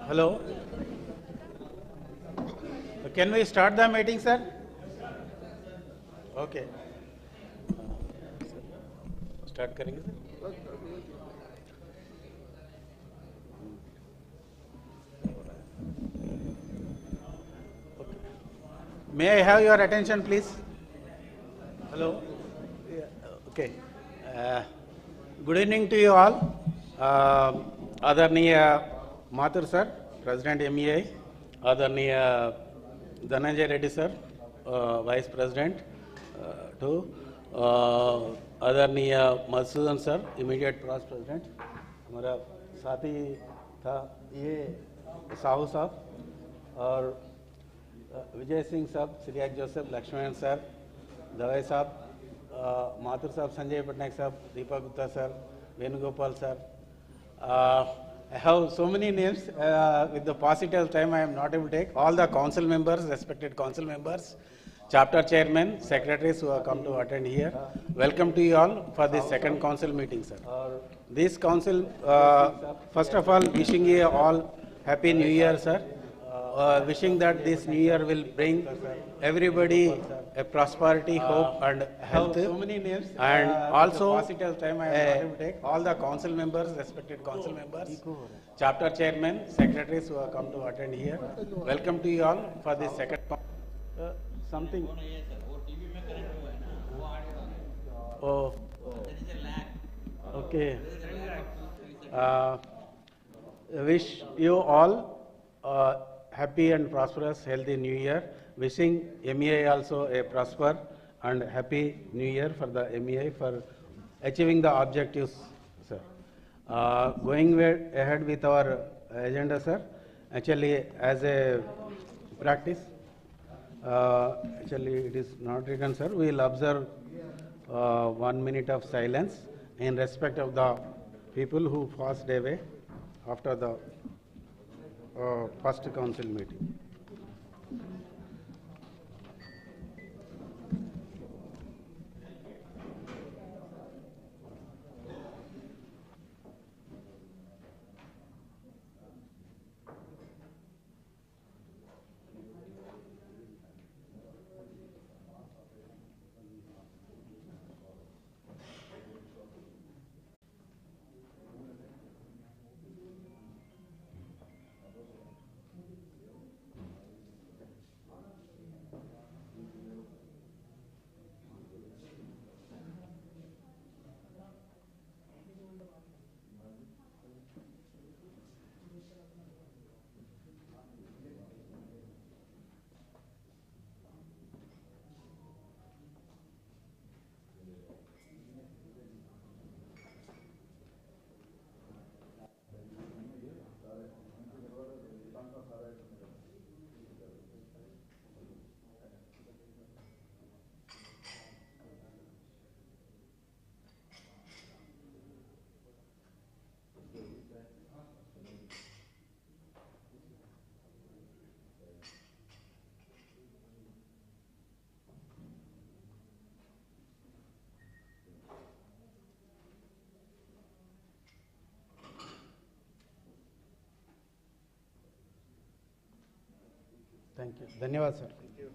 Hello. Can we start the meeting, sir? Okay. Start करेंगे sir. May I have your attention, please? Hello. Yeah, okay. Good evening to you all. आदरणीय Mathur sir, president MEI, आदरणीय Dhananjay Reddy sir, vice president two, आदरणीय Madhusudan sir, immediate past president, हमारा साथी था ये साहू साहब और विजय सिंह साहब, सिरियाक जोसेफ, लक्ष्मण सर, दवाई साहब, माथुर साहब, संजय पटनायक साहब, Deepak Gupta sir, Venugopal sir. I have so many names. With the paucity of time, I am not able to take all the council members, respected council members, chapter chairmen, secretaries who have come to attend here. Welcome to you all for this second council meeting, sir. This council, first of all, wishing you all happy New Year, sir. Wishing that this New Year will bring everybody a prosperity, hope, and health. So many names. And also, all the council members, respected council members, chapter chairmen, secretaries who have come to attend here. Welcome to you all for this second. Something. Oh. Okay. Wish you all happy and prosperous, healthy New Year. Wishing MEI also a prosper and happy New Year for the MEI for achieving the objectives, sir. Going ahead with our agenda, sir. Actually, as a practice, actually it is not written, sir. We will observe 1 minute of silence in respect of the people who passed away after the first council meeting. Thank you. धन्यवाद sir. Thank you.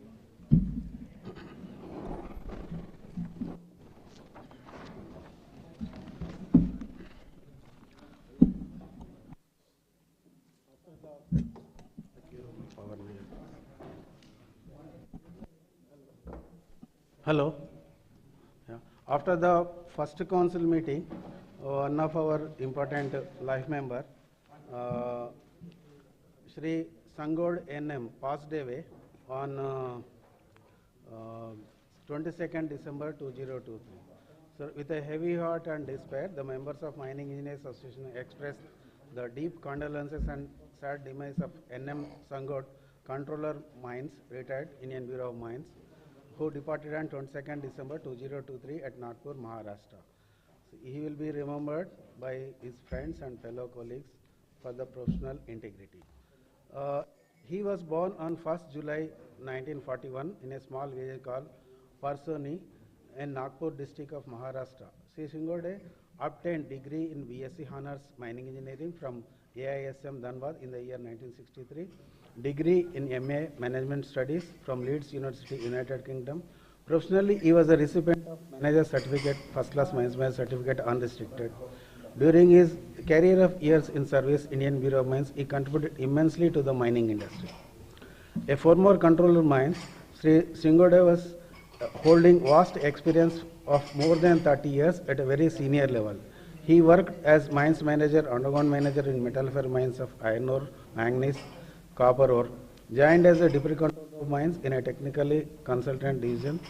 Hello. Yeah. After the first council meeting, one of our important life member, Shri Sangod NM passed away on 22nd December 2023. So with a heavy heart and despair, the members of Mining Engineers Association expressed the deep condolences and sad demise of NM Sangod, Controller Mines, retired Indian Bureau of Mines, who departed on 22nd December 2023 at Nagpur, Maharashtra. So he will be remembered by his friends and fellow colleagues for the professional integrity. He was born on 1st July 1941 in a small village called Parsoni in Nagpur district of Maharashtra. Sri Singode obtained degree in BSc Honours Mining Engineering from AISM Dhanbad in the year 1963. Degree in MA Management Studies from Leeds University, United Kingdom. Professionally, he was a recipient of Manager Certificate, First Class Management Certificate Unrestricted. During his career of years in service, Indian Bureau of Mines, he contributed immensely to the mining industry. A former controller of mines, Sri Singode was holding vast experience of more than 30 years at a very senior level. He worked as mines manager, underground manager in metal-fair mines of iron ore, manganese, copper ore, joined as a deputy controller of mines in a technically consultant division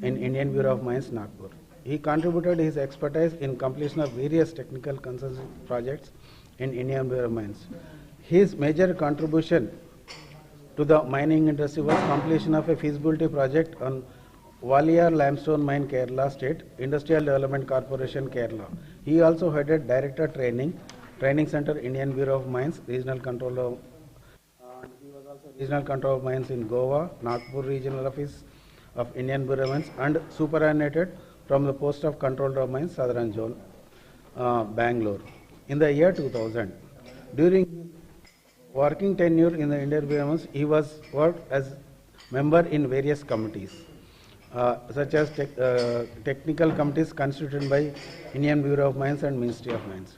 in Indian Bureau of Mines, Nagpur. He contributed his expertise in completion of various technical consulting projects in Indian Bureau of Mines. His major contribution to the mining industry was completion of a feasibility project on Valiyar Limestone Mine, Kerala State, Industrial Development Corporation, Kerala. He also headed Director Training Center, Indian Bureau of Mines, Regional Controller. He was also Regional Control of Mines in Goa, Nagpur Regional Office of Indian Bureau of Mines, and superannuated from the post of Controller of Mines, Southern Zone, Bangalore. In the year 2000, during working tenure in the Indian Bureau of Mines, he was worked as member in various committees. Such as technical committees constituted by Indian Bureau of Mines and Ministry of Mines.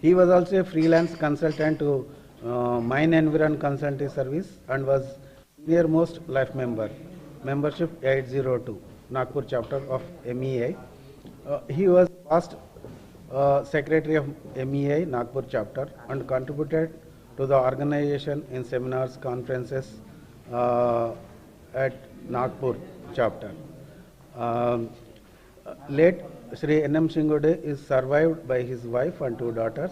He was also a freelance consultant to Mine Environment Consulting Service and was senior-most life member, membership 802, Nagpur chapter of MEA. He was past secretary of MEA, Nagpur chapter, and contributed to the organization in seminars, conferences at Nagpur chapter. Late Sri N.M. Singode is survived by his wife and 2 daughters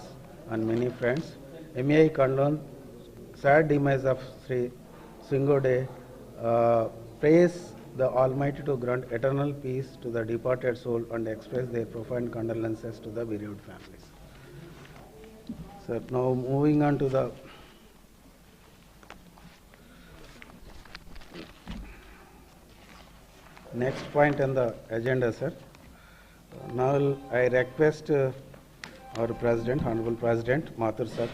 and many friends. MEI condolence sad demise of Sri Singode, prays the Almighty to grant eternal peace to the departed soul and express their profound condolences to the bereaved families. So now moving on to the next point on the agenda, sir. Now I request our President, Honorable President Mathur sir,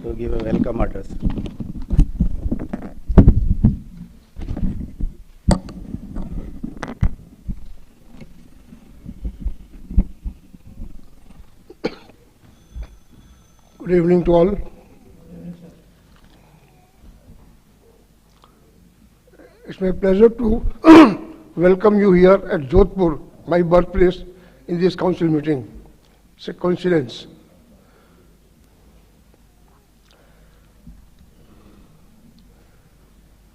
to give a welcome address. Good evening to all. It's my pleasure to welcome you here at Jodhpur, my birthplace, in this council meeting. It's a coincidence.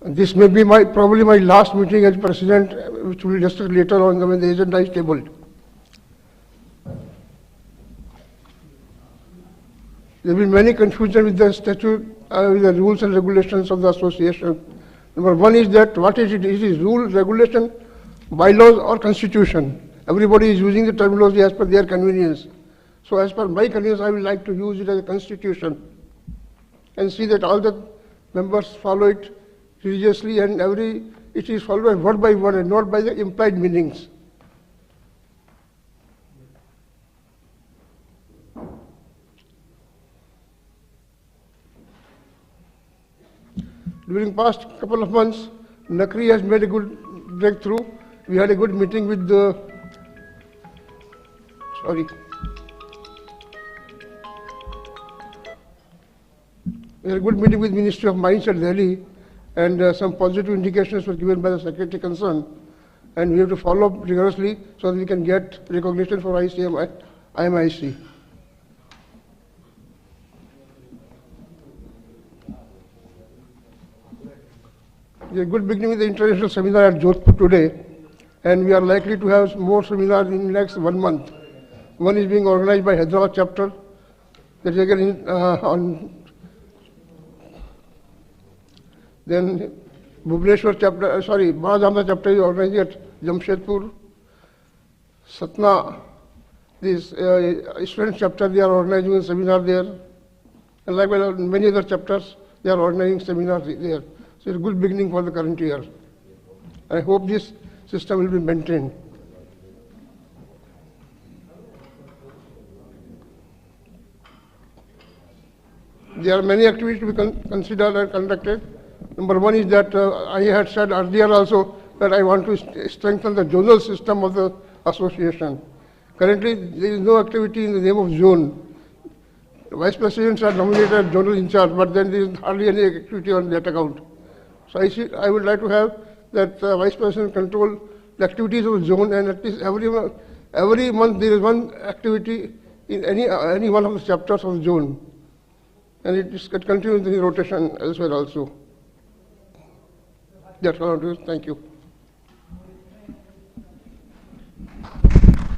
And this may be probably my last meeting as president, which will be discussed later on when the agenda is tabled. There will be many confusion with the statute, with the rules and regulations of the association. Number one is that what is it? Is it rule, regulation, bylaws or constitution? Everybody is using the terminology as per their convenience. So as per my convenience, I would like to use it as a constitution and see that all the members follow it religiously and it is followed word by word and not by the implied meanings. During past couple of months, Nakri has made a good breakthrough. We had a good meeting with the, we had a good meeting with Ministry of Mines at Delhi, and some positive indications were given by the secretary concerned, and we have to follow up rigorously so that we can get recognition for IMIC. We had a good beginning with the international seminar at Jodhpur today, and we are likely to have more seminars in the next 1 month. One is being organized by Hyderabad chapter, that is again on. Then Bhubaneswar chapter, Mahadamda chapter is organized at Jamshedpur. Satna, this student chapter, they are organizing a seminar there. And likewise many other chapters, they are organizing seminars there. So it's a good beginning for the current year. I hope this system will be maintained. there are many activities to be considered and conducted. Number one is that I had said earlier also that I want to strengthen the zonal system of the association. Currently, there is no activity in the name of zone. Vice presidents are nominated as zonal in charge, but then there is hardly any activity on that account. So I would like to have that vice president control the activities of the zone, and at least every month there is one activity in any one of the chapters of the zone, and it continues in rotation as well also. That's all I want to do. Thank you.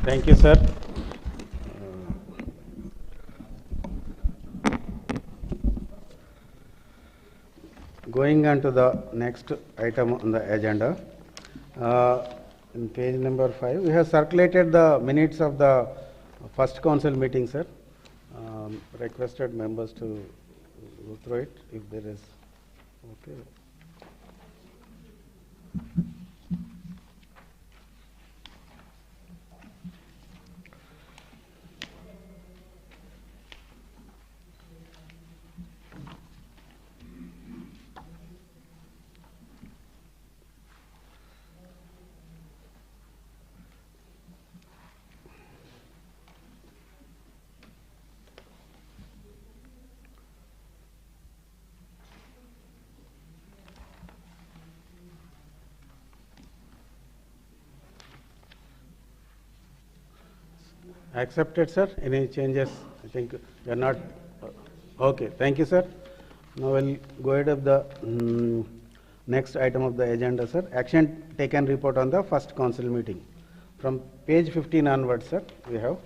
Thank you, sir. Going on to the next item on the agenda, in page number 5, we have circulated the minutes of the first council meeting, sir. Requested members to go through it if there is. Okay. Accepted, sir. Any changes? I think you are not. Okay. Thank you, sir. Now we'll go ahead of the next item of the agenda, sir. Action taken report on the first council meeting. From page 15 onwards, sir, we have.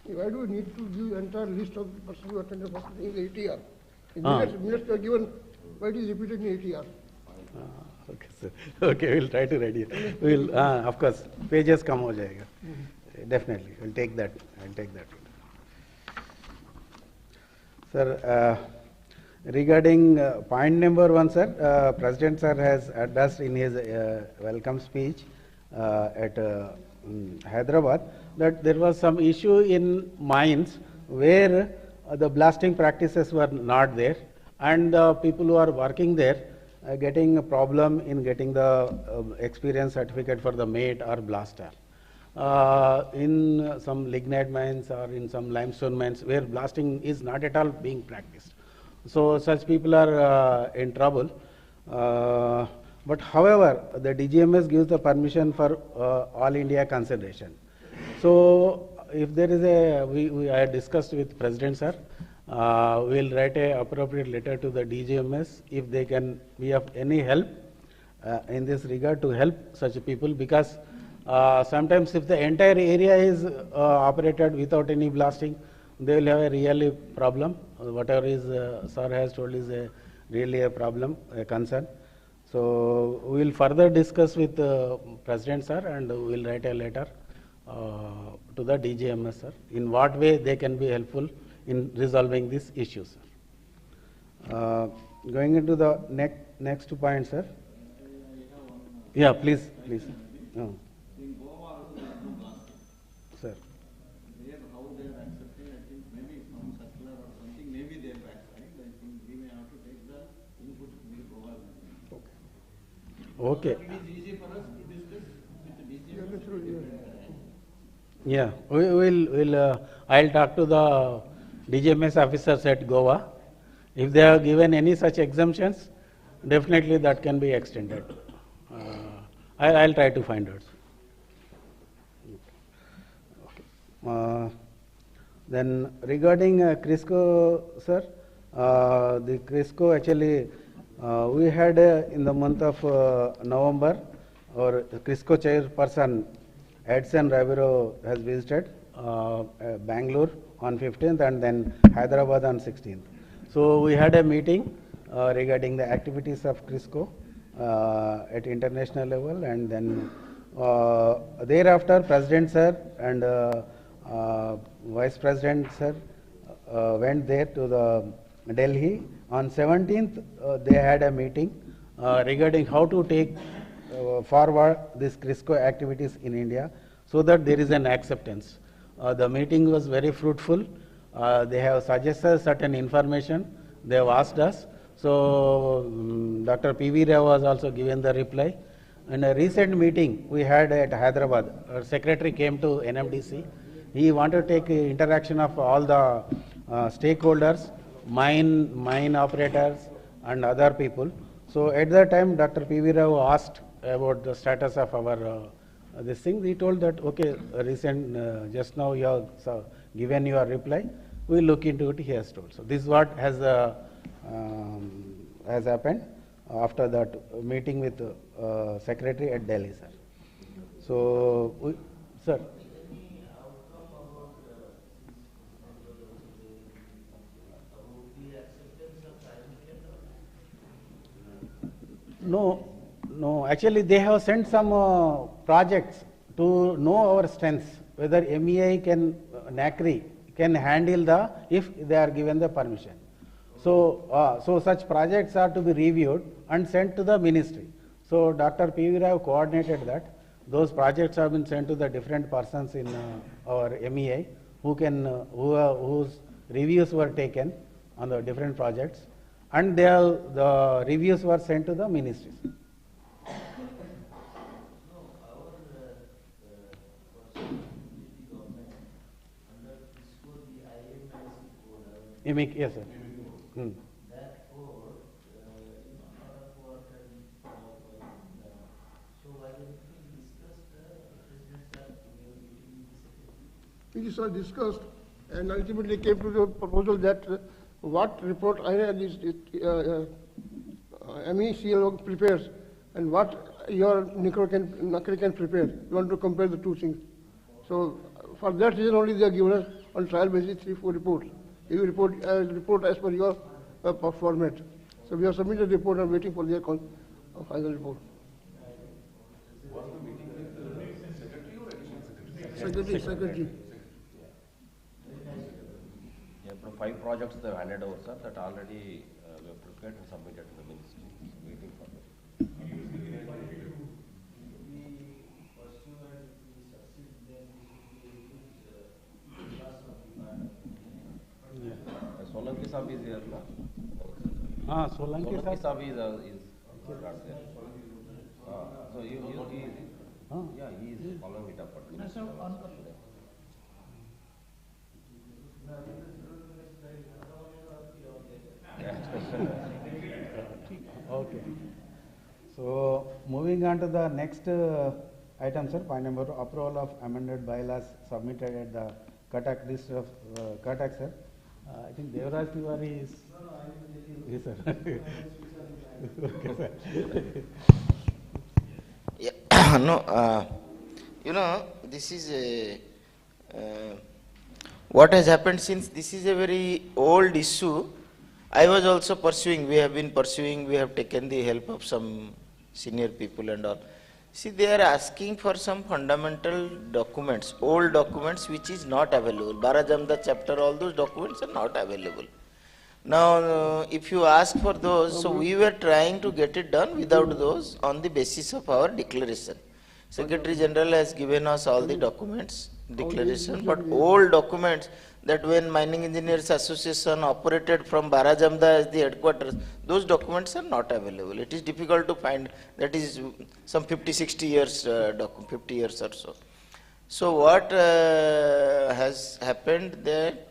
Why do we need to give entire list of the persons who attended first meeting in the ATR? In minutes are given. Why it is repeated in ATR? Okay, sir. Okay, we'll try to ready it. We'll, of course, pages come ho jayega. Definitely, we'll take that. I'll take that. Sir, regarding point number 1, sir, President sir has addressed in his welcome speech at Hyderabad that there was some issue in mines where the blasting practices were not there, and people who are working there getting a problem in getting the experience certificate for the mate or blaster. In some lignite mines or in some limestone mines where blasting is not at all being practiced. So such people are in trouble. But however, the DGMS gives the permission for all India consideration. So if there is I had discussed with President sir, we will write a appropriate letter to the DGMS if they can be of any help in this regard to help such people, because sometimes if the entire area is operated without any blasting, they will have a really problem. Whatever is sir has told is really a problem, a concern. So we will further discuss with President sir, and we will write a letter to the DGMS sir, in what way they can be helpful in resolving these issues. Going into the next point, sir. Yeah, please. Oh. In Goa also there are no blasting. Sir. There how they are accepting, I think maybe some circular or something, maybe they are backfiring. I think we may have to take the input from the Goa. Okay. It is easy for us to discuss with the DGM. Yeah, I'll talk to the DGMS officers at Goa. If they have given any such exemptions, definitely that can be extended. I'll try to find out. Okay. Then regarding Crisco, sir, the Crisco actually we had in the month of November, our Crisco chairperson Edson Raviro has visited Bangalore on 15th and then Hyderabad on 16th. So we had a meeting regarding the activities of Crisco at international level, and then thereafter President sir and Vice President sir went there to the Delhi. On 17th they had a meeting regarding how to take forward these Crisco activities in India so that there is an acceptance. The meeting was very fruitful. They have suggested certain information. They have asked us. So Dr. P.V. Rao was also given the reply. In a recent meeting we had at Hyderabad, our secretary came to NMDC. He wanted to take interaction of all the stakeholders, mine operators and other people. So at that time Dr. P.V. Rao asked about the status of our this thing. He told that, okay, just now you have given your reply, we will look into it, he has told. So this is what has happened after that meeting with secretary at Delhi, sir. So, sir. No, actually they have sent some projects to know our strengths, whether MEI can, NACRI can handle if they are given the permission. So such projects are to be reviewed and sent to the ministry. So Dr. P.V. Rao coordinated that. Those projects have been sent to the different persons in our MEI whose reviews were taken on the different projects, and the reviews were sent to the ministries. Yes, sir. That code, so why don't we discuss the It is all discussed and ultimately came to the proposal that what report MECL prepares and what your NACRI can prepare. You want to compare the two things. So for that reason only they are given us on trial basis 3-4 reports. You will report as per your format. So we have submitted the report and waiting for their final report. Was the meeting with the secretary or additional secretary? Secretary. Yeah, from 5 projects they have handed over, sir, that already we have prepared and submitted to the ministry. So waiting for that. Solanki Sahib is here, no? Solanki Sahib is not there. So he is, yeah, he is following it up. Okay. So moving on to the next item, sir, point number approval of amended bylaws submitted at the Cuttack district of Cuttack, sir. I think Devraj Tiwari is. Yes, sir. Okay, sir. Yeah, no, you know, this is a, what has happened since this is a very old issue. I was also pursuing, we have been pursuing, we have taken the help of some senior people and all. See, they are asking for some fundamental documents, old documents which is not available. Barajamda chapter, all those documents are not available. Now, if you ask for those, so we were trying to get it done without those on the basis of our declaration. Secretary General has given us all the documents, declaration, but old documents that when Mining Engineers Association operated from Barajamda as the headquarters, those documents are not available. It is difficult to find, that is some 50-60 years, 50 years or so. So what has happened that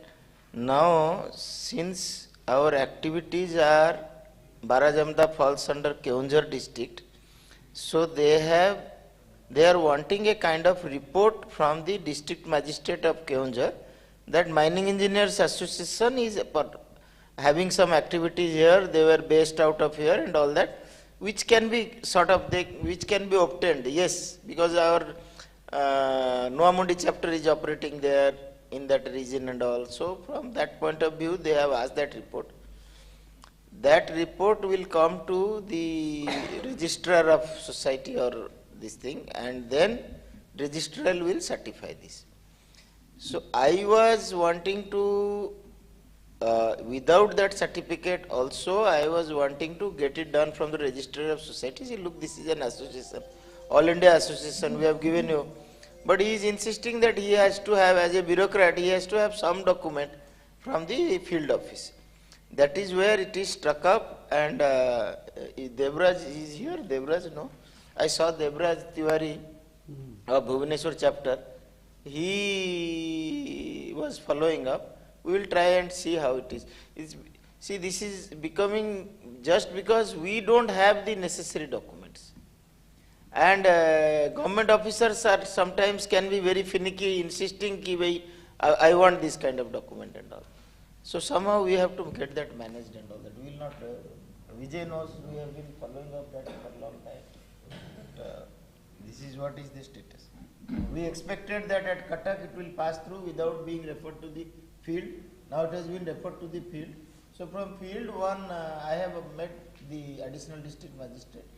now, since our activities are, Barajamda falls under Keonjhar district, so they are wanting a kind of report from the district magistrate of Keonjhar that Mining Engineers Association is having some activities here, they were based out of here and all that, which can be sort of, which can be obtained, yes, because our Noamundi chapter is operating there in that region and all. So from that point of view, they have asked that report. That report will come to the registrar of society or this thing, and then registrar will certify this. So I was wanting to, without that certificate also, I was wanting to get it done from the registrar of society. See, look, this is an association, All India Association, we have given you But he is insisting that he has to have, as a bureaucrat, he has to have some document from the field office. That is where it is struck up, and Devraj is here. Devraj, no? I saw Devraj Tiwari of Bhubaneswar chapter. He was following up. We will try and see how it is. See, this is becoming just because we don't have the necessary documents. And government officers are sometimes can be very finicky, insisting ki I want this kind of document and all. So somehow we have to get that managed and all that. We will not. Vijay knows we have been following up that for a long time. But, this is what is the status. We expected that at Cuttack it will pass through without being referred to the field. Now it has been referred to the field. So from field one, I have met the additional district magistrate.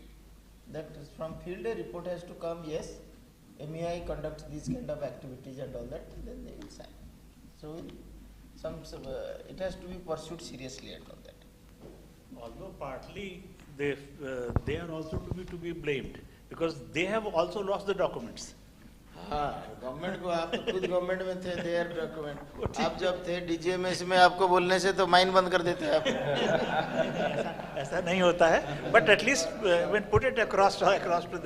That is from field a report has to come. Yes, MEI conducts these kind of activities and all that. And then they will sign. So it has to be pursued seriously and all that. Although partly they are also to be blamed because they have also lost the documents. हाँ, government को आप तो खुद government में थे, there document आप जब थे डीजीएमएस में आपको बोलने से तो माइन बंद कर देते हैं आप ऐसा नहीं होता है but at least when put it across to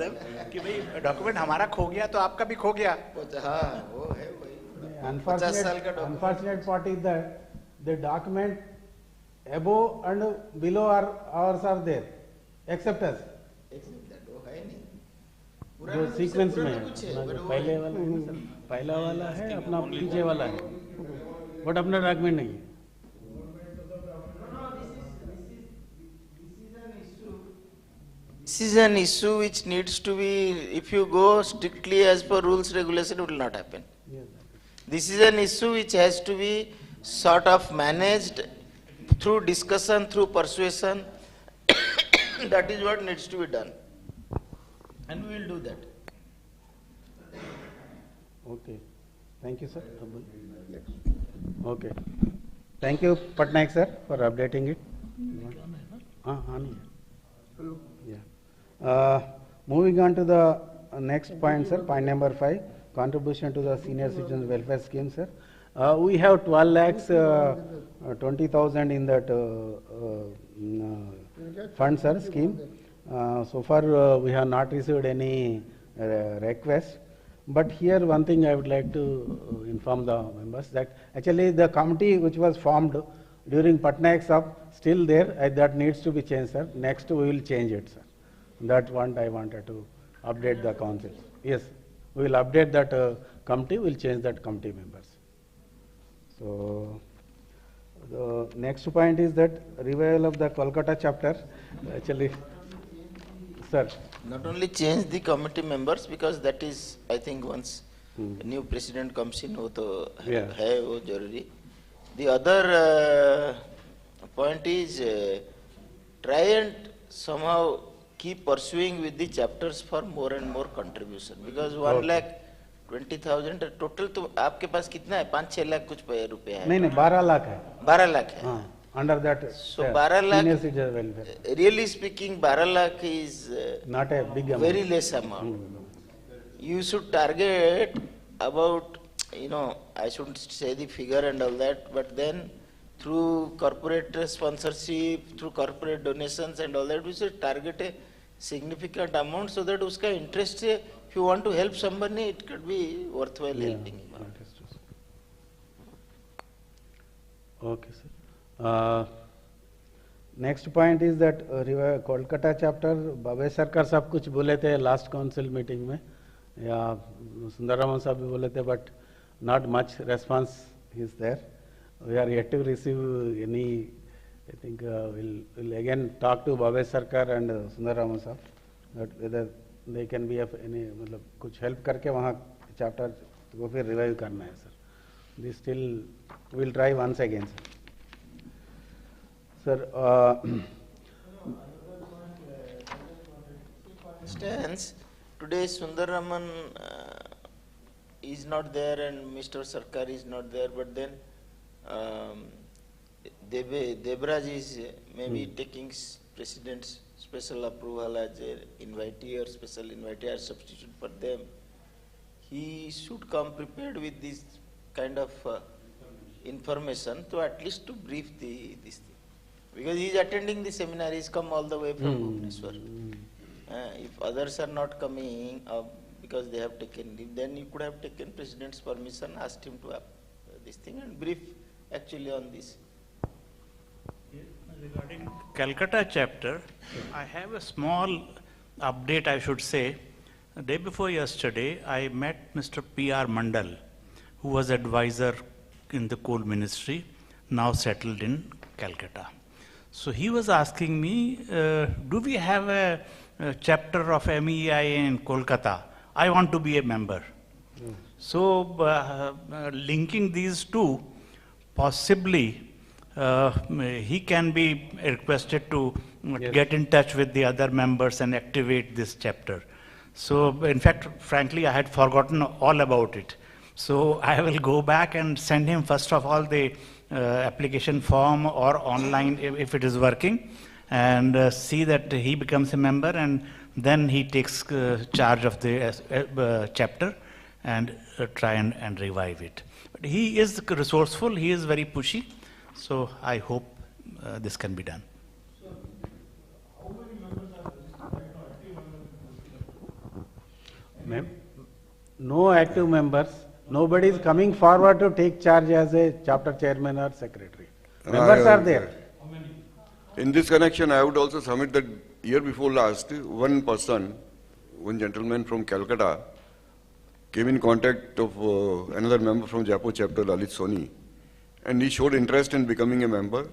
them कि भाई डॉक्यूमेंट हमारा खो गया तो आपका भी खो गया हाँ वो है वही Unfortunate part is that the document above and below ours are there, except us. Except that वो है नहीं जो सीक्वेंस में है, जो पहले वाला है ना सर, पहला वाला है अपना पीछे वाला है, बट अपना डॉक्यूमेंट नहीं है. This is an issue which needs to be, if you go strictly as per rules regulation, it will not happen. This is an issue which has to be sort of managed through discussion, through persuasion. That is what needs to be done. And we will do that. Okay. Thank you, sir. Okay. Thank you, Patnaik sir, for updating it. Yeah. Moving on to the next point, sir. Point number 5. Contribution to the senior citizens welfare scheme, sir. We have 12 lakhs 20,000 in that fund, sir, scheme. So far we have not received any request. But here one thing I would like to inform the members that actually the committee which was formed during Patnaik Sab still there, that needs to be changed, sir. Next we will change it, sir. That one I wanted to update the council. Yes. We will update that committee, we will change that committee members. So, the next point is that revival of the Kolkata chapter. Actually, sir. Not only change the committee members, because that is, I think, once a new president comes in, वो तो है वो जरूरी. The other point is try and somehow keep pursuing with the chapters for more and more contribution, because 1,20,000 total तो आपके पास कितना है 5-6 लाख कुछ रुपए है नहीं 12 लाख है 12 लाख है under that so 12 lakh senior citizen welfare. Really speaking 12 lakh is not a big amount, very less amount. You should target about, I shouldn't say the figure and all that, but then through corporate sponsorship, through corporate donations and all that, we should target a significant amount so that uska interest, if you want to help somebody, it could be worthwhile helping him. Okay, sir. Next point is that Kolkata chapter, Babay Sarkar साहब कुछ बोले थे last council meeting में, या Sundararaman साहब भी बोले थे, but not much response is there. We are yet to receive any. I think we'll again talk to Babay Sarkar and Sundararaman साहब that whether they can be of any, मतलब कुछ help करके वहाँ chapter को फिर revive करना है sir. This still we'll try once again, sir. Sir, Stands today Sundararaman is not there and Mr. Sarkar is not there, but then Debraj is maybe taking president's special approval as an invitee or special invitee or substitute for them. he should come prepared with this kind of information to at least to brief this thing. Because he is attending the seminar, he has come all the way from Bhubaneswar. If others are not coming because they have taken leave, then you could have taken President's permission, asked him to have this thing and brief actually on this. Regarding Calcutta chapter, I have a small update, I should say. The day before yesterday, I met Mr. P.R. Mandal, who was advisor in the Coal Ministry, now settled in Calcutta. So he was asking me, do we have a chapter of MEI in Kolkata? I want to be a member. So linking these two, possibly he can be requested to get in touch with the other members and activate this chapter. So in fact, frankly, I had forgotten all about it. So I will go back and send him first of all the application form or online if it is working, and see that he becomes a member, and then he takes charge of the chapter and try and revive it. But he is resourceful, he is very pushy, so I hope this can be done. So, how many members are registered right now, active members? No active members. Nobody is coming forward to take charge as a chapter chairman or secretary. Members are there. How many? In this connection, I would also submit that year before last, one gentleman from Calcutta came in contact of another member from Jaipur chapter, Lalit Soni, and he showed interest in becoming a member.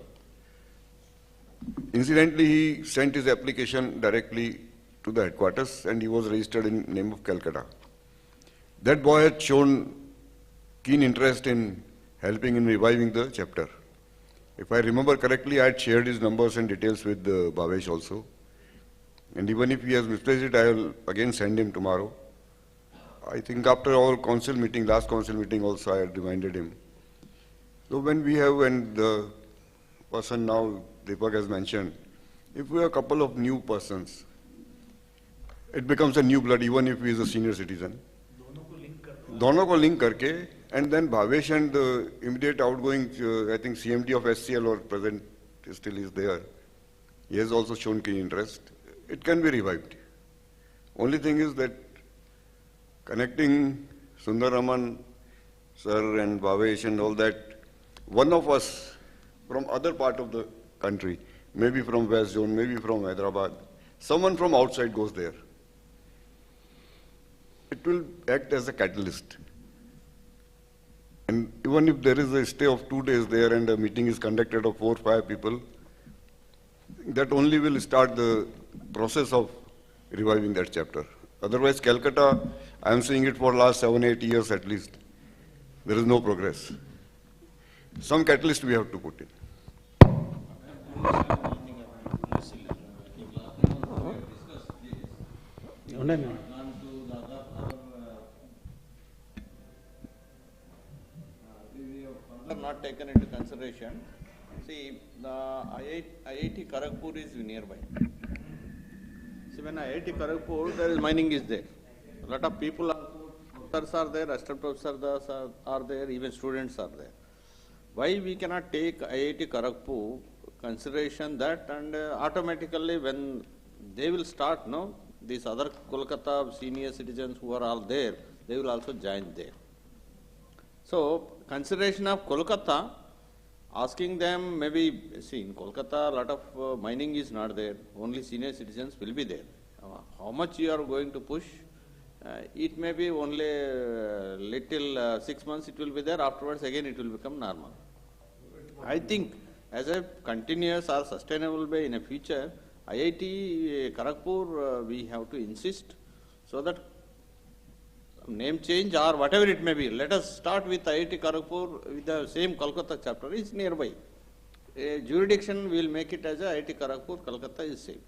Incidentally, he sent his application directly to the headquarters and he was registered in name of Calcutta. That boy had shown keen interest in helping in reviving the chapter. If I remember correctly, I had shared his numbers and details with Bhavesh also. And even if he has misplaced it, I will again send him tomorrow. I think after our council meeting, last council meeting also, I had reminded him. So when we have, and the person now, Deepak has mentioned, if we have a couple of new persons, it becomes a new blood even if he is a senior citizen. दोनों को link करके, and then Bhavesh and the immediate outgoing, I think CMD of SCL or present still is there. He has also shown keen interest. It can be revived. Only thing is that connecting Sundaraman sir and Bhavesh and all that, one of us from other part of the country, maybe from West Zone, maybe from Hyderabad, someone from outside goes there. It will act as a catalyst. And even if there is a stay of 2 days there and a meeting is conducted of 4 or 5 people, that only will start the process of reviving that chapter. Otherwise, Calcutta, I am seeing it for last 7 or 8 years at least. There is no progress. Some catalyst we have to put in. Not taken into consideration. See, the IIT Kharagpur is nearby. See, when IIT Kharagpur, there is mining is there. A lot of people are there, assistant professors are there, even students are there. Why we cannot take IIT Kharagpur consideration that, and automatically when they will start, no, these other Kolkata senior citizens who are all there, they will also join there. So, consideration of Kolkata, asking them maybe, see, in Kolkata, a lot of mining is not there, only senior citizens will be there. How much you are going to push? It may be only little 6 months it will be there, afterwards again it will become normal. I think as a continuous or sustainable way in a future, IIT Kharagpur we have to insist so that name change or whatever it may be. Let us start with IIT Kharagpur with the same Kolkata chapter, is nearby. A jurisdiction will make it as a IIT Kharagpur, Kolkata is same.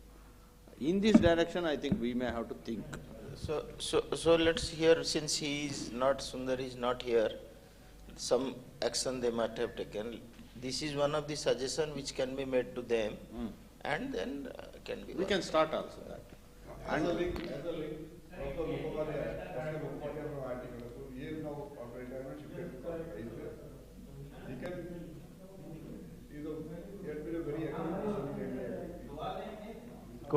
In this direction, I think we may have to think. So let's hear, since he is not, Sundar is not here, some action they might have taken. This is one of the suggestions which can be made to them, and then can be. We can start also that. As a link, Dr. Mukhopadhyay from IIT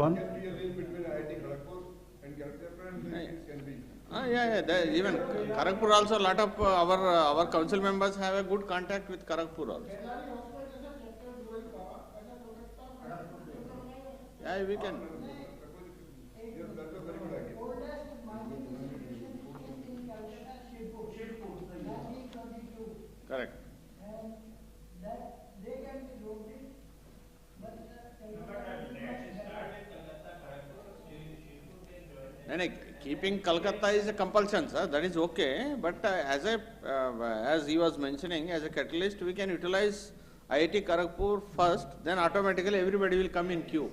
कौन? Can be arranged between IIT Kharagpur and Calcutta, and then things can be. Yeah. Even Kharagpur also, a lot of our council members have a good contact with Kharagpur also. Yeah, we can. Correct. No, keeping Kolkata is a compulsion, sir. That is okay. But as he was mentioning, as a catalyst, we can utilize IIT Kharagpur first. Then automatically everybody will come in queue.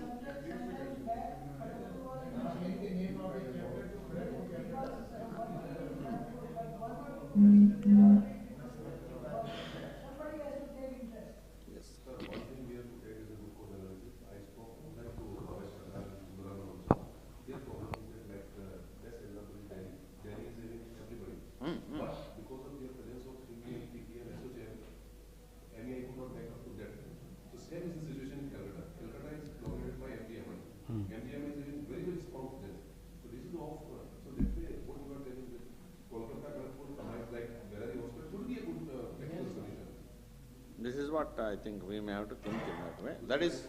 This is what I think we may have to think in that way. That is.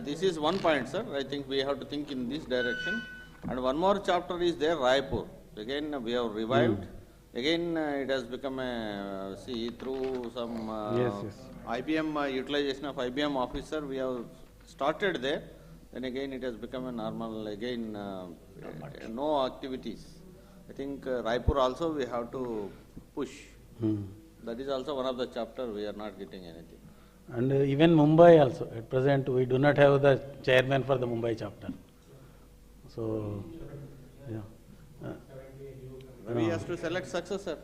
This is one point, sir. I think we have to think in this direction. And one more chapter is there, Raipur. Again, we have revived. Again, it has become a, through some IBM, utilization of IBM officer, we have started there. Then again, it has become a normal, again, no activities. I think Raipur also we have to push. That is also one of the chapter we are not getting anything. And even Mumbai also, at present we do not have the chairman for the Mumbai chapter. So, yeah. Ravi has to select successor.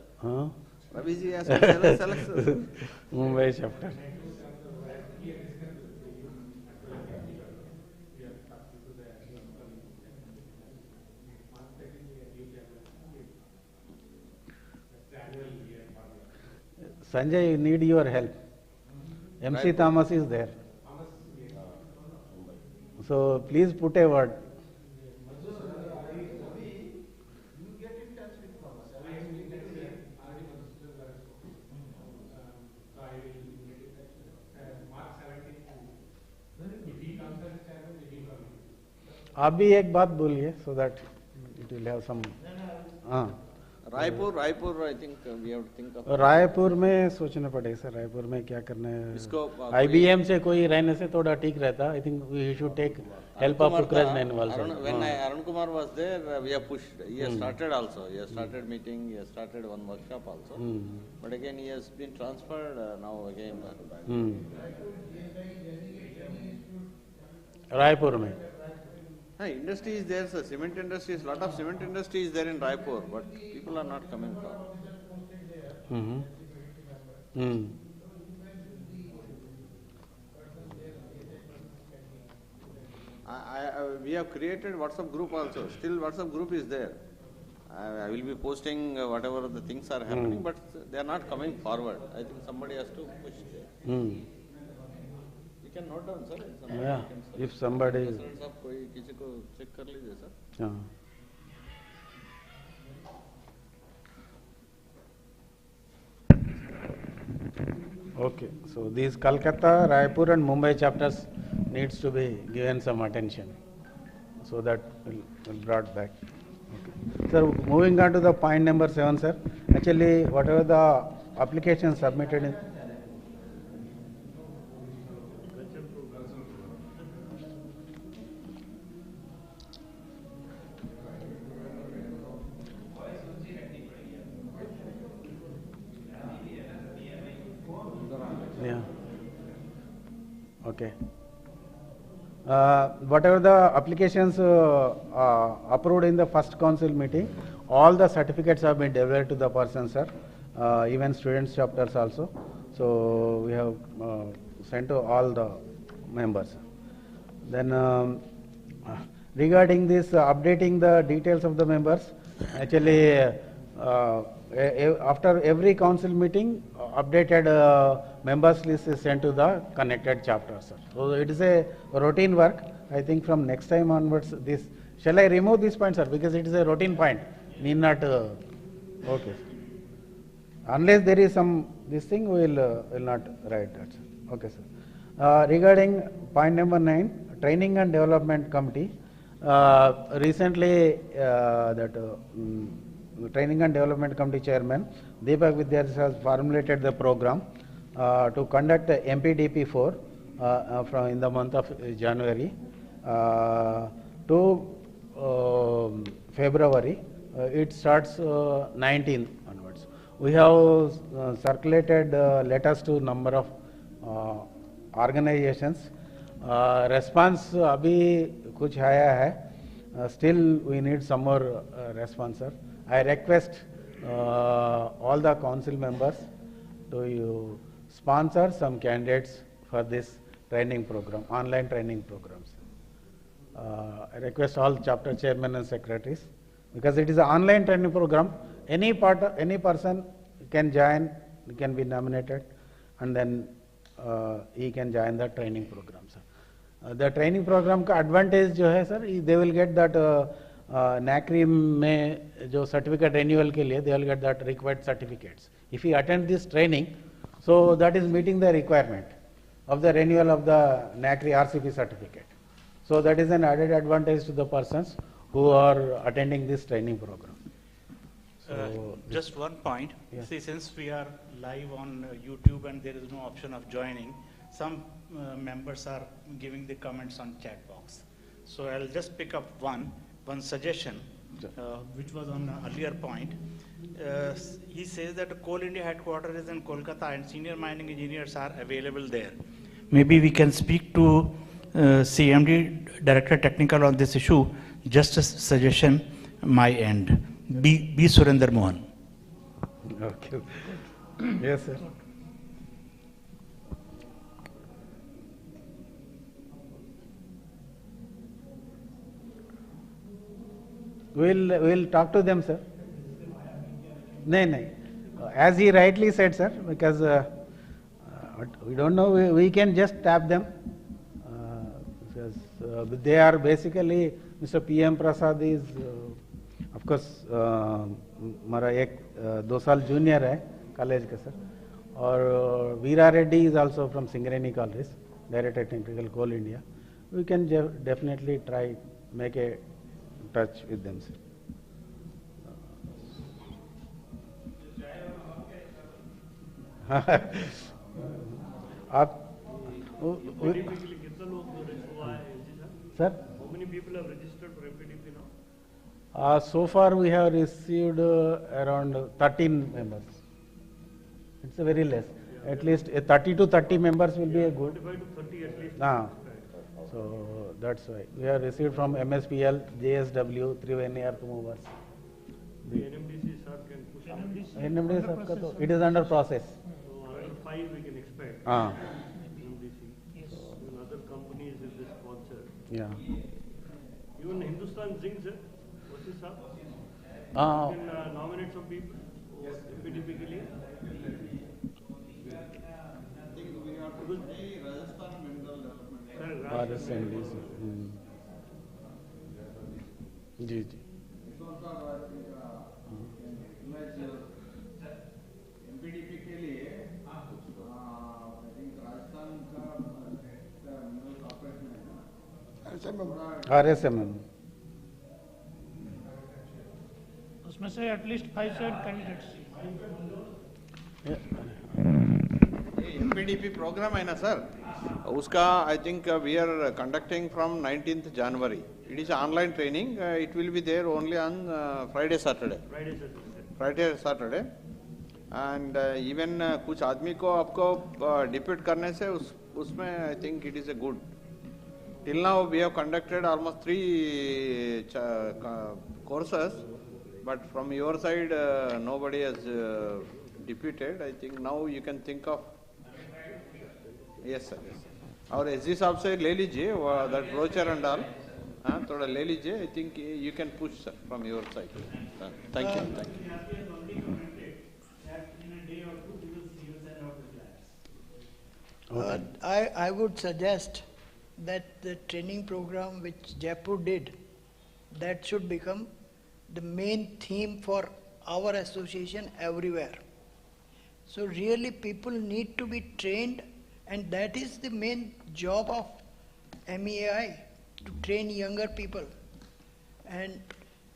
Ravi has to select successor. Mumbai chapter. Sanjay, you need your help. MC Thomas is there. So please put a word. आप भी एक बात बोलिए so that it will have some. Raipur, I think we have to think of. Raipur में सोचना पड़ेगा sir, Raipur में क्या करना है. इसको IBM से कोई रहने से थोड़ा ठीक रहता. I think we should take help of Ukraine also. When Arun Kumar was there, we have pushed. He has started also. He has started meeting. He has started one workshop also. But again, he has been transferred now again. Raipur में. Industry is there, sir. Cement industry is, lot of cement industry is there in Raipur, but people are not coming from. We have created WhatsApp group also. Still WhatsApp group is there. I will be posting whatever the things are happening, but they are not coming forward. I think somebody has to push there. You can note down, sir. Yeah, if somebody. Results of कोई किसी को check कर लीजिए, sir. Okay, so these Kolkata, Raipur and Mumbai chapters needs to be given some attention, so that will brought back. Okay. Sir, moving on to the point number 7, sir. Actually, whatever the application submitted in. Yeah. Okay. Whatever the applications approved in the first council meeting, all the certificates have been delivered to the person, sir. Even students chapters also. So we have sent to all the members. Then regarding this updating the details of the members, actually after every council meeting, updated members list is sent to the connected chapter, sir. So it is a routine work. I think from next time onwards, this, shall I remove this point, sir? Because it is a routine point. Need not, okay. Unless there is some, this thing, we will not write that, sir. Okay, sir. Regarding point number 9, Training and Development Committee, recently Training and Development Committee Chairman Deepak Vidyarthi has formulated the program to conduct MPDP4 from in the month of January to February. It starts 19th onwards. We have circulated letters to number of organizations. Response abhi kuch aaya hai. Still we need some more response, sir. I request all the council members to sponsor some candidates for this training program, online training programs. I request all chapter chairmen and secretaries, because it is an online training program. Any person can join, can be nominated, and then he can join the training program, sir. The training program का advantage जो है sir, they will get that NACRI में जो certificate renewal के लिए, they will get that required certificates. If he attend this training, so that is meeting the requirement of the renewal of the NACRI RCP certificate. So that is an added advantage to the persons who are attending this training program. So just one point. Yeah. See, since we are live on YouTube and there is no option of joining, some members are giving the comments on chat box. So I'll just pick up one suggestion, which was on an earlier point. He says that Coal India headquarters is in Kolkata and senior mining engineers are available there. Maybe we can speak to CMD, Director Technical, on this issue. Just a suggestion, my end. B. Surender Mohan. okay. Yes, sir. We'll talk to them, sir. No. As he rightly said, sir, because we don't know, we can just tap them. Because they are basically, Mr. PM Prasad is, of course, हमारा एक 2 साल junior है college का, sir. और Veera Reddy is also from Singareni College, Director Technical Coal India. We can definitely try make a touch with them, sir. आप sir? How many people have registered for MPDP now? So far we have received around 13 members. It's a very less. At least 30 to 30 members will be a good. 25 to 30 at least. So that's why. We have received from MSPL, JSW, Triveni Earth Movers. The NMDC sir can push on. NMDC, it is under process. So another 5 we can expect. NMDC. Yes. And other companies if they sponsor. Yeah. Even Hindustan Zinc, sir. What's his sir? You can nominate some people. Yes. MPDP के लिए. I think we have to pay Rajasthan Mineral Development. Ji MPDP के लिए I think Rajasthan का mineral corporation है ना, RSM. उसमें से at least 5-7 candidates. MPDP program है ना सर, उसका I think we are conducting from 19th January. It is online training. It will be there only on Friday, Saturday. And even कुछ आदमी को आपको depute करने से उसमें I think it is a good. Till now we have conducted almost 3 courses, but from your side nobody has deputed. I think now you can think of. Yes sir, yes sir. और SG साहब से ले लीजिए that brochure and all. थोड़ा ले लीजिए. I think you can push sir from your side. Thank you. I would suggest that the training program which Jaipur did, that should become the main theme for our association everywhere. So really people need to be trained, and that is the main job of MEAI, to train younger people. And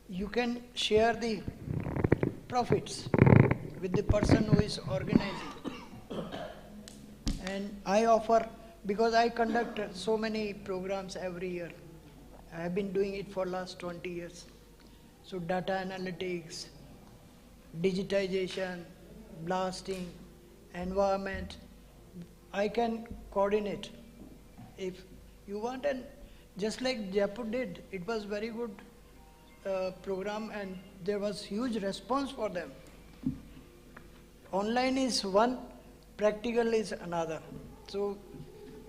you can share the profits with the person who is organizing. And I offer, because I conduct so many programs every year. I have been doing it for last 20 years. So data analytics, digitization, blasting, environment, I can coordinate if you want. And just like Jaipur did, it was very good program, and there was huge response for them. Online is one, practical is another. So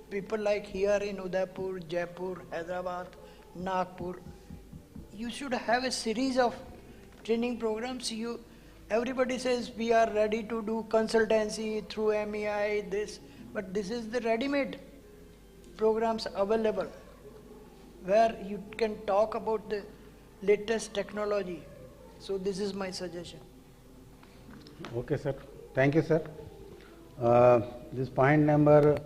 people like here in Udaipur, Jaipur, Hyderabad, Nagpur, you should have a series of training programs. Everybody says we are ready to do consultancy through MEI, this, but this is the ready-made programs available where you can talk about the latest technology. So this is my suggestion. Okay, sir. Thank you, sir. This point number,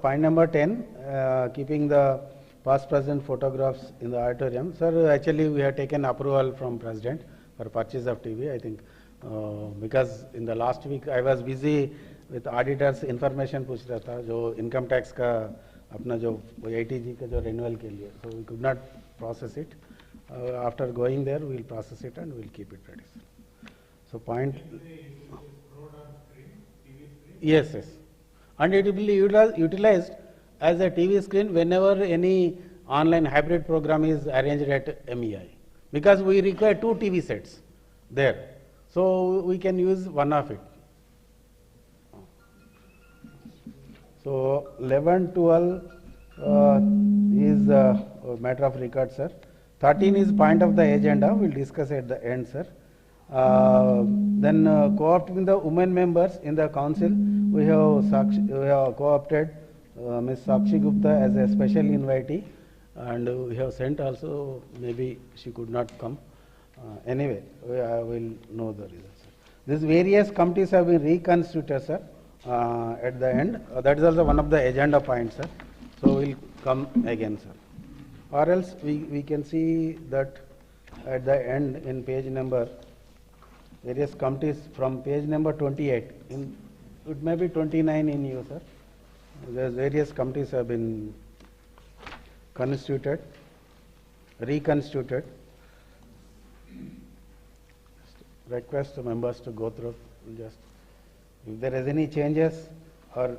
point number 10, keeping the past present photographs in the auditorium. Sir, actually we have taken approval from President for purchase of TV, I think, because in the last week I was busy with auditors information पूछ रहा था जो income tax का अपना जो ATG का जो renewal के लिए, so we could not process it. After going there, we will process it and we will keep it ready. So point. Yes, yes, and it will be utilized as a TV screen whenever any online hybrid program is arranged at MEI, because we require 2 TV sets there, so we can use one of it. So 11, 12 is a matter of record, sir. 13 is point of the agenda, we will discuss at the end, sir. Then co-opting the women members in the council, we have co-opted Ms. Sakshi Gupta as a special invitee, and we have sent also, maybe she could not come. Anyway, we will know the results. These various committees have been reconstituted, sir, at the end. That is also one of the agenda points, sir. So we will come again, sir. Or else we can see that at the end in page number, various committees from page number 28, it may be 29 in you, sir. There's various committees have been constituted, reconstituted. Request the members to go through, just if there is any changes, or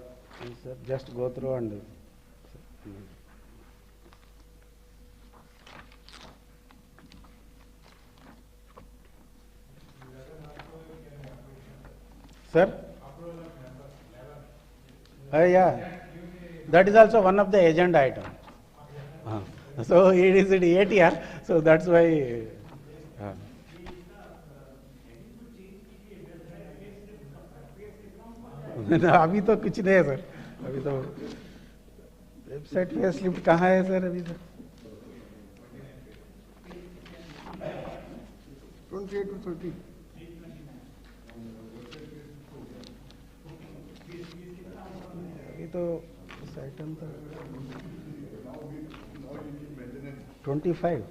just go through and sir? Yeah, that is also one of the agenda item. So it is in ATR, so that's why. अभी तो कुछ नहीं है sir, अभी तो website pay slip कहाँ है sir अभी तो 28 to 30. अभी तो इस आइटम तो 25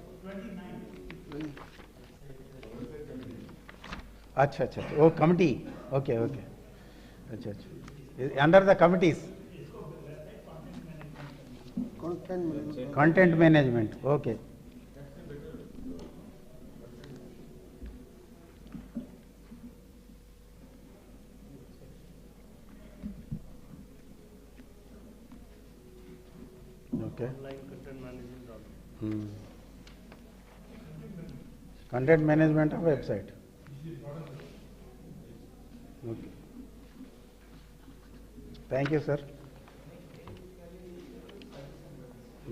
अच्छा अच्छा वो कमिटी ओके ओके अच्छा अच्छा under the committees content management okay okay content management of website okay thank you sir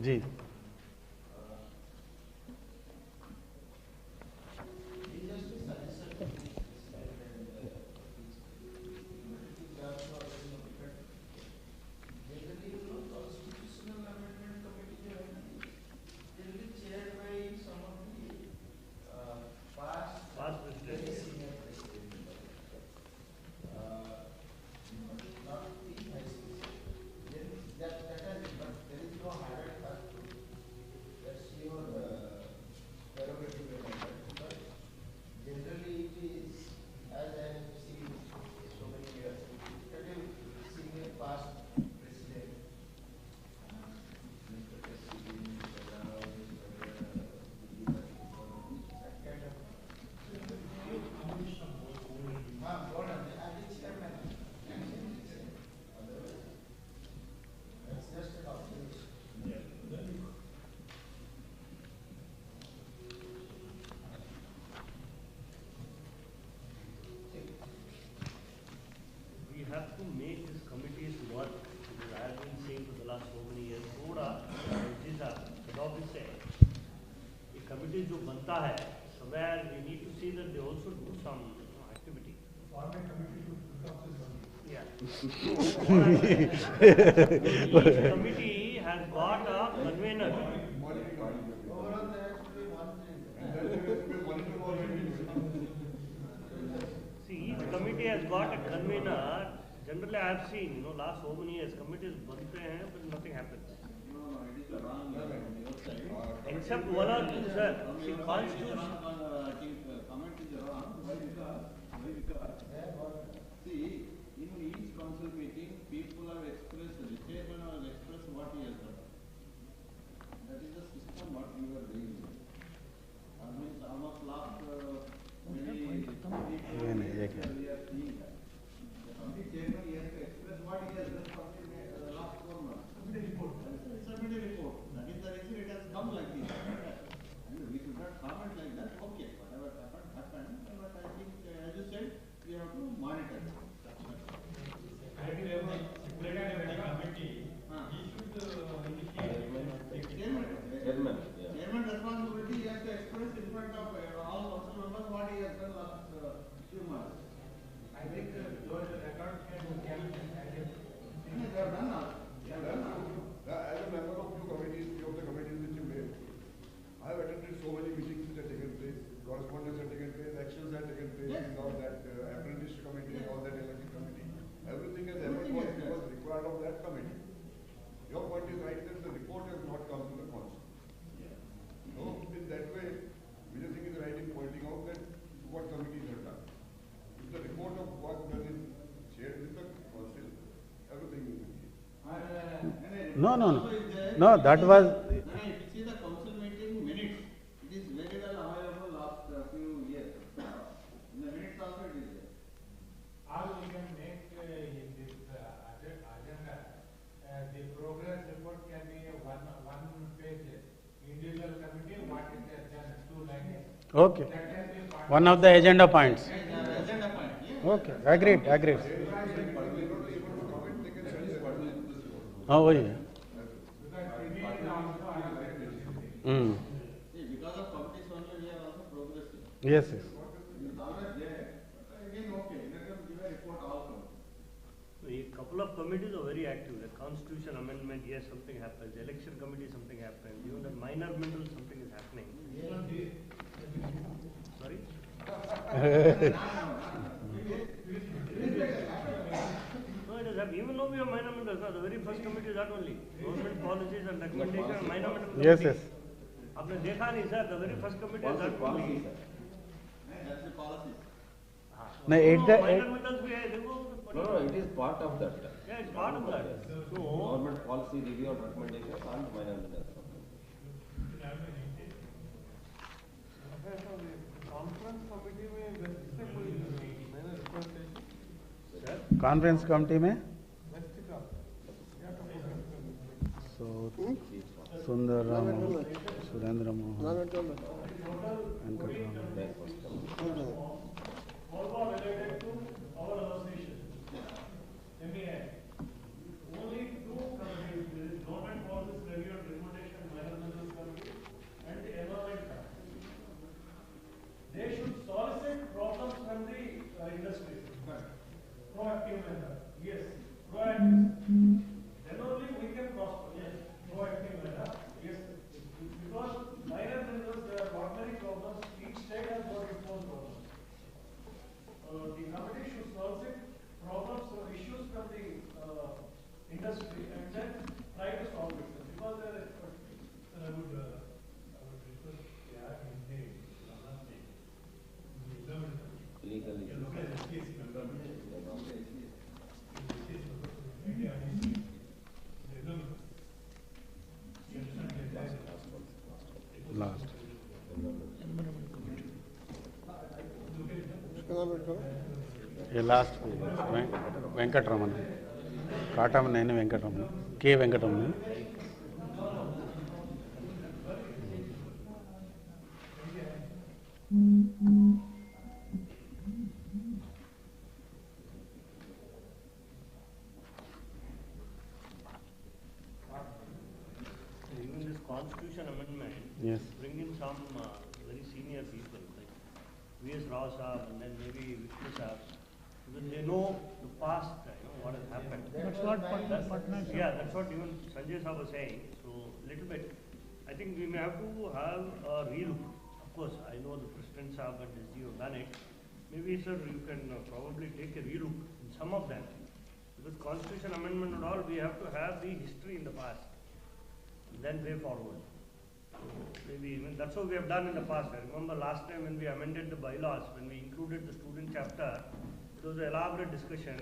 ji committee जो बनता है, somewhere we need to see that they also do some activity. Yeah. Each committee has got a convener. See, each committee has got a convener. Generally, I have seen, last so many years, committees बनते हैं, but nothing happens. Except one or two, sir. See, constitution. Comment is wrong. Why? Because, see, in each council meeting, people have expressed, the chairman has expressed what he has done. That is the system what we were doing. That means almost last many weeks we are seeing that. The committee chairman he has to express what he has done for the last 4 months. It's a committee report. That is the reason it has come like this. And we should not comment like that. Okay, whatever happened. But I think, as you said, we have to monitor. Chairman responsibility, he has to express in front of all council members what he has done last few months. I think those records can be kept. They have done now. They have done now. As a member of few of the committees which you made, I have attended so many meetings which have taken place, correspondence have taken place, actions have taken place, Yes. all that apprentice committee and all that elected committee. Everything has happened what was required of that committee. Your point is right that the report has not come to the council. So in that way, Vijay Singh is right in pointing out that what committees have done. If the report of what done is shared with the council, everything will be clear. No, that was. If you see the council meeting minutes, it is very well available last few years. In the minutes also it is there. All we can make in this agenda, the progress report can be one page, individual committee, what is their done, 2 lines. Okay. One of the agenda points. Agenda point, yeah. Okay, agreed. Oh, yeah. See, because of committees only we are also progressing. Yes. It is always there. Again, okay, let them give a report also. A couple of committees are very active. The constitution amendment, yes, something happens. The election committee, something happens. Even the minor middle, something is happening. Sorry? No, it is happening. Even though we have minor middles, the very first committee is that only. Government policies and recommendation and minor middle committee. Yes. आपने देखा नहीं sir, the very first committee is that only. That's the policy. No, minor middles भी है, देखो. No, it is part of that. Yeah, it's part of that. So, Government policy review and recommendations and minor minutes. Conference committee में Sundaram, Surendra Mohan, All related to our association. MEI. Only 2 committees, there is government policies review and recommendation, minor middles committee, and the environment committee. They should solicit problems from the industry. Proactive manner. Yes. Proactive. Then only we can prosper. Yes. Proactive manner. Yes. Because minor middles, there are not many problems. Each state has got its own problems. The committee should solicit problems or issues from the industry and then try to solve it. Because they are experts. I would request Legally. last. ये last Venkataraman काटमनेनि Venkataraman के Venkataraman even this constitution amendment, Yes. bring in some very senior people like V.S. Rao Saab and then maybe Vishnu Saab, because they know the past, what has happened. That's what Patna said. Yeah, that's what even Sanjay Saab was saying. So, little bit, I think we may have to have a relook. Of course, I know the President Saab and SG have done it. Maybe, sir, you can probably take a relook in some of them. Because Constitution amendment and all, we have to have the history in the past, then way forward. Maybe even that's what we have done in the past. I remember last time when we amended the bylaws, when we included the student chapter, it was an elaborate discussion.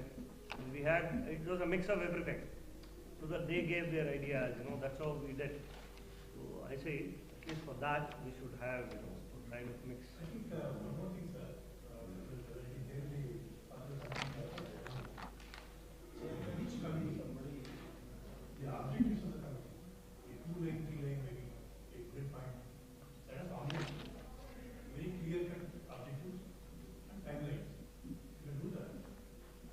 And we had, it was a mix of everything. So that they gave their ideas, that's how we did. So I say, at least for that, we should have, a kind of mix. I think one more thing, sir. Each committee, the objectives of the committee, a 2-line, 3-line, maybe a grid point, that is all. Very clear-cut objectives and timelines. You can do that.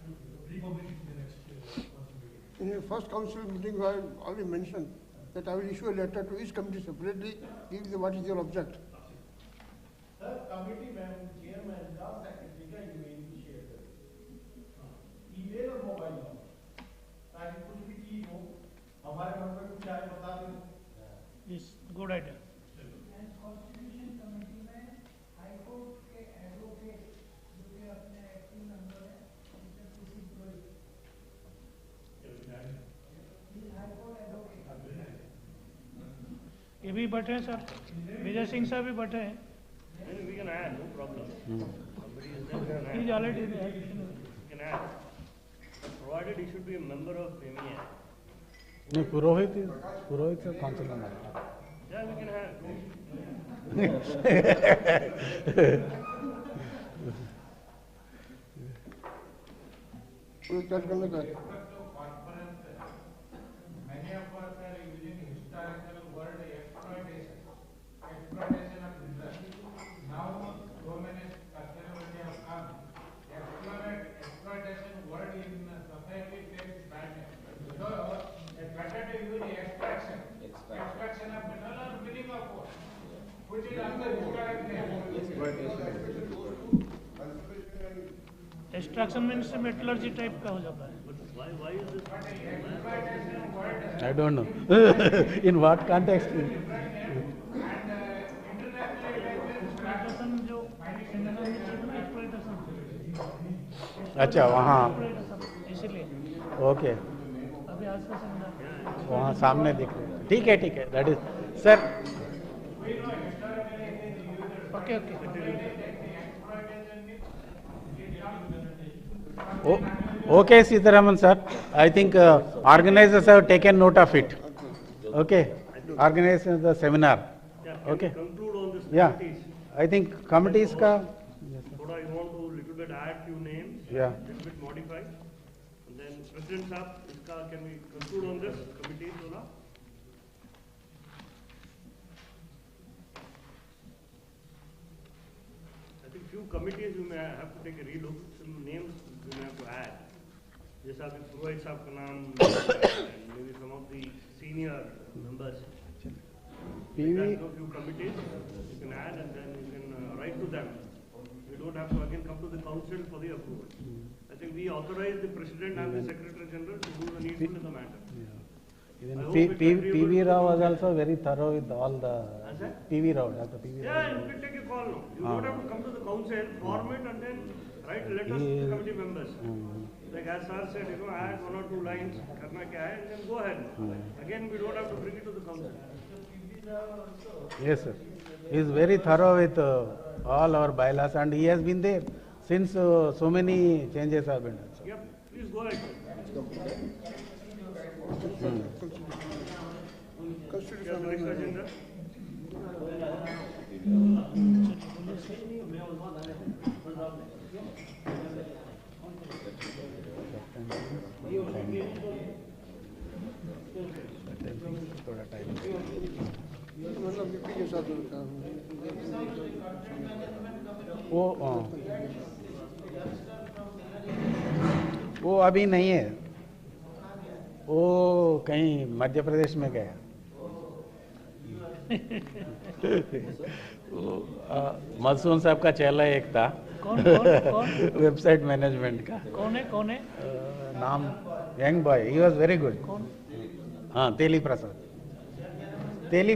And republish it in the next council meeting. In the first council meeting, I already mentioned that I will issue a letter to each committee separately, give them what is their object. Sir, committee member, chairman, or secretary का email share करें. Email और mobile number. ताकि कुछ भी चीज हो, हमारे मन में कुछ आए बता दें. Yes, good idea. And Constitution Committee में High Court के advocate जो कि अपने active member है, Mr. P.C. Purohit. He is High Court advocate. ये भी बैठे हैं सर, विजय सिंह साहब भी बैठे हैं. We can add, no problem. Somebody is there, we can add. He is already there. We can add. But provided he should be a member of MEA. नहीं पुरोहित से काउंसिल में Yeah, we can add. Many of us are using historical word exploitation. Exploitation of research. Now, so many sustainability have come. Exploitation word in society takes bad name. So, it's better to use extraction. Extraction of mineral or meaning of force. Which is under historic name. Extraction means metallurgy type का हो जाता है. Why is this? I don't know. In what context? Exploitation जो exploitation. अच्छा वहाँ. इसीलिए. Okay. अभी आज का संदर्भ. वहाँ सामने दिख रहा है. ठीक है. That is, sir. Okay. Okay, Sitaraman sir. I think organizers have taken note of it. Okay. Organizers the seminar. Okay. Conclude on this. Yeah. I think committees ka. Thoda I want to little bit add few names. Yeah. Little bit modify. And then President Saab, iska can we conclude on this committee, Thoda? I think few committees we may have to take a relook. Some names we may have to add. जैसा अभी पुरोहित साहब का नाम and maybe some of the senior members. PV. Few committees you can add and then you can write to them. You don't have to again come to the council for the approval. I think we authorize the president and the secretary general to do the needful in the matter. Even PV Rao was also very thorough with all the. PV Rao, Dr. PV Rao. Yeah, you can take a call now. You don't have to come to the council, form it and then write letters to the committee members. Like as sir said, add 1 or 2 lines, karna kya hai, and then go ahead. Again, we don't have to bring it to the council. Yes, sir. He is very thorough with all our bylaws and he has been there since so many changes have been done. Yep, please go ahead. Constitution. Next agenda. थोड़ा time वो अभी नहीं है, वो कहीं मध्य प्रदेश में गया. मासूम साहब का चेला एक था कौन कौन वेबसाइट मैनेजमेंट का कौन है नाम young boy he was very good कौन हाँ तेली प्रसाद तेली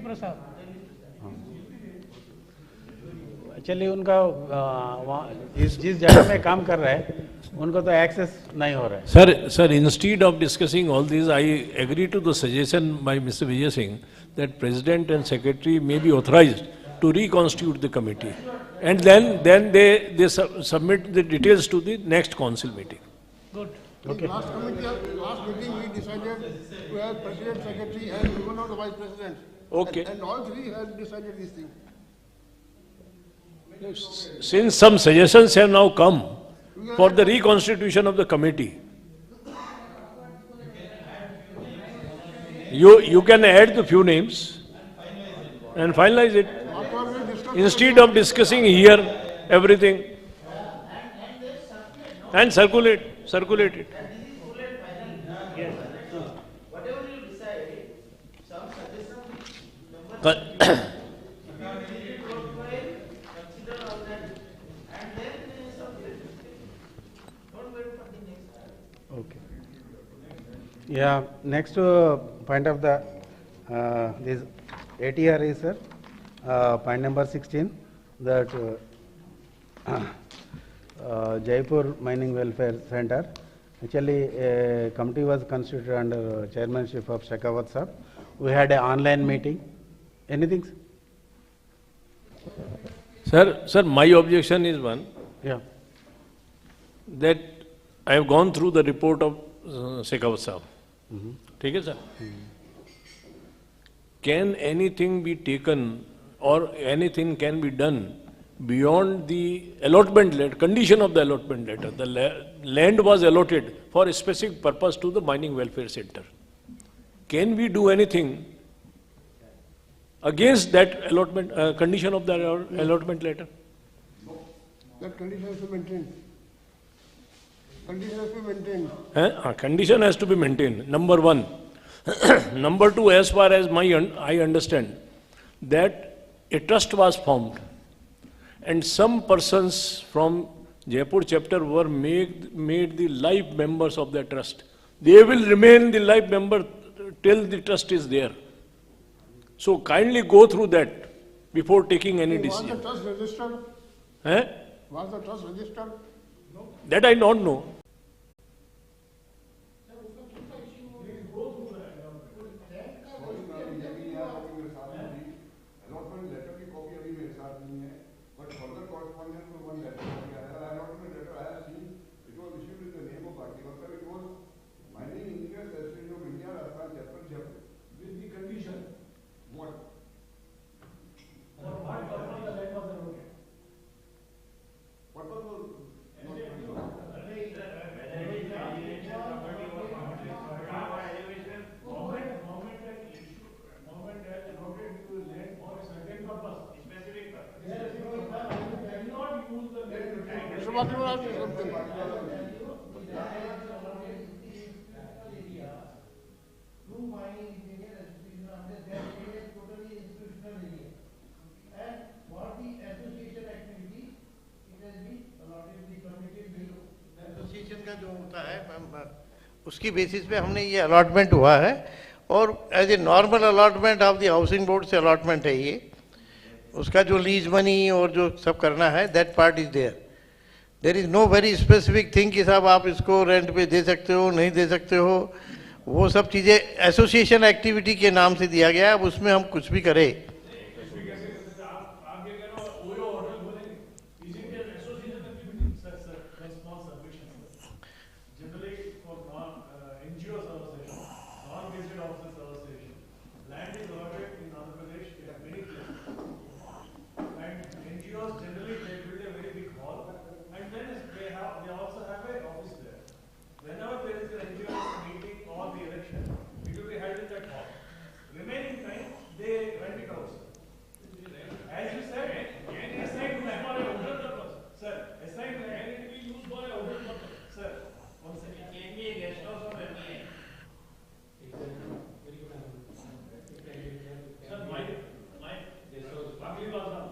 प्रसाद एक्चुअली उनका जिस जगह में काम कर रहे हैं उनको तो एक्सेस नहीं हो रहा है Sir, instead of discussing all this, I agree to the suggestion by Mr. Vijay Singh that President and Secretary may be authorized to reconstitute the committee. And then they submit the details to the next council meeting. Good. Okay. Last meeting we decided to have President, Secretary and one of the Vice Presidents. Okay. And all three have decided this thing. Since some suggestions have now come for the reconstitution of the committee, you can add the few names and finalize it. Instead of discussing here everything and circulate it. Whatever you decide, some suggestion, consider all that, and then submit. Don't wait for the next time. Okay. Yeah, next point of the this ATR is sir, point number 16, that Jaipur Mining Welfare Center. Actually, a committee was constituted under chairmanship of Shekhawat sir. We had an online meeting. Anything? Sir, my objection is one. Yeah. That I have gone through the report of Shekhawat Sahab. ठीक है sir? Can anything be taken or anything can be done beyond the allotment letter, condition of the allotment letter? The land was allotted for a specific purpose to the mining welfare center. Can we do anything against that allotment, condition of the allotment letter? That condition has to be maintained. Condition has to be maintained. Condition has to be maintained, number one. Number two, as far as I understand, that a trust was formed and some persons from Jaipur chapter were made the life members of the trust. They will remain the life member till the trust is there. So kindly go through that before taking any decision. Was the trust registered? Was the trust registered? That I don't know. उसकी basis पे हमने ये allotment हुआ है और as a normal allotment of the housing board से allotment है ये उसका जो लीज मनी और जो सब करना है that part is there is no very specific thing कि साहब आप इसको रेंट पे दे सकते हो नहीं दे सकते हो वो सब चीज़ें एसोसिएशन एक्टिविटी के नाम से दिया गया है अब उसमें हम कुछ भी करें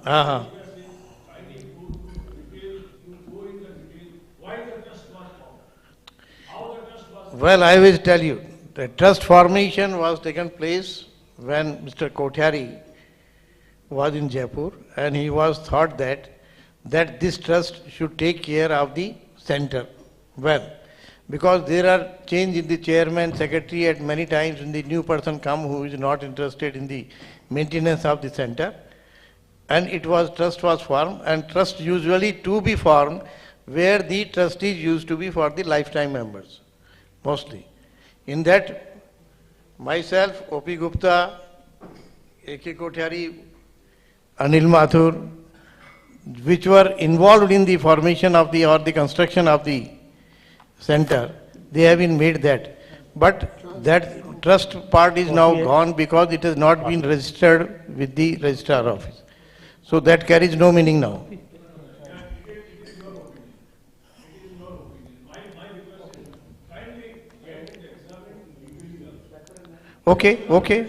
Uh-huh. Well, I will tell you, the trust formation was taken place when Mr. Kothari was in Jaipur, and he was thought that this trust should take care of the center. Well, because there are change in the chairman, secretary at many times when the new person come who is not interested in the maintenance of the center, and trust was formed, and trust usually to be formed where the trustees used to be for the lifetime members, mostly. In that, myself, O.P. Gupta, A.K. Kothari, Anil Mathur, which were involved in the formation of the construction of the center, they have been made that. But that trust part is now gone because it has not been registered with the registrar office. So that carries no meaning now. Okay.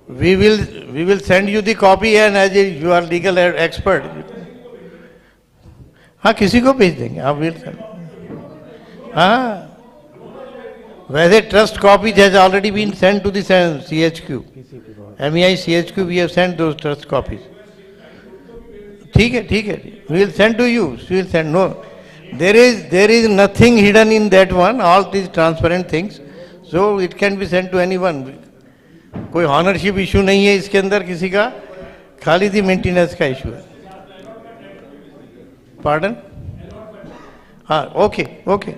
We will send you the copy, and as you are legal expert. हाँ, किसी को भेज देंगे, आप will send. हाँ, whether trust copies has already been sent to the CHQ. MEI CHQ, we have sent those trust copies. ठीक है. We will send to you. We will send. No, there is nothing hidden in that one. All these transparent things. So it can be sent to anyone. कोई ownership issue नहीं है इसके अंदर किसी का, खाली दी मेंटेनेंस का इशू है. Pardon? Okay. Okay.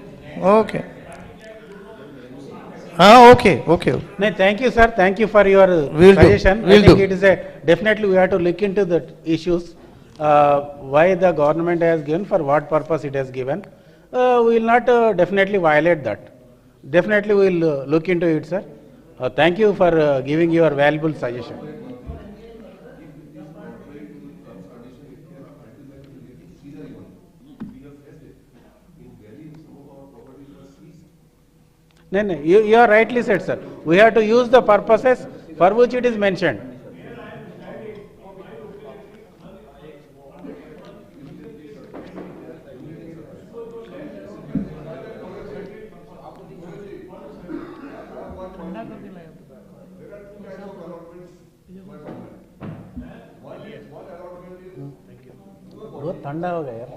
No, thank you, sir. Thank you for your suggestion. I think it is definitely we have to look into the issues. Why the government has given, for what purpose it has given. We will not definitely violate that. Definitely we will look into it, sir. Thank you for giving your valuable suggestion. No, you are rightly said, sir. We have to use the purposes for which it is mentioned. बहुत ठंडा हो गया यार.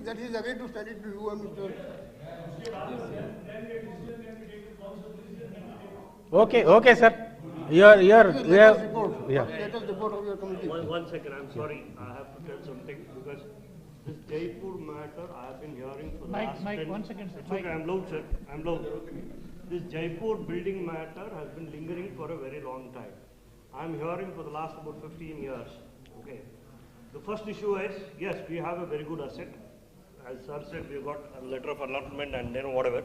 That is agreed to send it to you and Mr. Okay, sir. Let us report of your committee. One second, I'm sorry, I have to tell something because this Jaipur matter I have been hearing for the last 10 1 second, sir. It's okay, I'm loud, sir. I'm loud. This Jaipur building matter has been lingering for a very long time. I'm hearing for the last about 15 years. Okay. The first issue is, yes, we have a very good asset. As sir said, we got a letter of allotment and then whatever.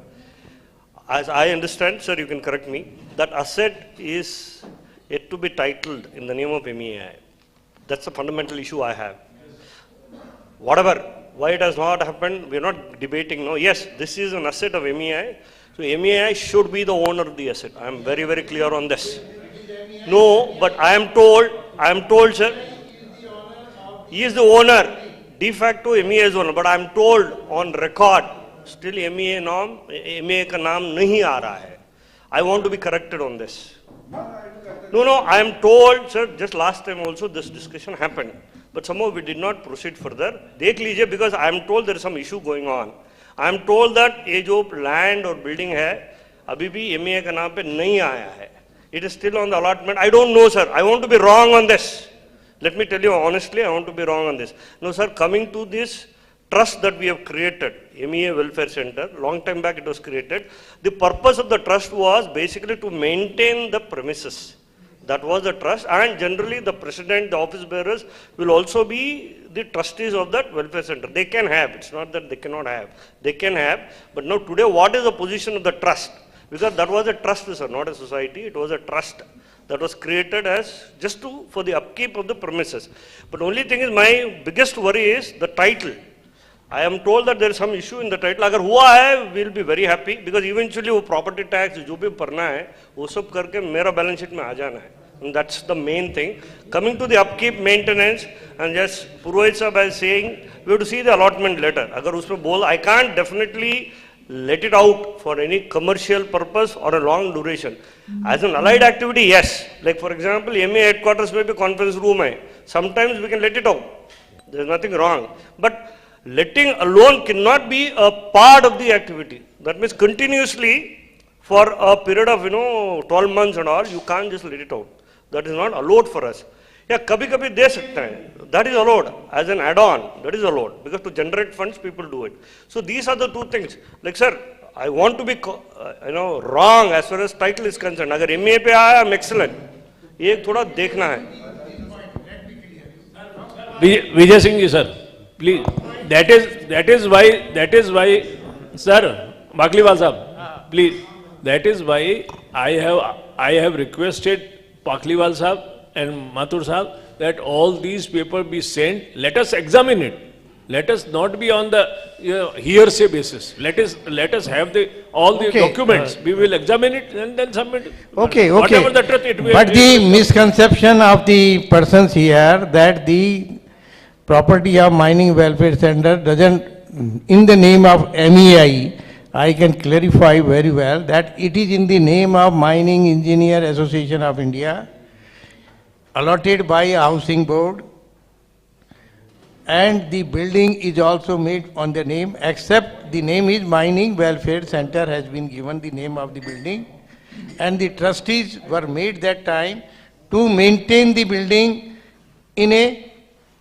As I understand, sir, you can correct me, that asset is yet to be titled in the name of MEI. That's the fundamental issue I have. Whatever, why it has not happened, we are not debating. No, yes, this is an asset of MEI. So MEI should be the owner of the asset. I am very, very clear on this. No, but I am told, sir, he is the owner. De facto MEI is owner. But I am told on record, still MEI का नाम नहीं आ रहा है. I want to be corrected on this. No, I am told, sir, just last time also this discussion happened. But somehow we did not proceed further. Dekh लीजिए, because I am told there is some issue going on. I am told that ये जो land or building है, अभी भी MEI का नाम पे नहीं आया है. It is still on the allotment. I don't know, sir. I want to be wrong on this. Let me tell you honestly, I want to be wrong on this. No, sir, coming to this trust that we have created, MEI Welfare Center, long time back it was created. The purpose of the trust was basically to maintain the premises. That was the trust, and generally the president, the office bearers will also be the trustees of that welfare center. They can have, it's not that they cannot have. They can have, but now today what is the position of the trust? Because that was a trust, sir, not a society, it was a trust that was created as just for the upkeep of the premises. But only thing is, my biggest worry is the title. I am told that there is some issue in the title. अगर हुआ है, we will be very happy, because eventually वो property tax जो भी भरना है, वो सब करके मेरा balance sheet में आ जाना है. And that's the main thing. Coming to the upkeep, maintenance, and just Purohit Sahab is saying, we have to see the allotment letter. अगर उसमें बोल, I can't definitely let it out for any commercial purpose or a long duration. As an allied activity, yes. Like for example, MEI headquarters में भी conference room है. Sometimes we can let it out. There is nothing wrong. But letting alone cannot be a part of the activity. That means continuously for a period of 12 months and all, you can't just let it out. That is not allowed for us. Yeah, kabhi de sakta hai. That is allowed as an add-on. That is allowed, because to generate funds, people do it. So these are the two things. Like sir, I want to be wrong as far as title is concerned. Agar MEI pe aaya, I'm excellent. ये थोड़ा देखना है. Vijay Singh ji sir, please. That is why, sir, Bakliwal sahab, please. That is why I have requested Bakliwal sahab and Mathur sahab that all these papers be sent. Let us examine it. Let us not be on the hearsay basis. Let us have all the documents. We will examine it and then submit. Okay. Whatever the truth it will. But the misconception of the persons here that the property of mining welfare center doesn't, in the name of MEI, I can clarify very well that it is in the name of Mining Engineer Association of India, allotted by a housing board, and the building is also made on the name, except the name is Mining Welfare Center has been given the name of the building, and the trustees were made that time to maintain the building in a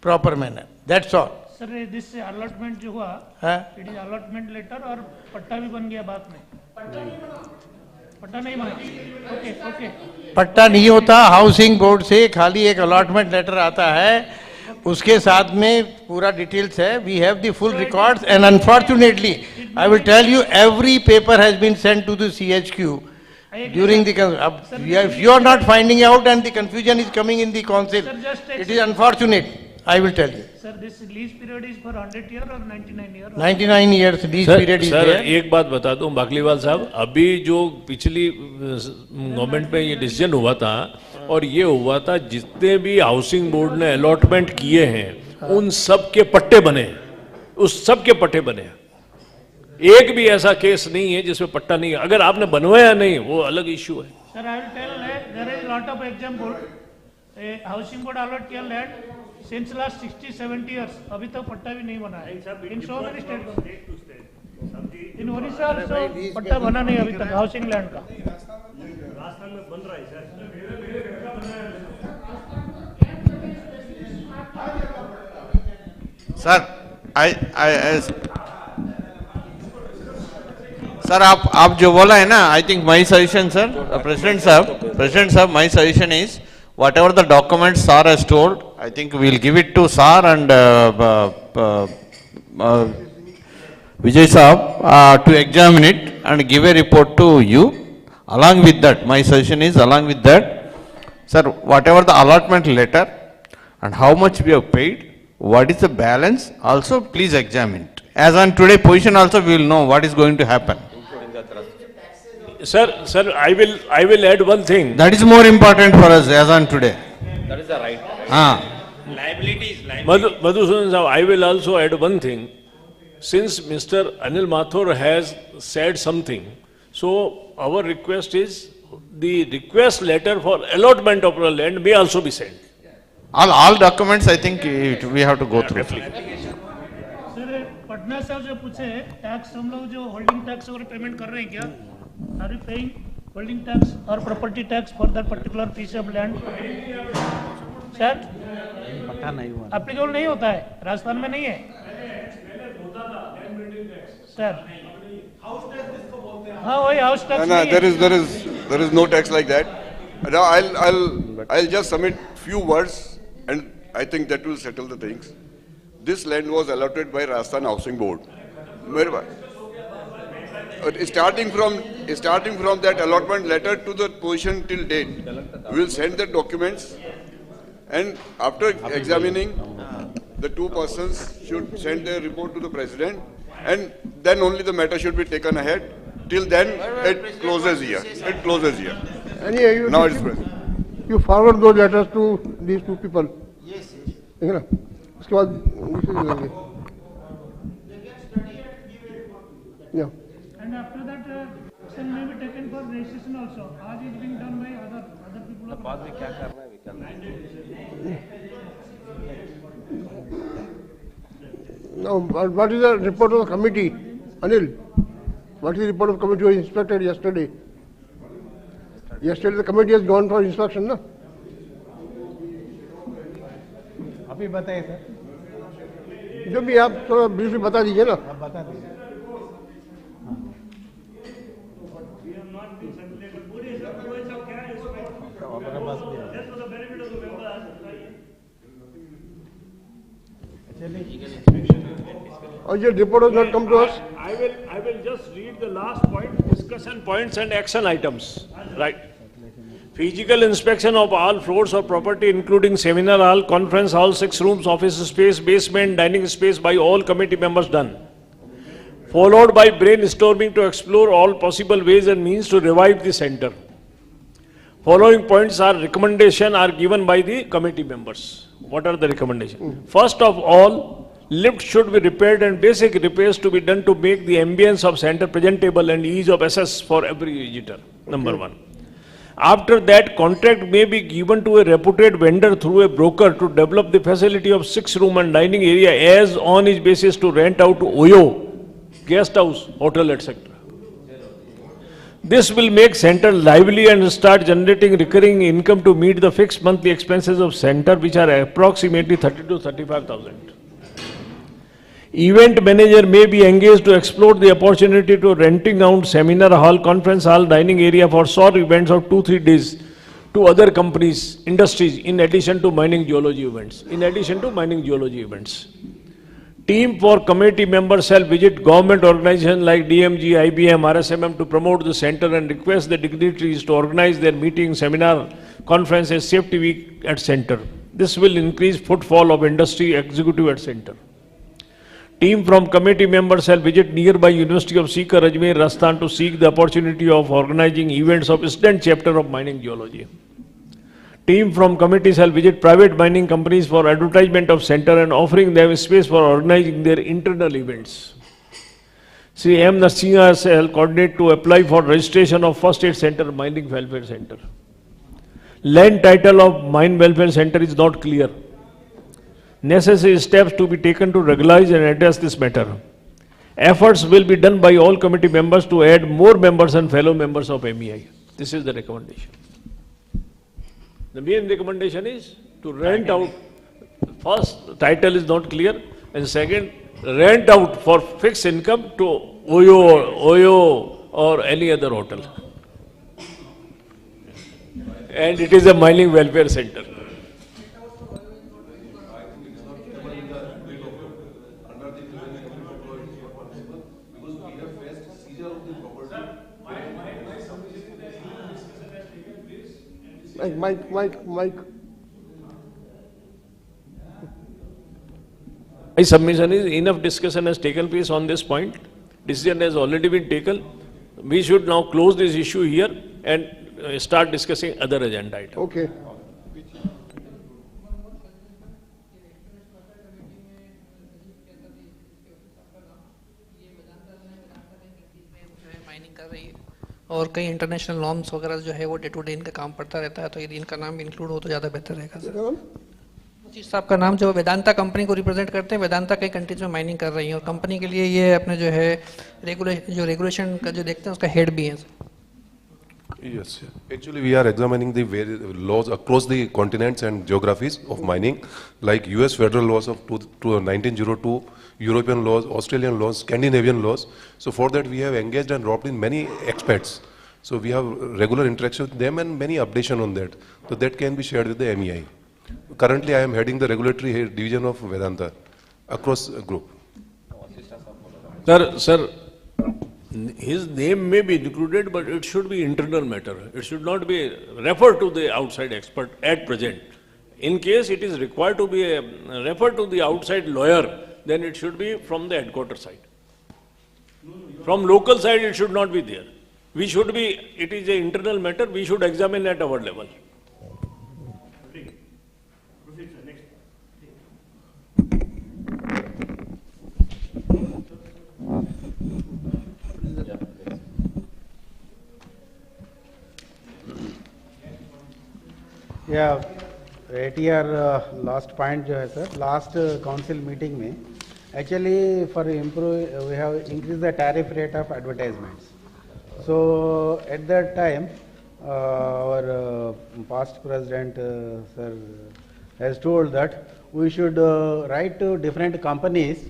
proper manner. That's all. Sir this allotment जो हुआ, it is allotment letter और पट्टा भी बन गया बाद में. पट्टा नहीं बना. Okay. पट्टा नहीं होता, हाउसिंग बोर्ड से खाली एक अलॉटमेंट लेटर आता है, उसके साथ में पूरा डिटेल्स है. We have the full records and unfortunately I will tell you every paper has been sent to the CHQ during the, if you are not finding out and the confusion is coming in the council, it is unfortunate. I will tell you. Sir, this lease period is for 100 years or 99 years? 99 years lease period is there. Sir एक बात बता दूं बाकलीवाल साहब, अभी जो पिछली government में ये डिसीजन हुआ था और ये हुआ था, जितने भी हाउसिंग बोर्ड ने अलॉटमेंट किए हैं उन सब के पट्टे बने, उस सब के पट्टे बने. एक भी ऐसा केस नहीं है जिसमें पट्टा नहीं है. अगर आपने बनवाया नहीं, वो अलग इश्यू है. Sir, I will tell that there is lot of example. A housing board allot किया land since last 60-70 years. अभी तक पट्टा भी नहीं बना है. In so many states. In Orissa also पट्टा बना नहीं अभी तक housing land का. राजस्थान में बन रहा है सर. सर आप जो बोला है ना, I think my suggestion sir, president साहब my suggestion is whatever the documents sir has told, I think we will give it to sir and Vijay Saab to examine it and give a report to you. Along with that, my suggestion is, along with that, Sir, whatever the allotment letter and how much we have paid, what is the balance, also please examine it. As on today position also we will know what is going to happen. Sir, I will add one thing. That is more important for us as on today. That is the right. Liability is liability. Madhusudan Saab, I will also add one thing. Since Mr. Anil Mathur has said something, so our request is the request letter for allotment of the land may also be sent. All documents I think we have to go through. Sir Patna साहब जो पूछे tax हम लोग जो holding tax वगैरह payment कर रहे हैं क्या? Are you paying holding tax और property tax for that particular piece of land? Sir पता नहीं हुआ। एप्लीकेबल नहीं होता है, राजस्थान में नहीं है सर। हाँ वही house tax. No, there is no tax like that. Now I'll just submit few words, and I think that will settle the things. This land was allotted by Rajasthan Housing Board. Starting from that allotment letter to the position till date, we will send the documents, and after examining, the two persons should send their report to the president, and then only the matter should be taken ahead. Till then, it closes here. It closes here. Anyway, Now it is present. You forward those letters to these two people. Yes, yes. ठीक है ना? उसके बाद decision लेंगे. Yeah. And after that, action may be taken for registration also. As is being done by other people. बाद में क्या करना है we can Now, what is the report of the committee, Anil? What is the report of the committee was inspected yesterday? Yesterday the committee has gone for inspection, na? अभी बताइए sir. जो भी आप थोड़ा ब्रीफली बता दीजिए ना। आप बता दीजिए। Or your report has not come to us? I will just read the last point, discussion points and action items. Right. Physical inspection of all floors of property including seminar hall, conference hall, 6 rooms, office space, basement, dining space by all committee members done. Followed by brainstorming to explore all possible ways and means to revive the center. Following points are recommendation are given by the committee members. What are the recommendations? First of all, lift should be repaired and basic repairs to be done to make the ambience of center presentable and ease of access for every visitor. Number one. After that, contract may be given to a reputed vendor through a broker to develop the facility of 6-room and dining area as on its basis to rent out to OYO, guest house, hotel, etc. This will make center lively and start generating recurring income to meet the fixed monthly expenses of center, which are approximately 30 to 35,000. Event manager may be engaged to explore the opportunity to renting out seminar hall, conference hall, dining area for short events of 2-3 days to other companies, industries, in addition to mining geology events. Team for committee members shall visit government organizations like DMG, IBM, RSMM to promote the center and request the dignitaries to organize their meetings, seminar, conferences, safety week at center. This will increase footfall of industry executive at center. Team from committee members shall visit nearby University of Sikar, Ajmer, Rajasthan to seek the opportunity of organizing events of student chapter of mining geology. Team from committee shall visit private mining companies for advertisement of center and offering them space for organizing their internal events. Sri M. Narsinha shall coordinate to apply for registration of First Aid Center, Mining Welfare Center. Land title of Mine Welfare Center is not clear. Necessary steps to be taken to regularize and address this matter. Efforts will be done by all committee members to add more members and fellow members of MEI. This is the recommendation. The main recommendation is to rent out. First, title is not clear, and second, rent out for fixed income to OYO or any other hotel. And it is a mining welfare center. Mike. My submission is enough discussion has taken place on this point. Decision has already been taken. We should now close this issue here and start discussing other agenda items. Okay. Mining कर रही है और कई international norms वगैरह जो है वो day to day इनका काम पड़ता रहता है, तो यदि इनका नाम इंक्लूड हो तो ज़्यादा बेहतर रहेगा सर। जी साहब का नाम जो वेदांता कंपनी को रिप्रेजेंट करते हैं, वेदांता कई कंट्रीज में माइनिंग कर रही है और कंपनी के लिए ये अपने जो है रेगुलेशन का जो देखते हैं उसका हेड भी है sir. Yes, actually we are examining the laws across the continents and geographies of mining, like US federal laws of 1902, European laws, Australian laws, Scandinavian laws. So for that we have engaged and roped in many experts. So we have regular interaction with them and many updation on that. So that can be shared with the MEI. Currently I am heading the regulatory division of Vedanta across group. Sir, his name may be included, but it should be internal matter. It should not be referred to the outside expert at present. In case it is required to be referred to the outside lawyer, then it should be from the headquarter side. From local side, it should not be there. We should be, it is an internal matter, we should examine at our level. या ATR last point जो है sir, last council meeting में actually for improve we have increase the tariff rate of advertisements. So at that time our past president sir has told that we should write to different companies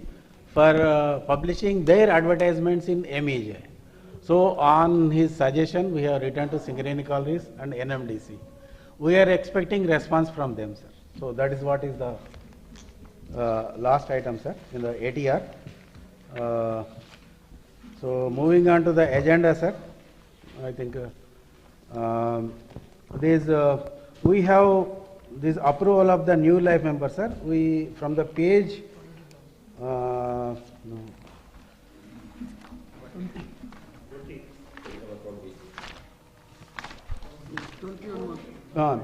for publishing their advertisements in MEJ. So on his suggestion we have written to Singareni Collieries and NMDC. We are expecting response from them, sir. So that is what is the last item, sir, in the ATR. So moving on to the agenda, sir, I think we have this approval of the new life member, sir. We from the page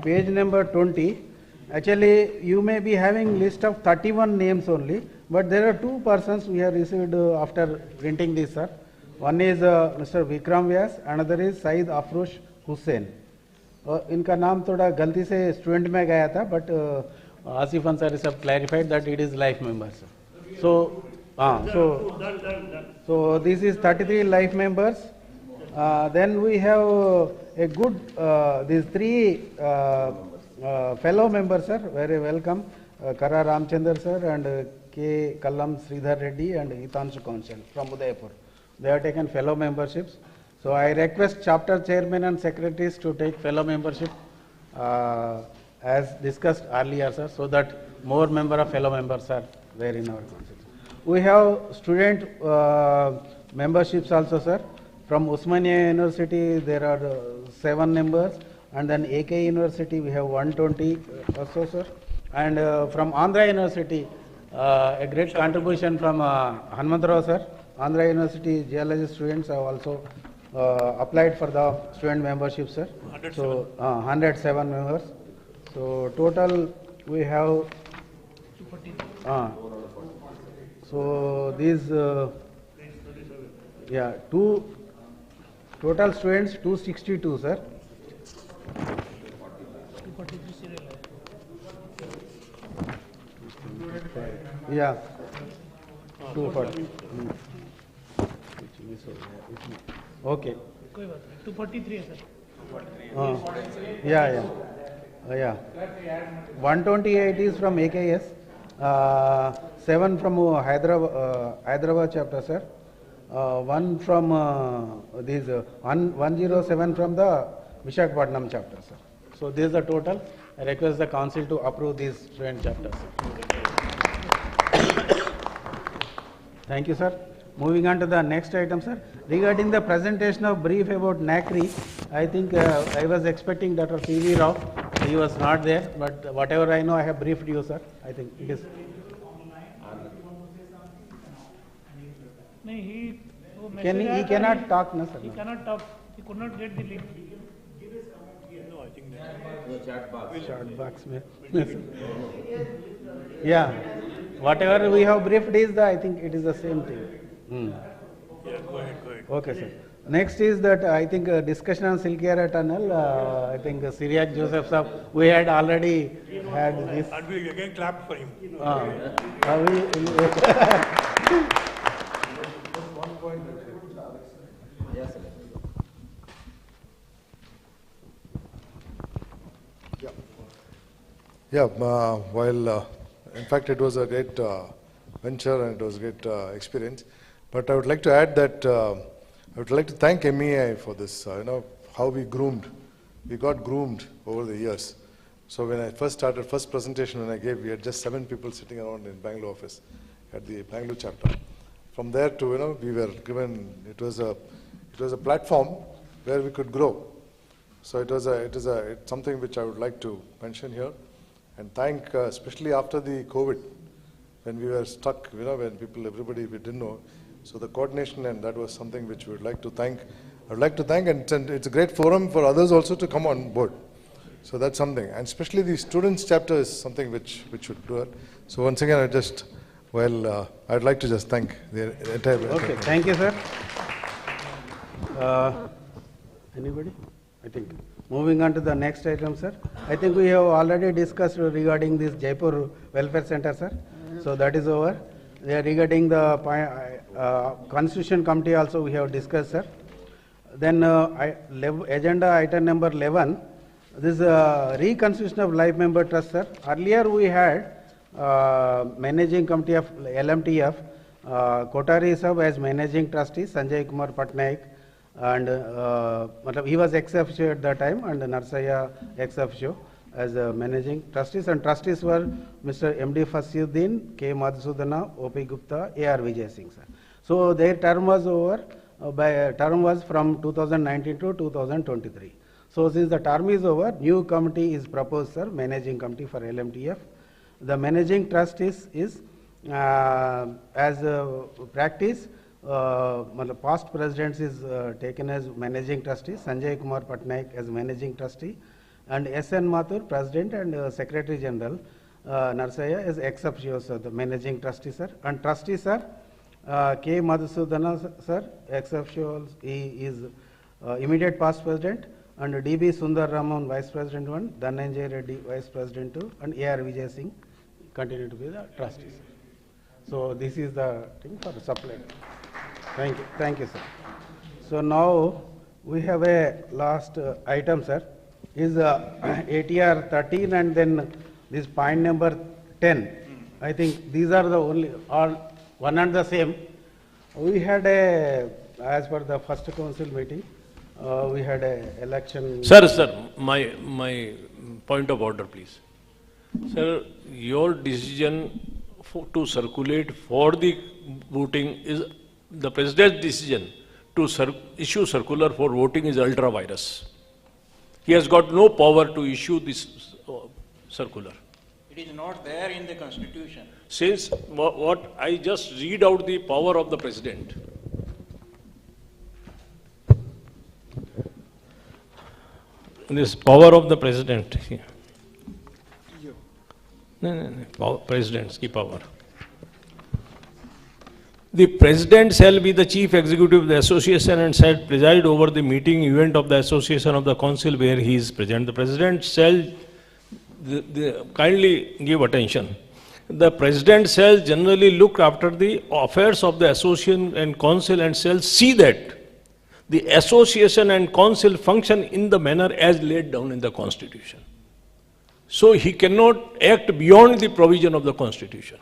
page number 20. Actually, you may be having list of 31 names only, but there are two persons we have received after printing this, sir. One is Mr. Vikram Vyas, another is Saeed Afrosh Hussain. इनका नाम थोड़ा गलती से student में गया था, but Asif Ansari सब clarified that it is life members. So this is 33 life members. Then we have a good these three fellow members, sir, very welcome, Kara Ramchandar sir and K. Kallam Sridhar Reddy and Hitanshu Kaushal from Udaipur. They have taken fellow memberships. So I request chapter chairman and secretaries to take fellow membership as discussed earlier, sir, so that more member of fellow members are there in our council. We have student memberships also, sir. From Osmania University there are 7 members, and then AK University we have 120 also, sir. And from Andhra University a great contribution from Hanumantarao sir. Andhra University geology students have also applied for the student membership, sir. 107. So 107 members. So total we have so these two total students 262, sir. Yeah, 240. Okay. 243 sir. Yeah. 128 is from AKS, 7 from Hyderabad chapter, sir. 1 from 107 from the Visakhapatnam chapter, sir. So this is the total. I request the council to approve these student chapters. Thank you, sir. Moving on to the next item, sir. Regarding the presentation of brief about NACRI, I think I was expecting Dr. P.V. Rao. he was not there, but whatever I know, I have briefed you, sir. I think it is. No, he He cannot talk, no, sir. He cannot talk. He could not get the link. No, I think The chat box. Chat box mein. Yeah. Whatever we have briefed is I think it is the same thing. Yeah, go ahead, go ahead. Okay, sir. Next is that I think discussion on Silkyara Tunnel. I think Syriac Joseph sir, we had already had this. And we again clapped for him. Yes, sir. Yeah, while in fact it was a great venture and it was a great experience, but I would like to add that I would like to thank MEI for this, how we got groomed over the years. So when I first started, first presentation when I gave, we had just 7 people sitting around in Bangalore office at the Bangalore chapter. From there to, we were given, it was a platform where we could grow. So it's something which I would like to mention here and thank, especially after the COVID, when we were stuck, when everybody, we didn't know. So the coordination, and that was something which we would like to thank. I would like to thank, and it's a great forum for others also to come on board. So that's something, and especially the students chapter is something which should do it. So once again, I'd like to just thank the entire. Okay, thank you, sir. Anybody? I think. Moving on to the next item, sir. I think we have already discussed regarding this Jaipur Welfare Center, sir. So that is over. Regarding the Constitution Committee also we have discussed, sir. Then agenda item number 11, this reconstitution of life member trust, sir. Earlier we had managing committee of LMTF, Kotari Sahab as managing trustee, Sanjay Kumar Patnaik, and he was ex officio at that time, and Narsaya ex officio as managing trustees, and trustees were Mr. M.D. Fasiuddin, K. Madhusudana, O.P. Gupta, A.R. Vijay Singh, sir. So their term was over, term was from 2019 to 2023. So since the term is over, new committee is proposed, sir, managing committee for LMTF. The managing trustees is as practice, past presidents is taken as managing trustee, Sanjay Kumar Patnaik as managing trustee, and S.N. Mathur, president and secretary general, Narsaya is ex officio, sir, the managing trustee, sir. And trustee, sir, K. Madhusudana, sir, ex officio, he is immediate past president, and D.B. Sundar Raman, vice president 1, Dhananjay Reddy, vice president 2, and A.R. Vijay Singh continue to be the trustees. So this is the thing for the supply. Thank you, sir. So now we have a last item, sir, is ATR 13 and then this point number 10. I think these are the only, all one and the same. We had as per the first council meeting, we had a election. Sir, my point of order, please. Sir, your decision to circulate for the voting is the president's decision to issue circular for voting is ultra virus. He has got no power to issue this circular. It is not there in the constitution. Since what I just read out the power of the president. This power of the president. No. President's power. The president shall be the chief executive of the association and shall preside over the meeting event of the association of the council where he is present. The president shall, kindly give attention. The president shall generally look after the affairs of the association and council and shall see that the association and council function in the manner as laid down in the constitution. So he cannot act beyond the provision of the constitution.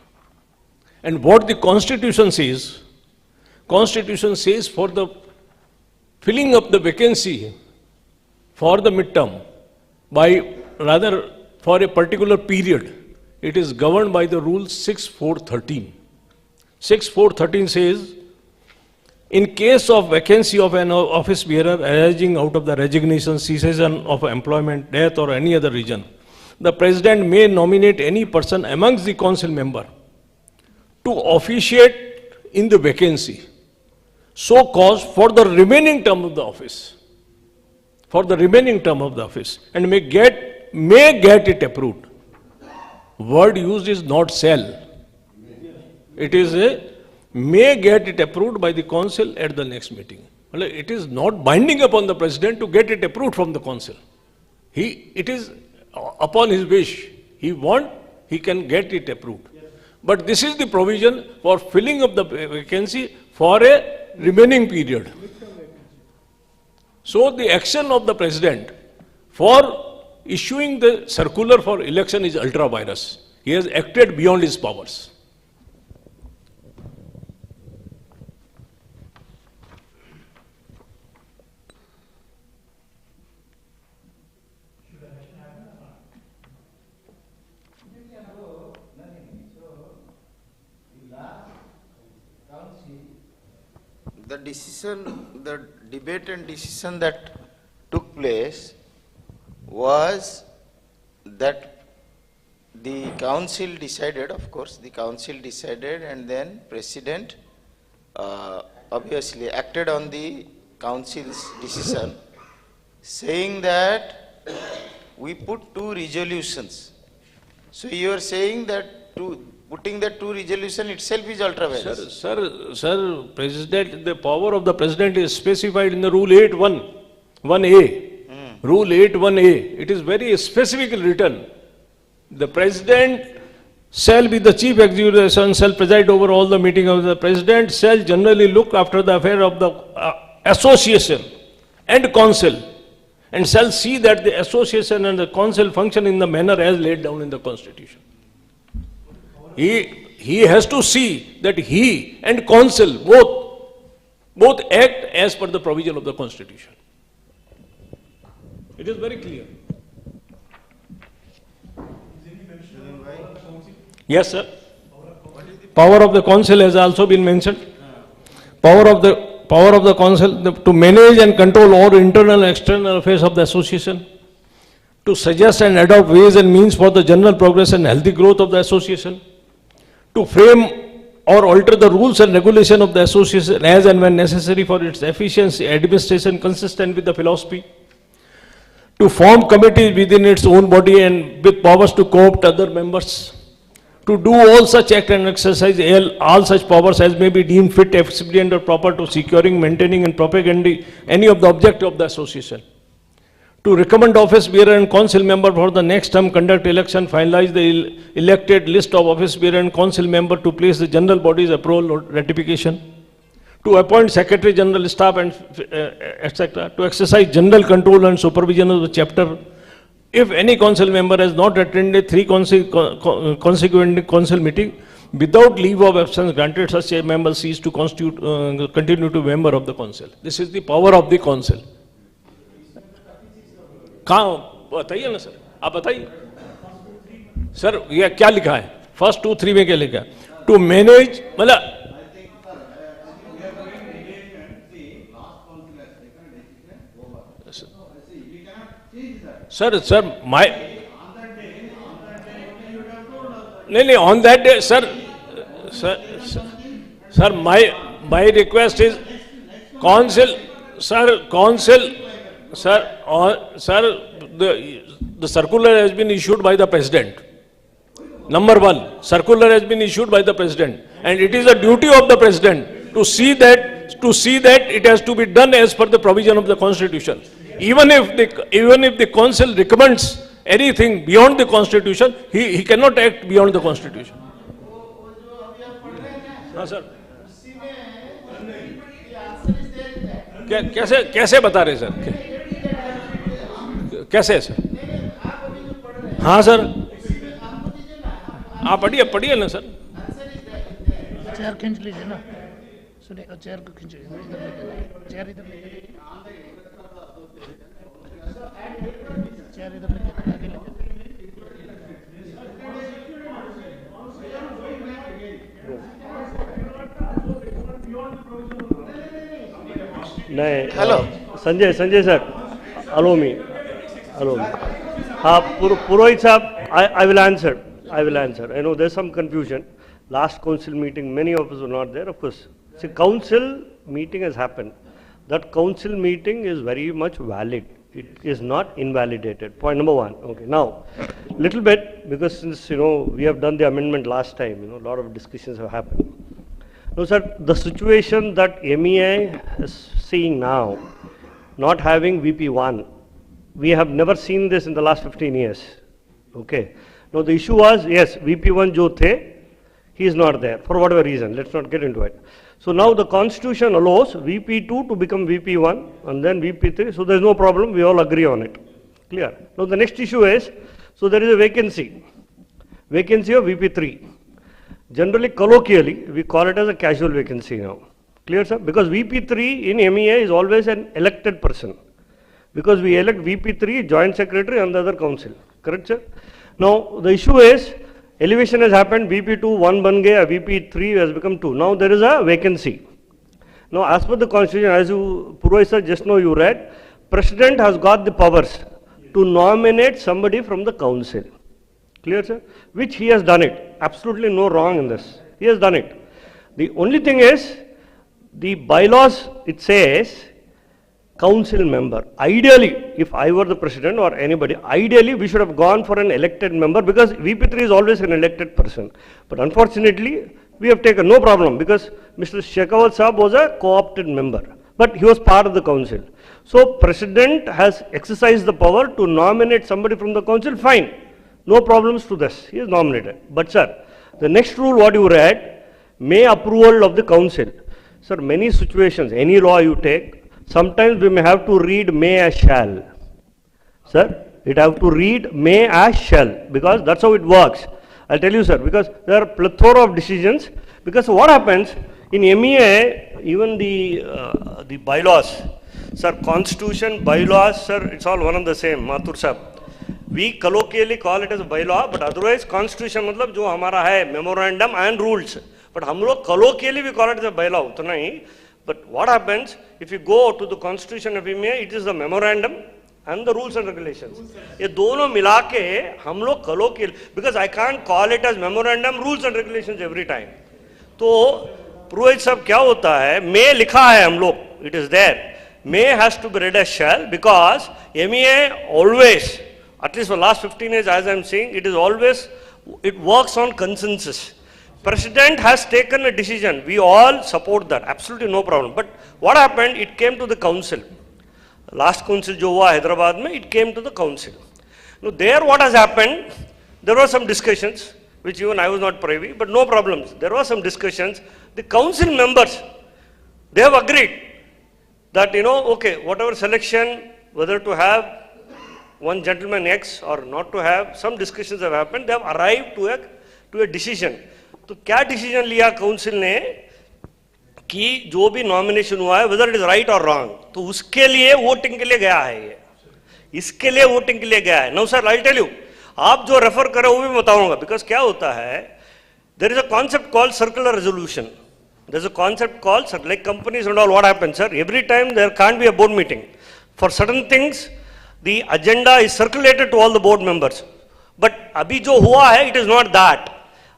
And what the constitution says for the filling up the vacancy for the midterm rather for a particular period, it is governed by the rule 6.4.13. 6.4.13 says, in case of vacancy of an office bearer arising out of the resignation, cessation of employment, death or any other reason, the President may nominate any person amongst the council member to officiate in the vacancy so caused for the remaining term of the office. For the remaining term of the office, and may get it approved. Word used is not shall. It is a may get it approved by the council at the next meeting. It is not binding upon the President to get it approved from the council. It is upon his wish. He can get it approved. But this is the provision for filling up the vacancy for a remaining period. So the action of the President for issuing the circular for election is ultra vires. He has acted beyond his powers. The debate and decision that took place was that the council decided, of course, the council decided, and then President obviously acted on the council's decision, saying that we put 2 resolutions. So you are saying that putting the 2 resolution itself is ultra vires. Sir, President, the power of the President is specified in the Rule 8.1a. Rule 8.1a. It is very specifically written. The President shall be the chief executive, shall preside over all the meeting of the President, shall generally look after the affair of the association and council, and shall see that the association and the council function in the manner as laid down in the Constitution. He has to see that he and council both act as per the provision of the Constitution. It is very clear. Yes, sir. Power of the council has also been mentioned. Power of the council to manage and control all internal and external affairs of the association, to suggest and adopt ways and means for the general progress and healthy growth of the association, to frame or alter the rules and regulation of the association as and when necessary for its efficiency, administration consistent with the philosophy, to form committees within its own body and with powers to co-opt other members, to do all such act and exercise all such powers as may be deemed fit, expedient or proper to securing, maintaining and propagating any of the objective of the association, to recommend office bearer and council member for the next term, conduct election, finalize the elected list of office bearer and council member, to place the general body's approval or ratification, to appoint secretary general staff and etc., to exercise general control and supervision of the chapter. If any council member has not attended 3 consecutive council meeting without leave of absence granted, such a member cease to continue to be member of the council. This is the power of the council. कहाँ बताइए ना sir, आप बताइए sir, ये क्या लिखा है first 2, 3 में क्या लिखा है? टू मैनेज मतलब सर माय नहीं on that day sir my request is council Sir, the circular has been issued by the President. Number 1, circular has been issued by the President, and it is a duty of the President to see that it has to be done as per the provision of the Constitution. Even if the Council recommends anything beyond the Constitution, he cannot act beyond the Constitution. हाँ sir, कैसे बता रहे sir? कैसे sir? हाँ sir, आप पढ़िए ना sir. Chair खींच लीजिए ना, सुनिएगा, चेयर को खींचिए, चेयर इधर लेके, चेयर इधर लेके आगे लेके. नहीं, hello Sanjay sir, allow me, Purohit Sahab, I will answer. I will answer. I know there's some confusion. Last council meeting, many of us were not there, of course. See, council meeting has happened. That council meeting is very much valid. It is not invalidated. Point number one. Okay. Now, little bit, because since, we have done the amendment last time, a lot of discussions have happened. No, sir, the situation that MEI is seeing now, not having VP1, we have never seen this in the last 15 years. Okay. Now, the issue was, yes, VP1 jo the, he is not there, for whatever reason. Let's not get into it. So now the constitution allows VP2 to become VP1 and then VP3. So there is no problem. We all agree on it. Clear? Now the next issue is, so there is a vacancy. Vacancy of VP3. Generally, colloquially, we call it as a casual vacancy now. Clear, sir? Because VP3 in MEA is always an elected person. Because we elect VP3, Joint Secretary and the other council. Correct, sir? Now the issue is, elevation has happened, VP2, 1 ban gaya, VP3 has become 2. Now there is a vacancy. Now as per the constitution, as you, Purohit sir, just now you read, President has got the powers to nominate somebody from the council. Clear, sir? Which he has done it. Absolutely no wrong in this. He has done it. The only thing is, the bylaws, it says, council member. Ideally, if I were the president or anybody, ideally we should have gone for an elected member because VP3 is always an elected person. But unfortunately, we have taken no problem because Mr. Shekhawat Saab was a co-opted member. But he was part of the council. So, president has exercised the power to nominate somebody from the council, fine. No problems to this. He is nominated. But sir, the next rule what you read, may approval of the council. Sir, many situations, any law you take, sometimes we may have to read may as shall. Sir, it have to read may as shall because that's how it works. I'll tell you, sir, because there are plethora of decisions. Because what happens in MEA, even the bylaws, sir, constitution, bylaws, sir, it's all one and the same. Mathur sahab, we colloquially call it as a bylaw, but otherwise constitution मतलब जो हमारा है memorandum and rules. But हम लोग colloquially we call it as a bylaw उतना ही. But what happens if you go to the constitution of MEA, it is the memorandum and the rules and regulations. ये दोनों मिला के हम लोग colloquial, because I can't call it as memorandum, rules and regulations every time. तो पुरोहित साहब क्या होता है, may लिखा है हम लोग, it is there. May has to be read as shall because MEA always, at least for last 15 years as I am seeing, it is always, it works on consensus. President has taken a decision. We all support that. Absolutely no problem. But what happened? It came to the council. Last council jo hua Hyderabad mein, it came to the council. Now there what has happened? There were some discussions, which even I was not privy, but no problems. There were some discussions. The council members, they have agreed that, okay, whatever selection, whether to have one gentleman X or not to have, some discussions have happened. They have arrived to a decision. तो क्या decision लिया council ने कि जो भी nomination हुआ है whether it is right और रॉन्ग, तो उसके लिए वोटिंग के लिए गया है, ये इसके लिए वोटिंग के लिए गया है. No sir, I tell you, आप जो रेफर करो वो भी बताऊंगा. बिकॉज क्या होता है, there is a concept called circular resolution. There is a concept called like companies and all. What happens sir, every time there can't be a board meeting for certain things. The agenda is circulated to all the board members. But अभी जो हुआ है it is not that.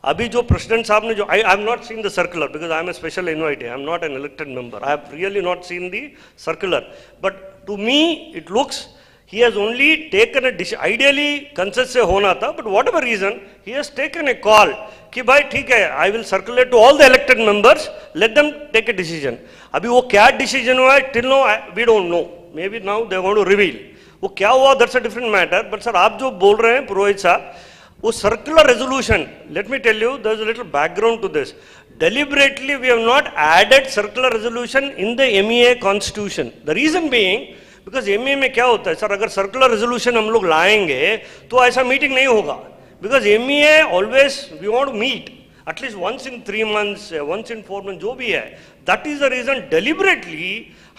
अभी जो president साहब ने जो, I have not seen the circular because I am a special invitee, I am not an elected member, I have really not seen the circular. But to me it looks he has only taken a decision. Ideally consensus से होना था, but whatever reason he has taken a call कि भाई ठीक है, I will circulate to all the elected members, let them take a decision. अभी वो क्या decision हुआ है, till now we don't know. Maybe now they are going to reveal. वो क्या हुआ, that's a different matter. But sir, आप जो बोल रहे हैं पुरोहित साहब, वो circular resolution, let me tell you, there is a little background to this. Deliberately we have not added circular resolution in the MEA constitution. The reason being, because MA में क्या होता है सर, अगर सर्कुलर रेजोल्यूशन हम लोग लाएंगे तो ऐसा मीटिंग नहीं होगा. बिकॉज एमए always we want to meet at least once in 3 months, once in 4 months, जो भी है. That is the reason deliberately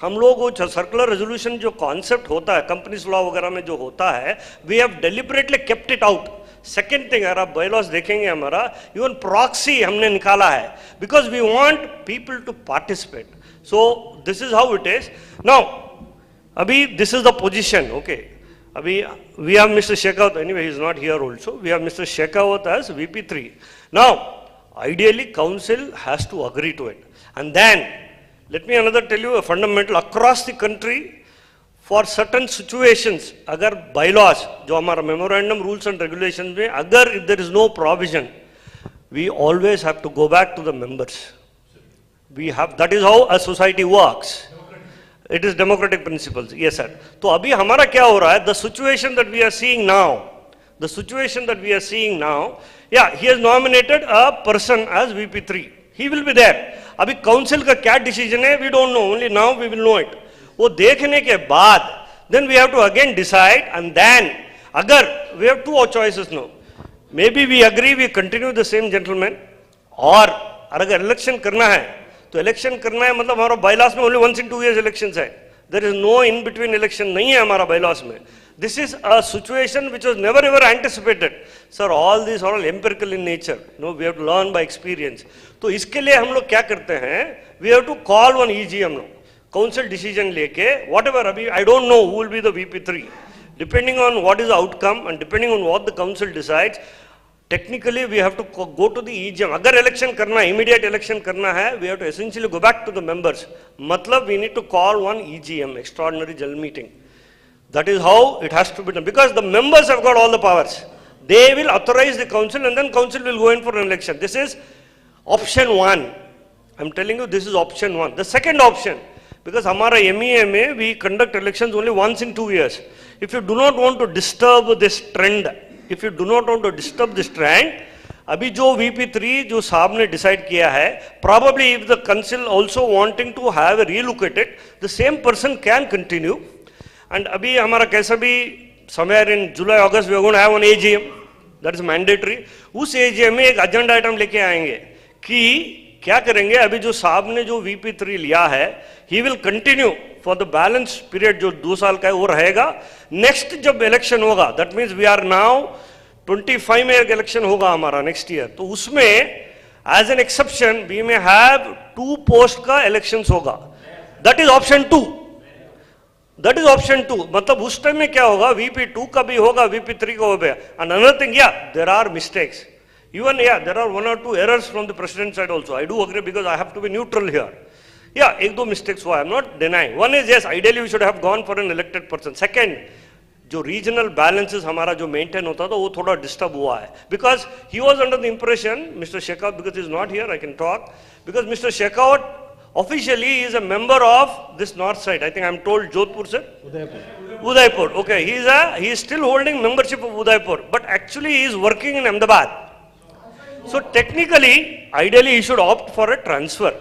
हम लोग वो सर्कुलर रेजोल्यूशन जो कॉन्सेप्ट होता है कंपनीज लॉ वगैरह में जो होता है, we have deliberately kept it out. Second thing, अगर आप बायलॉज देखेंगे हमारा, इवन प्रॉक्सी हमने निकाला है because we want people to participate. So this is how it is. Now अभी this is the position. Okay, we have Mr. Shekhawat, anyway he is not here also, we have Mr. Shekhawat as VP3. Now, ideally council has to agree to it. And then, let me another tell you a fundamental, across the country, for certain situations, agar bylaws, jo hamara memorandum rules and regulations mein, agar if there is no provision, we always have to go back to the members. We have, that is how a society works. It is democratic principles. Yes, sir. So, abhi hamara kya ho raha hai? The situation that we are seeing now, yeah, he has nominated a person as VP3. He will be there. Abhi council ka kya decision hai? We don't know. Only now we will know it. वो देखने के बाद, then we have to again decide, and then, agar we have two choices now. Maybe we agree, we continue the same gentleman, or अगर election करना है, तो election करना है मतलब हमारा bylaws में only once in 2 years elections है. There is no in between election नहीं है हमारा bylaws में. This is a situation which was never ever anticipated. Sir, all these are all empirical in nature. No, we have to learn by experience. तो इसके लिए हम लोग क्या करते हैं? We have to call one EGM now. Council decision लेके, whatever अभी, I don't know who will be the VP3. Depending on what is the outcome and depending on what the council decides, technically we have to go to the EGM. Agar election karna hai, immediate election karna hai, we have to essentially go back to the members. Matlab, we need to call one EGM, extraordinary general meeting. That is how it has to be done. Because the members have got all the powers. They will authorize the council and then council will go in for an election. This is option one. I'm telling you, this is option one. The second option, because hamara MEA mein, we conduct elections only once in 2 years. If you do not want to disturb this trend, अभी जो VP3 जो साहब ने decide किया है, probably if the council also wanting to have a relocate it, the same person can continue. And अभी हमारा कैसा भी somewhere in July, August we are going to have an AGM, that is mandatory. उस AGM में एक agenda item लेके आएंगे कि क्या करेंगे, अभी जो साहब ने जो VP3 लिया है, he will continue for the balance period जो 2 साल का है वो रहेगा. Next जब election होगा, that means we are now 25 में एक election होगा हमारा next year. तो उसमें as an exception we may have 2 post का elections होगा. That is option 2. That is option 2. मतलब उस टाइम में क्या होगा, VP2 का भी होगा, VP3 का होगा. And another thing, yeah, there are mistakes. Even, yeah, there are 1 or 2 errors from the president side also. I do agree because I have to be neutral here. Yeah, एक दो mistakes हुआ, I am not denying. One is, yes, ideally we should have gone for an elected person. Second, जो regional balances हमारा जो maintain होता था, वो थोड़ा disturb हुआ है. Because he was under the impression, Mr. Shekhawat, because he is not here, I can talk. Because Mr. Shekhawat officially is a member of this north side. I think I am told Jodhpur, sir? Udaipur. Okay, he is still holding membership of Udaipur. But actually he is working in Ahmedabad. So technically, ideally he should opt for a transfer.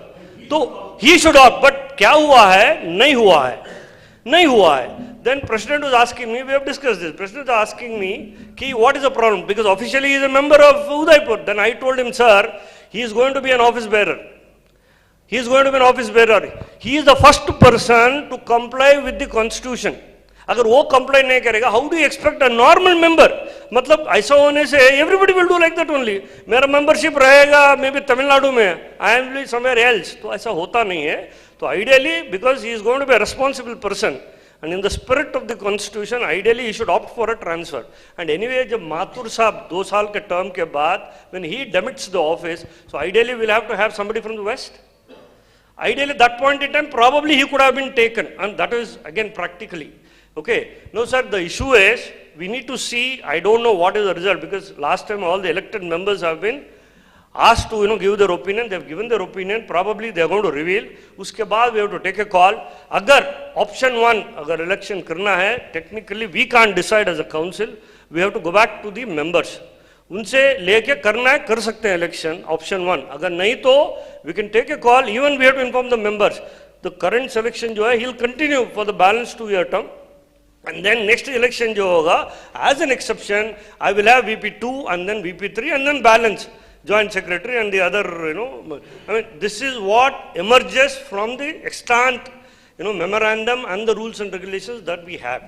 So he should opt, but क्या हुआ है? नहीं हुआ है. Then President was asking me, we have discussed this. President was asking me, ki, what is the problem? Because officially he is a member of Udaipur. Then I told him, sir, he is going to be an office bearer. He is going to be an office bearer. He is the first person to comply with the constitution. अगर वो comply नहीं करेगा, how do you expect a normal member? मतलब ऐसा होने से everybody will do like that only. मेरा membership रहेगा maybe तमिलनाडु में, I am somewhere else. तो ऐसा होता नहीं है. तो ideally, because he is going to be a responsible person, and in the spirit of the constitution, ideally he should opt for a transfer. And anyway, जब माथुर साहब 2 साल के term के बाद, when he demits the office, so ideally we'll have to have somebody from the west. Ideally, at that point in time, probably he could have been taken, and that is again practically. Okay. No, sir, the issue is, we need to see, I don't know what is the result, because last time all the elected members have been asked to, give their opinion. They have given their opinion. Probably they are going to reveal. Uske baad we have to take a call. Agar option 1, agar election karna hai, technically we can't decide as a council. We have to go back to the members. उनसे लेके करना है, कर सकते हैं election, option 1. अगर नहीं तो, we can take a call. Even we have to inform the members. The current selection जो है, he'll continue for the balance 2-year term. And then next election जो होगा, as an exception, I will have VP2 and then VP3 and then balance, joint secretary and the other, I mean, this is what emerges from the extant, memorandum and the rules and regulations that we have.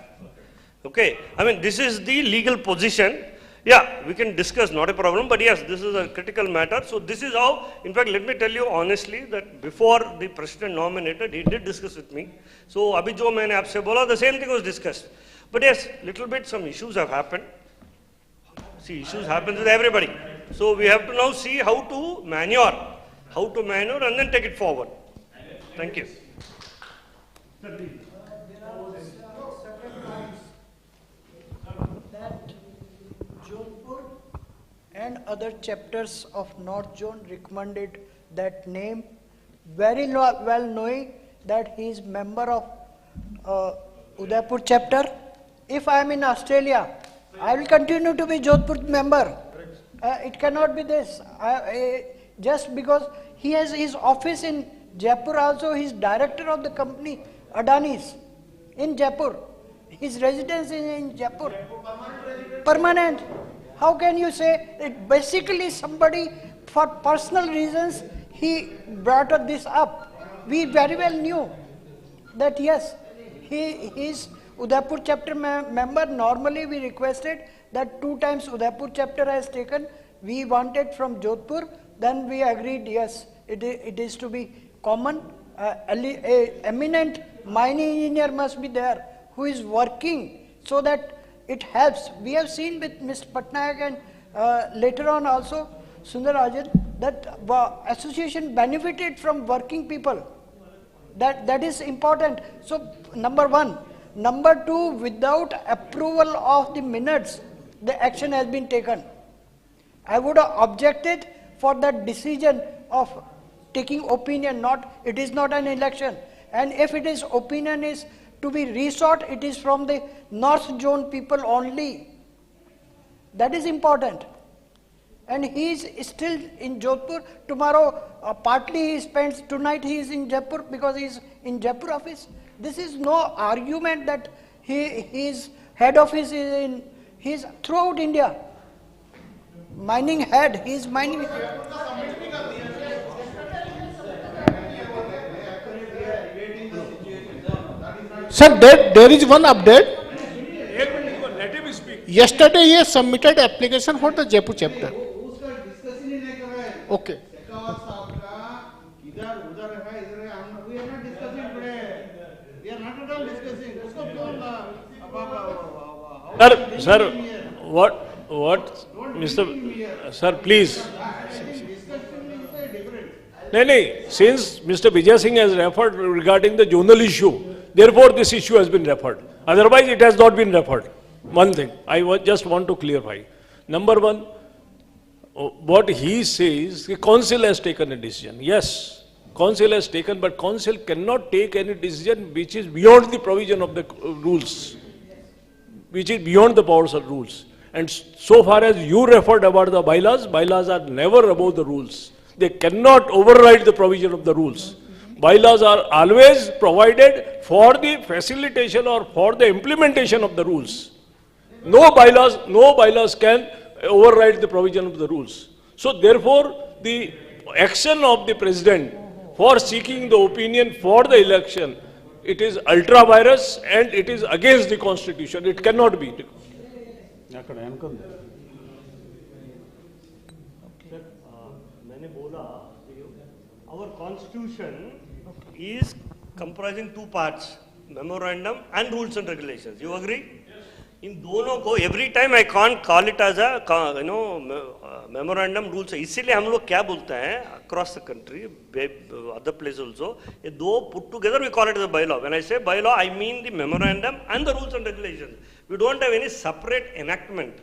Okay, I mean, this is the legal position. Yeah, we can discuss, not a problem, but yes, this is a critical matter. So this is how, in fact, let me tell you honestly that before the president nominated, he did discuss with me. So, abhi jo maine aapse bola, the same thing was discussed. But yes, little bit some issues have happened. See, issues happen with everybody. So we have to now see how to maneuver and then take it forward. Thank you. That Jodhpur and other chapters of North Zone recommended that name, very well knowing that he is member of Udaipur chapter. If I am in Australia, I will continue to be Jodhpur member. It cannot be this. Just because he has his office in Jaipur also, he is director of the company Adani's in Jaipur. His residence is in Jaipur. Permanent. How can you say that basically somebody for personal reasons he brought this up? We very well knew that yes, he is Udaipur chapter member. Normally we requested that 2 times Udaipur chapter has taken. We wanted from Jodhpur, then we agreed yes, it is to be common. A eminent mining engineer must be there who is working so that it helps. We have seen with Mr. Patnaik and later on also Sundarajan that association benefited from working people. That is important. So number 1. Number 2, without approval of the minutes, the action has been taken. I would have objected for that decision of taking opinion, it is not an election. And if it is opinion is to be resought, it is from the North Zone people only. That is important. And he is still in Jodhpur. Tomorrow, partly he spends, tonight he is in Jaipur because he is in Jaipur office. This is no argument that his head office is in, he is throughout India. Mining head, he is mining. Sir, there is one update. Yesterday he has submitted application for the Jaipur chapter. Okay. Sir, what, Mr. Sir, please. No, since Mr. Vijay Singh has referred regarding the zonal issue, therefore this issue has been referred. Otherwise it has not been referred. One thing, I just want to clarify. Number 1, what he says, the council has taken a decision. Yes, council has taken, but council cannot take any decision which is beyond the provision of the rules, which is beyond the powers of rules. And so far as you referred about the bylaws, bylaws are never above the rules. They cannot override the provision of the rules. Bylaws are always provided for the facilitation or for the implementation of the rules. No bylaws can override the provision of the rules. So therefore, the action of the president for seeking the opinion for the election, it is ultra virus and it is against the constitution. It cannot be. Our constitution is comprising 2 parts, memorandum and rules and regulations. You agree? In दोनों को every time I can't call it as a memorandum rules. इसीलिए हम लोग क्या बोलते हैं across the country, other places also, ये दो put together we call it as a bylaw. When I say bylaw, I mean the memorandum and the rules and regulations. We don't have any separate enactment.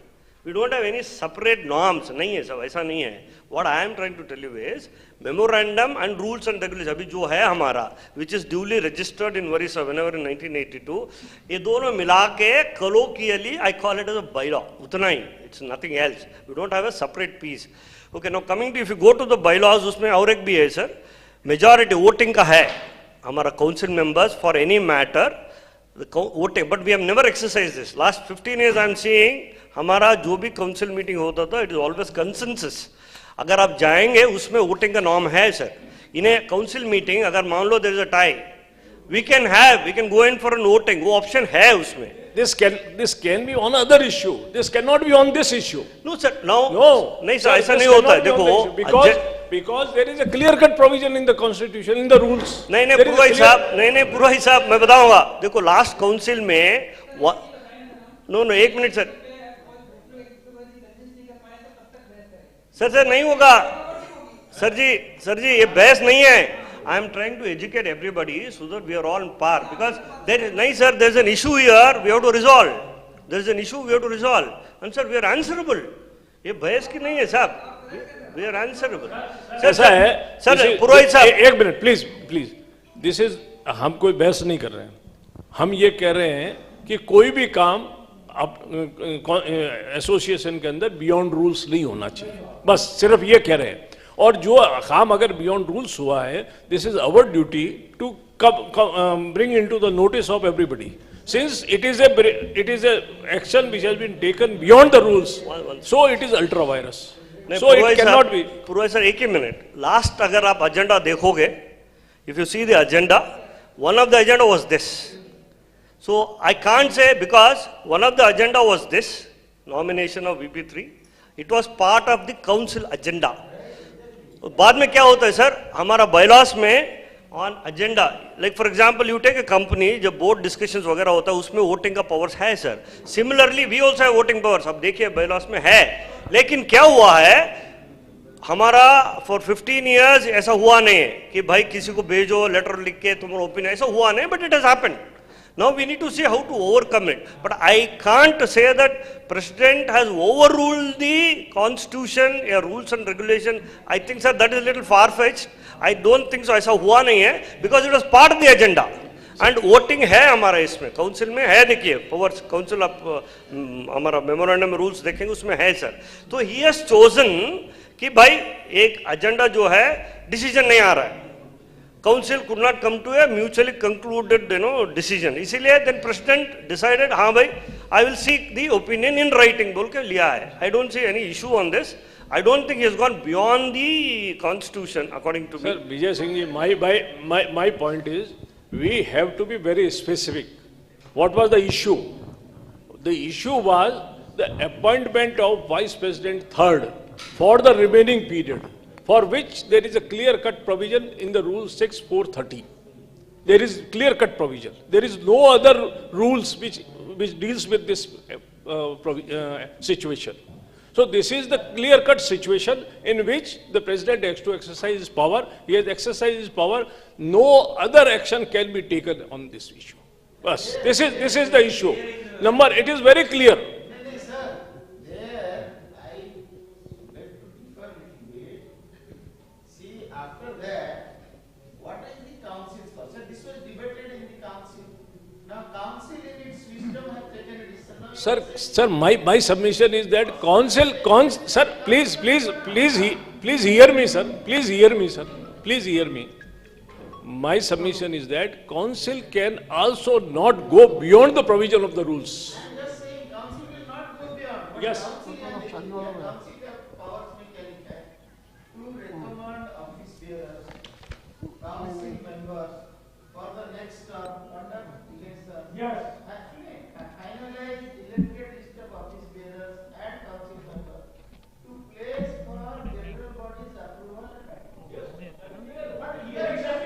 We don't have any separate norms. नहीं है सब, ऐसा नहीं है. What I am trying to tell you is memorandum and rules and regulations अभी जो है हमारा, which is duly registered in Orissa whenever in 1982, ये दोनों मिला के colloquially I call it as a bylaw. उतना ही. It's nothing else. We don't have a separate piece. Okay, now coming to if you go to the bylaws, उसमें और एक भी है sir. Majority voting का है हमारा council members for any matter. The voting, but we have never exercised this. Last 15 years I am seeing हमारा जो भी council meeting होता था, it is always consensus. अगर आप जाएंगे उसमें वोटिंग का नॉर्म है सर. इन्हें काउंसिल मीटिंग अगर मान लो there is a tie, we can go in for an voting, वो ऑप्शन है उसमें. This can be on other issue. This cannot be on this issue. No sir, no. नहीं sir, ऐसा नहीं होता है. देखो, because there is a clear cut provision in the constitution, in the rules. नहीं पुरोहित साहब, मैं बताऊंगा. देखो लास्ट काउंसिल में नो नो, एक मिनट सर। सर नहीं होगा सर जी ये बहस नहीं है। I am trying to educate everybody so that we are all par, because there is नहीं sir, there is an issue here, we have to resolve, there is an issue we have to resolve, and sir we are answerable. ये बहस की नहीं है साहब, we are answerable. ऐसा है sir Purohit साहब, एक minute please please, this is, हम कोई बहस नहीं कर रहे हैं, हम ये कह रहे हैं कि कोई भी काम एसोसिएशन के अंदर बियॉन्ड रूल्स नहीं होना चाहिए, बस सिर्फ ये कह रहे हैं। और जो काम अगर बियॉन्ड रूल्स हुआ है, this is our duty to bring into the notice of everybody, since it is a action which has been taken beyond the rules, so it is ultra virus, so it cannot be. Purohit sir एक ही minute, last अगर आप agenda देखोगे, if you see the agenda, one of the agenda was this. So I can't say, because one of the agenda was this, nomination of VP3, it was part of the council agenda. बाद में क्या होता है sir, हमारा bylaws में on agenda, like for example you take a company, जब board discussions वगैरह होता है उसमें वोटिंग का पावर्स है sir. Similarly we also have voting powers, अब देखिए बायलॉस में है, लेकिन क्या हुआ है हमारा फॉर 15 इयर्स ऐसा हुआ नहीं है कि भाई किसी को भेजो लेटर लिख के तुम्हारा ओपिनियन, ऐसा हुआ नहीं, but it has happened. Now we need to see how to overcome it. But I can't say that President has overruled the Constitution, rules and regulation. I think sir that is a little far-fetched. I don't think so. ऐसा हुआ नहीं है, because it was part of the agenda. And voting है हमारा इसमें, council में है, देखिए powers council आप हमारा memorandum rules देखेंगे उसमें है सर। तो he has chosen कि भाई एक agenda जो है decision नहीं आ रहा है, council could not come to a mutually concluded decision, इसीलिए then president decided हाँ भाई I will seek the opinion in writing बोल के लिया है। I don't see any issue on this. I don't think he has gone beyond the constitution according to me. Sir, Vijay Singh ji, my point is we have to be very specific. What was the issue? The issue was the appointment of Vice President third for the remaining period, for which there is a clear-cut provision in the Rule 6.430. There is clear-cut provision. There is no other rules which deals with this situation. So this is the clear-cut situation in which the President has to exercise his power. He has exercised his power. No other action can be taken on this issue. Bas, this is the issue. Number, it is very clear. Sir, my submission is that sir, please hear me, sir. Please hear me. My submission is that council can also not go beyond the provision of the rules. I'm just saying, council will not go beyond. Yes. Council powers to recommend office bearers, council members for the next term under election. Yes. Actually, finalize elected list of office bearers and council members to place for general body's approval and action. Yes. But here exactly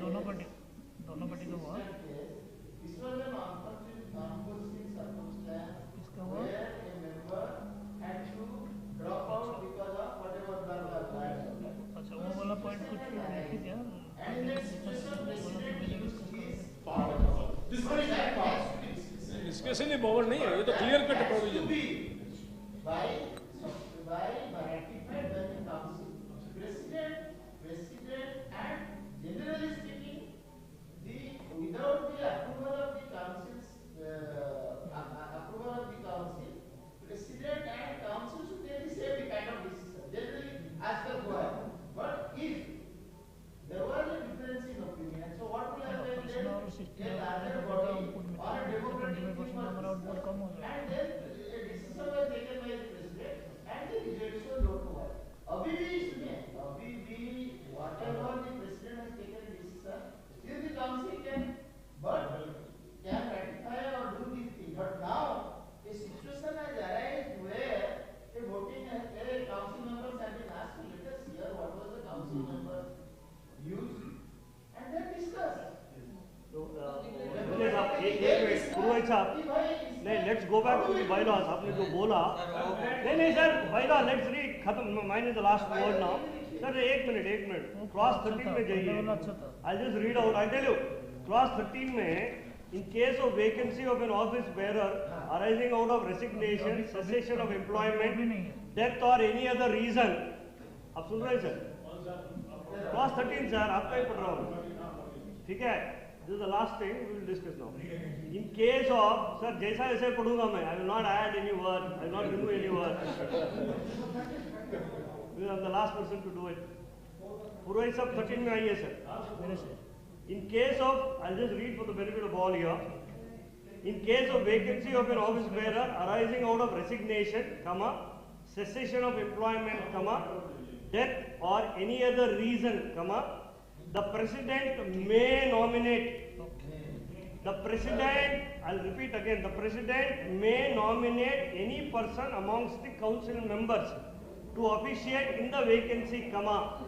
दोनों party का हुआ this was an unforeseen circumstance where a member had to drop out because of whatever blah blah blah. अच्छा वो वाला point कुछ देखिए क्या? And in that situation, President used his power. This one is that power. Especially power नहीं है, ये तो clear cut provision. By ratified by the council, president, and generally speaking, without the approval of the council, president and council should take the same kind of decision. Generally, as per Goa. But if there was a difference in opinion, so what will happen then? A larger body or a democratic team and then a decision was taken by the president and the rejection wrote to her. Abhi whatever the president has taken a decision, still the council can ratify or do these things. But now a situation has arisen where a council members have been asked to let us hear what was the council member used and then discuss. So, bylaws, आपने जो बोला, नहीं sir, bylaw, let's read, खत्म, mine is the last word now. Sir, एक minute, clause 13 में जाइए. I'll just read out, I'll tell you. Clause 13 में, in case of vacancy of an office bearer arising out of resignation, cessation of employment, death or any other reason, आप सुन रहे हैं sir? Clause 13 sir, आपका ही पढ़ रहा हूँ. ठीक है? This is the last thing we will discuss now. In case of, sir, जैसा ऐसे पढ़ूंगा मैं, I will not add any word, I will not remove any word. I am the last person to do it. पुरोहित सब 13 में आइए sir. In case of, I'll just read for the benefit of all here. In case of vacancy of an office bearer arising out of resignation, comma, cessation of employment, comma, death or any other reason, comma, the president may nominate. The president, I'll repeat again, the president may nominate any person amongst the council members to officiate in the vacancy, comma.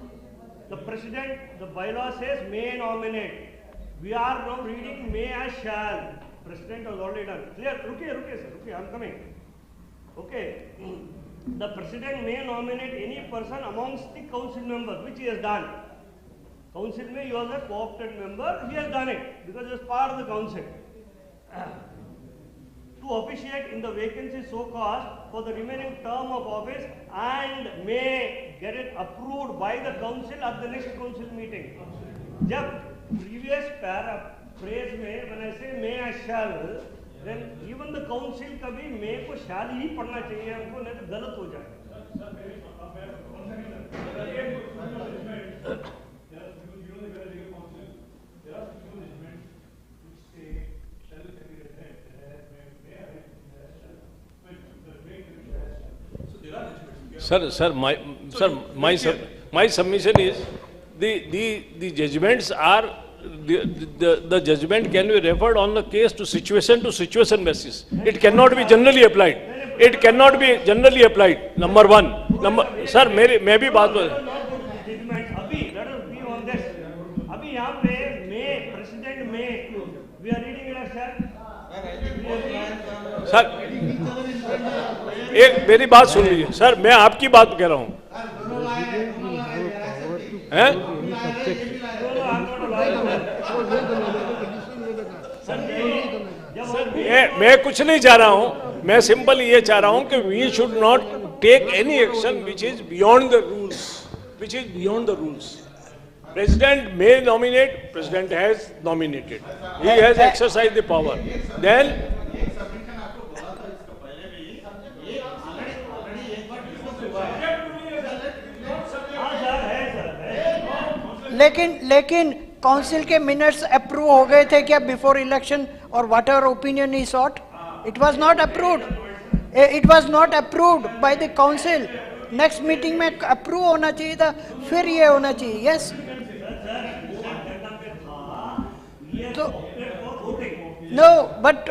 The president, the bylaw says may nominate. We are now reading may as shall. President has already done. Clear? Rukiye sir, I'm coming. Okay. The president may nominate any person amongst the council members, which he has done. Council में he was a co-opted member, he has done it because he is part of the council. To officiate in the vacancy so cast for the remaining term of office and may get it approved by the council at the next council meeting. जब previous phrase में when I say may I shall, then even the council कभी may को shall ही पढ़ना चाहिए हमको, नहीं तो गलत हो जाए. Sir, my submission is the judgments are the judgment can be referred on the case to situation basis. It cannot be generally applied. It cannot be generally applied. Number one. Sir, मैं भी बात बोल. अभी let us be on this. अभी यहाँ पे may president may we are reading it as sir एक मेरी बात सुन लीजिए सर, मैं आपकी बात कह रहा हूँ. मैं कुछ नहीं चाह रहा हूँ, मैं सिंपल ये चाह रहा हूँ कि we should not take any action which is beyond the rules. President may nominate, President has nominated. He has exercised the power. Then, लेकिन काउंसिल के मिनट्स अप्रूव हो गए थे क्या बिफोर इलेक्शन और whatever opinion he sought? It was not approved. It was not approved by the council. Next meeting में approve होना चाहिए था, फिर ये होना चाहिए. यस तो no, but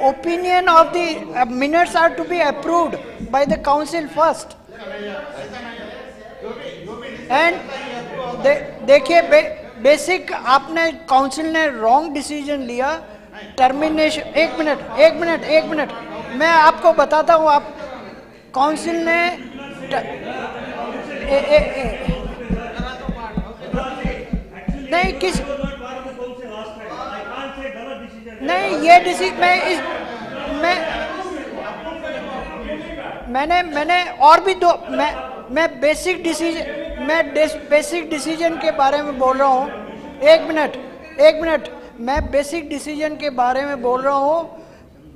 opinion of the minutes are to be approved by the council first. And देखिए बेसिक आपने काउंसिल ने रॉन्ग डिसीजन लिया. टर्मिनेशन एक मिनट मैं आपको बताता हूँ. आप काउंसिल ने नहीं किस नहीं ये मैंने और भी दो मैं बेसिक डिसीजन के बारे में बोल रहा हूँ. एक मिनट मैं बेसिक डिसीजन के बारे में बोल रहा हूँ.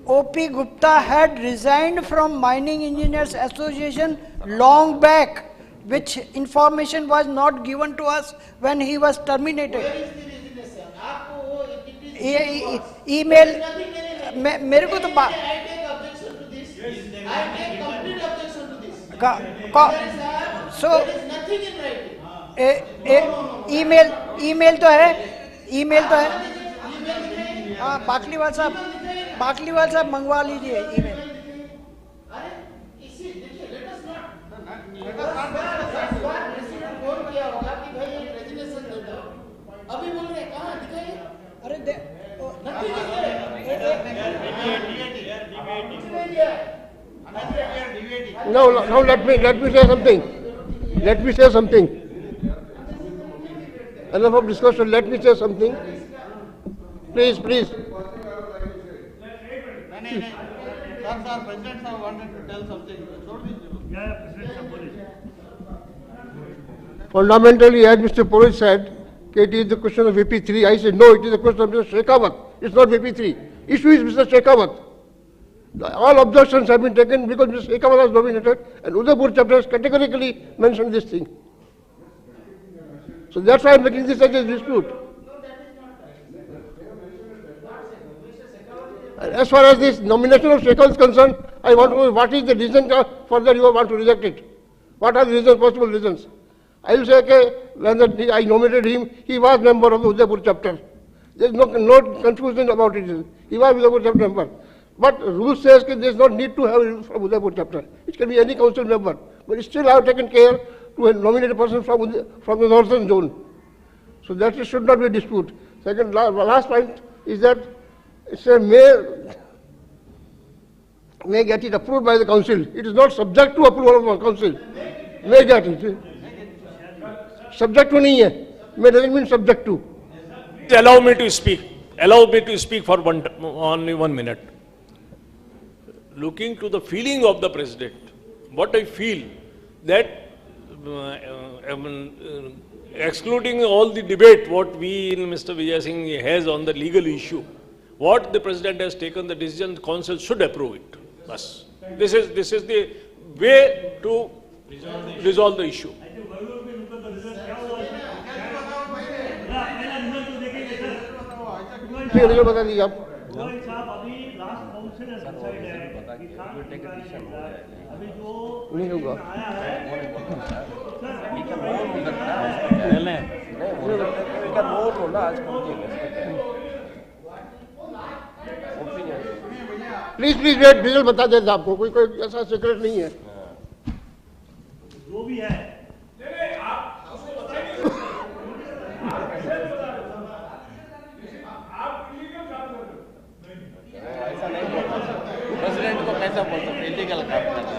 O.P. Gupta had resigned from Mining Engineers Association long back, which information was not given to us when he was terminated. Email मेरे को तो सो ईमेल तो है. हाँ बाकलीवाल साहब मंगवा लीजिए ईमेल. अभी बोल रहे कहाँ दिखाइए. अरे Now let me say something. Let me say something. Enough of discussion. Let me say something. Please. Sir, President sir wanted to tell something. Yeah, President sir, Fundamentally, as Mr. Purohit said, it is the question of VP3. I said, no, it is the question of Mr. Shekhawat. It's not VP3. Issue is Mr. Shekhawat. All objections have been taken because Mr. Shekhawat was nominated and Udaipur chapter has categorically mentioned this thing. So that's why I'm making this as a dispute. As far as this nomination of Shekhawat is concerned, I want to know what is the reason for that you want to reject it. What are the reasons, possible reasons? I will say, okay, when I nominated him, he was member of the Udaipur chapter. There is no confusion about it. He was Udaipur chapter member. But rule says that there is no need to have him from Udaipur chapter. It can be any council member. But still I have taken care to nominate a person from the northern zone. So that should not be a dispute. Second, last point is that it's a may get it approved by the council. It is not subject to approval of the council. May get it. Subject to nahi hai. May doesn't mean subject to. Allow me to speak. Allow me to speak for only 1 minute. Looking to the feeling of the president, what I feel that excluding all the debate what we in Mr. Vijay Singh has on the legal issue, what the president has taken the decision, council should approve it. Bas. This is the way to resolve the issue. बता दीजिए आप साहब अभी last council है अभी जो नहीं होगा प्लीज वेट रिजल्ट बता देते आपको कोई ऐसा सीक्रेट नहीं है जो भी है प्रेसिडेंट को कैसा बोल सकते इलीगल काम करना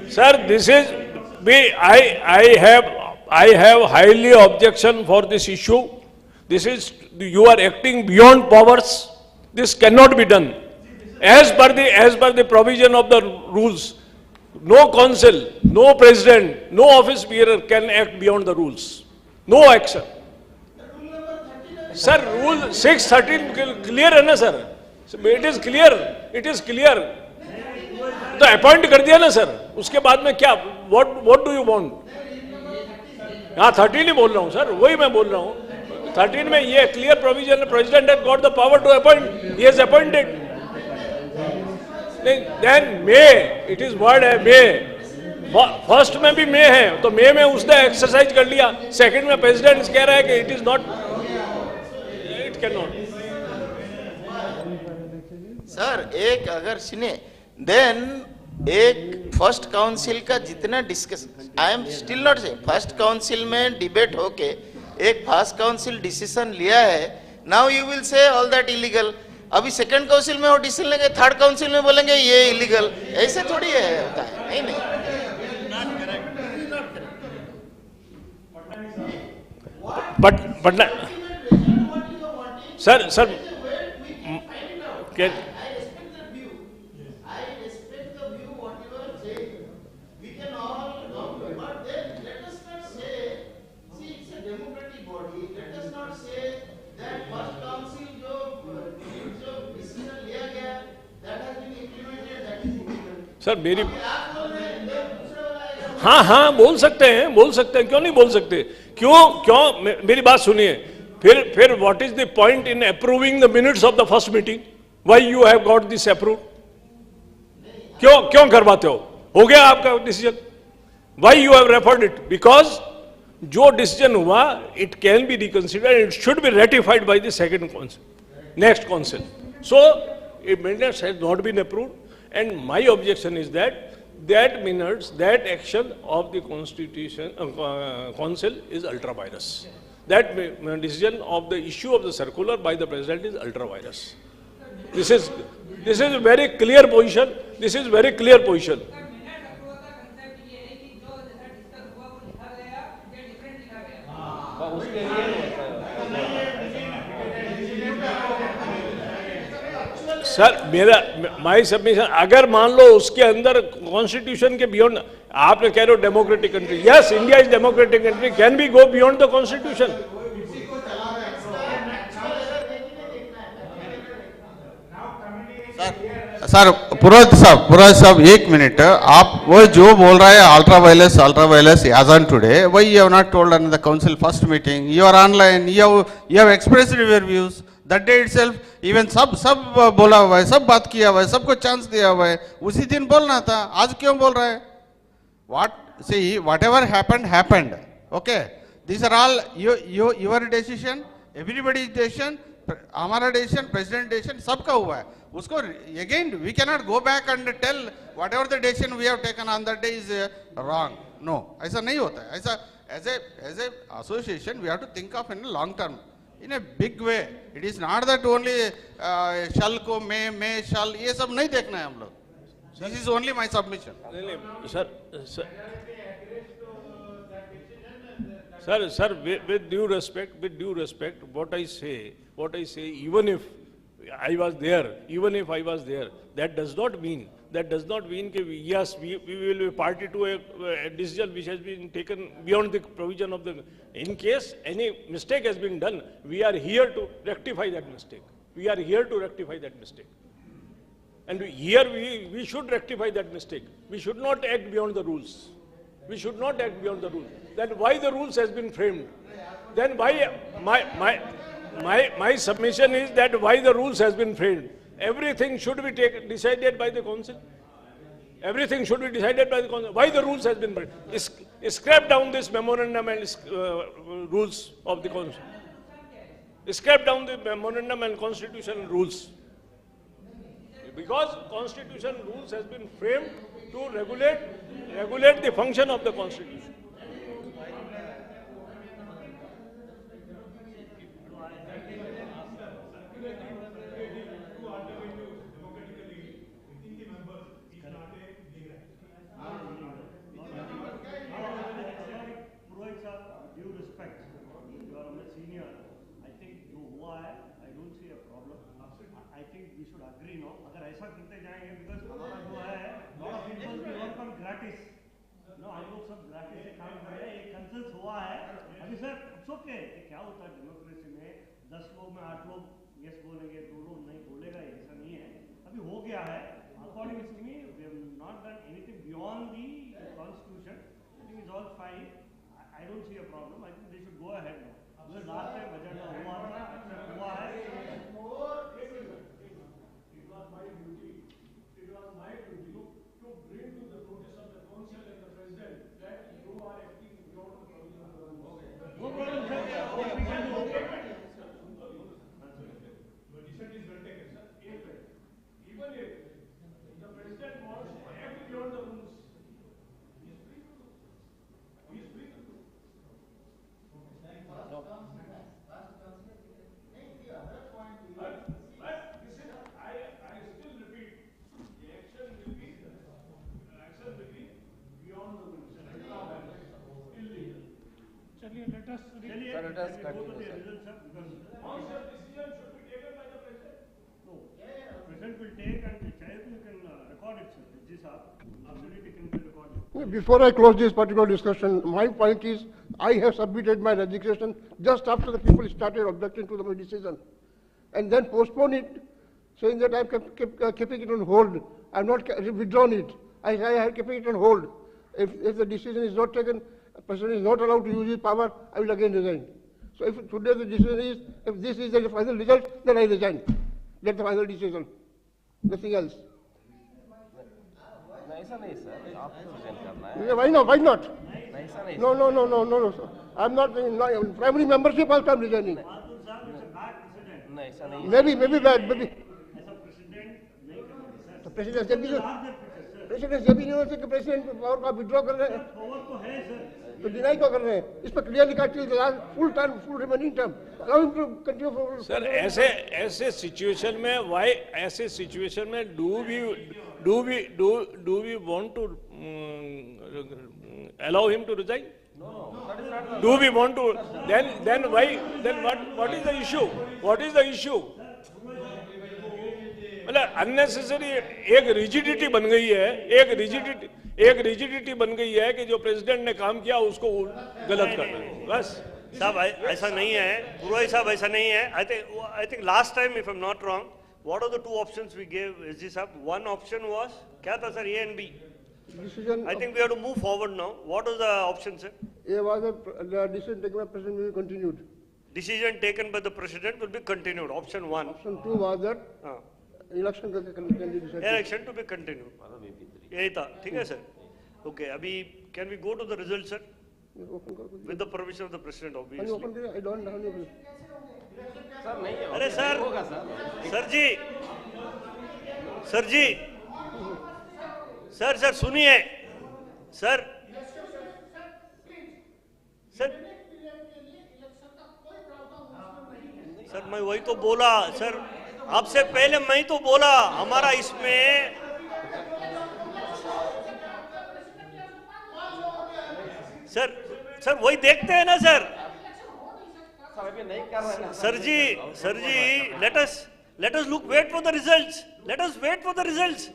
Sir, this is I have highly objection for this issue. This is you are acting beyond powers. This cannot be done. As per the provision of the rules, no council, no president, no office bearer can act beyond the rules. No action. Sir, rule 613 clear है ना sir? It is clear. It is clear. तो appoint कर दिया ना sir, उसके बाद में क्या व्हाट डू यू वांट? हाँ 13 ही बोल रहा हूँ सर, वही मैं बोल रहा हूँ 13 में ये क्लियर प्रोविजन है, president has got the power to appoint, he has appointed. Then may, it is word है मे, फर्स्ट में भी मे है तो मे में उसने एक्सरसाइज कर लिया, सेकंड में प्रेसिडेंट कह रहा है कि it is not, it can not. Sir एक अगर सुने देन एक फर्स्ट काउंसिल का जितना discussion, I am still not से फर्स्ट काउंसिल में डिबेट होके एक फर्स्ट काउंसिल डिसीजन लिया है, now you will say all that illegal. अभी सेकंड काउंसिल में वो डिसीजन लेंगे, थर्ड काउंसिल में बोलेंगे ये इलीगल, ऐसे थोड़ी है होता है. नहीं बट सर सर मेरी हाँ बोल सकते हैं, क्यों नहीं बोल सकते, क्यों मेरी बात सुनिए. फिर what is the point in approving the minutes of the first meeting? Why you have got this approve? क्यों करवाते हो गया आपका decision. Why you have referred it? Because जो डिसीजन हुआ it can be reconsidered, it should be ratified by the second council, next council. So it minutes has not been approved. And my objection is that that minutes, that action of the Constitution Council is ultra virus. That decision of the issue of the circular by the President is ultra virus. This is a very clear position. This is very clear position. Sir my submission अगर मान लो उसके अंदर constitution के beyond आपने कह रहे हो democratic country yes India is democratic country can be go beyond the constitution sir Purohit साहब एक मिनट आप वो जो बोल रहा है ultra violence as on today why you have not told on the council first meeting you are online you have expressed your views that day itself even सब बोला हुआ है सब बात किया हुआ है सबको चांस दिया हुआ है उसी दिन बोलना था आज क्यों बोल रहा है whatever happened okay this are all your decision everybody's decision हमारा डिसीजन प्रेसिडेंट डिसीजन सबका हुआ है उसको again we can not go back and tell whatever the decision we have taken on that day is wrong no ऐसा नहीं होता है ऐसा as a association we have to think of in long term in a big way. It is not that only shall को may shall ये सब नहीं देखना है हम लोग. This is only my submission. Sir, with due respect, what I say, even if I was there, that does not mean that yes, we will be party to a decision which has been taken beyond the provision of the. In case any mistake has been done, we are here to rectify that mistake. And here we should rectify that mistake. We should not act beyond the rules. Then why the rules has been framed? Then why my submission is that why the rules has been framed? Everything should be decided by the council. Why the rules has been framed? Scrap down this memorandum and rules of the council. Scrap down the memorandum and constitutional rules. Because constitution rules has been framed to regulate the function of the constitution. Before I close this particular discussion, my point is, I have submitted my resignation just after the people started objecting to the decision, and then postpone it, saying that I am keeping it on hold. I have not withdrawn it. I have keeping it on hold. If the decision is not taken, a person is not allowed to use his power, I will again resign. So if today the decision is, if this is the final result, then I resign. That's the final decision. Nothing else. Why not? No, sir. I'm not in primary membership also I'm resigning. Maybe bad, maybe. The president can be president जब ही नहीं हो सके president power का withdraw कर रहे हैं तो deny क्यों कर रहे हैं? इस पर क्लियर लिखा till the last full term, full remaining term, allow him to continue for. Sir ऐसे सिचुएशन में व्हाई ऐसे सिचुएशन में do we want to allow him to resign? Do we want to? Then why? Then what is the issue? What is the issue? मतलब unnecessary एक rigidity बन गई है, एक रिजिडिटी बन गई है कि जो प्रेसिडेंट ने काम किया उसको गलत करना है, बस। साहब ऐसा नहीं है, पुरोहित साहब ऐसा नहीं है। I think last time, if I'm not wrong, what are the two options we gave, SG साहब? One option was क्या था sir? A and B. Decision I think we have to move forward now. What was the option, sir? A was the decision taken by president will be continued. Decision taken by the president will be continued. Option 1. Option 2 was that election can be decided. Election to be continued. यही था, ठीक है sir? Okay, अभी can we go to the result, sir? With the permission of the president, obviously. I don't have any. Sir नहीं है। अरे sir, sir जी, sir सुनिए, sir मैं वही तो बोला सर, आपसे पहले मैं ही तो बोला हमारा इसमें सर वही देखते हैं ना sir. Sir ji let us look, wait for the results, let us wait for the results।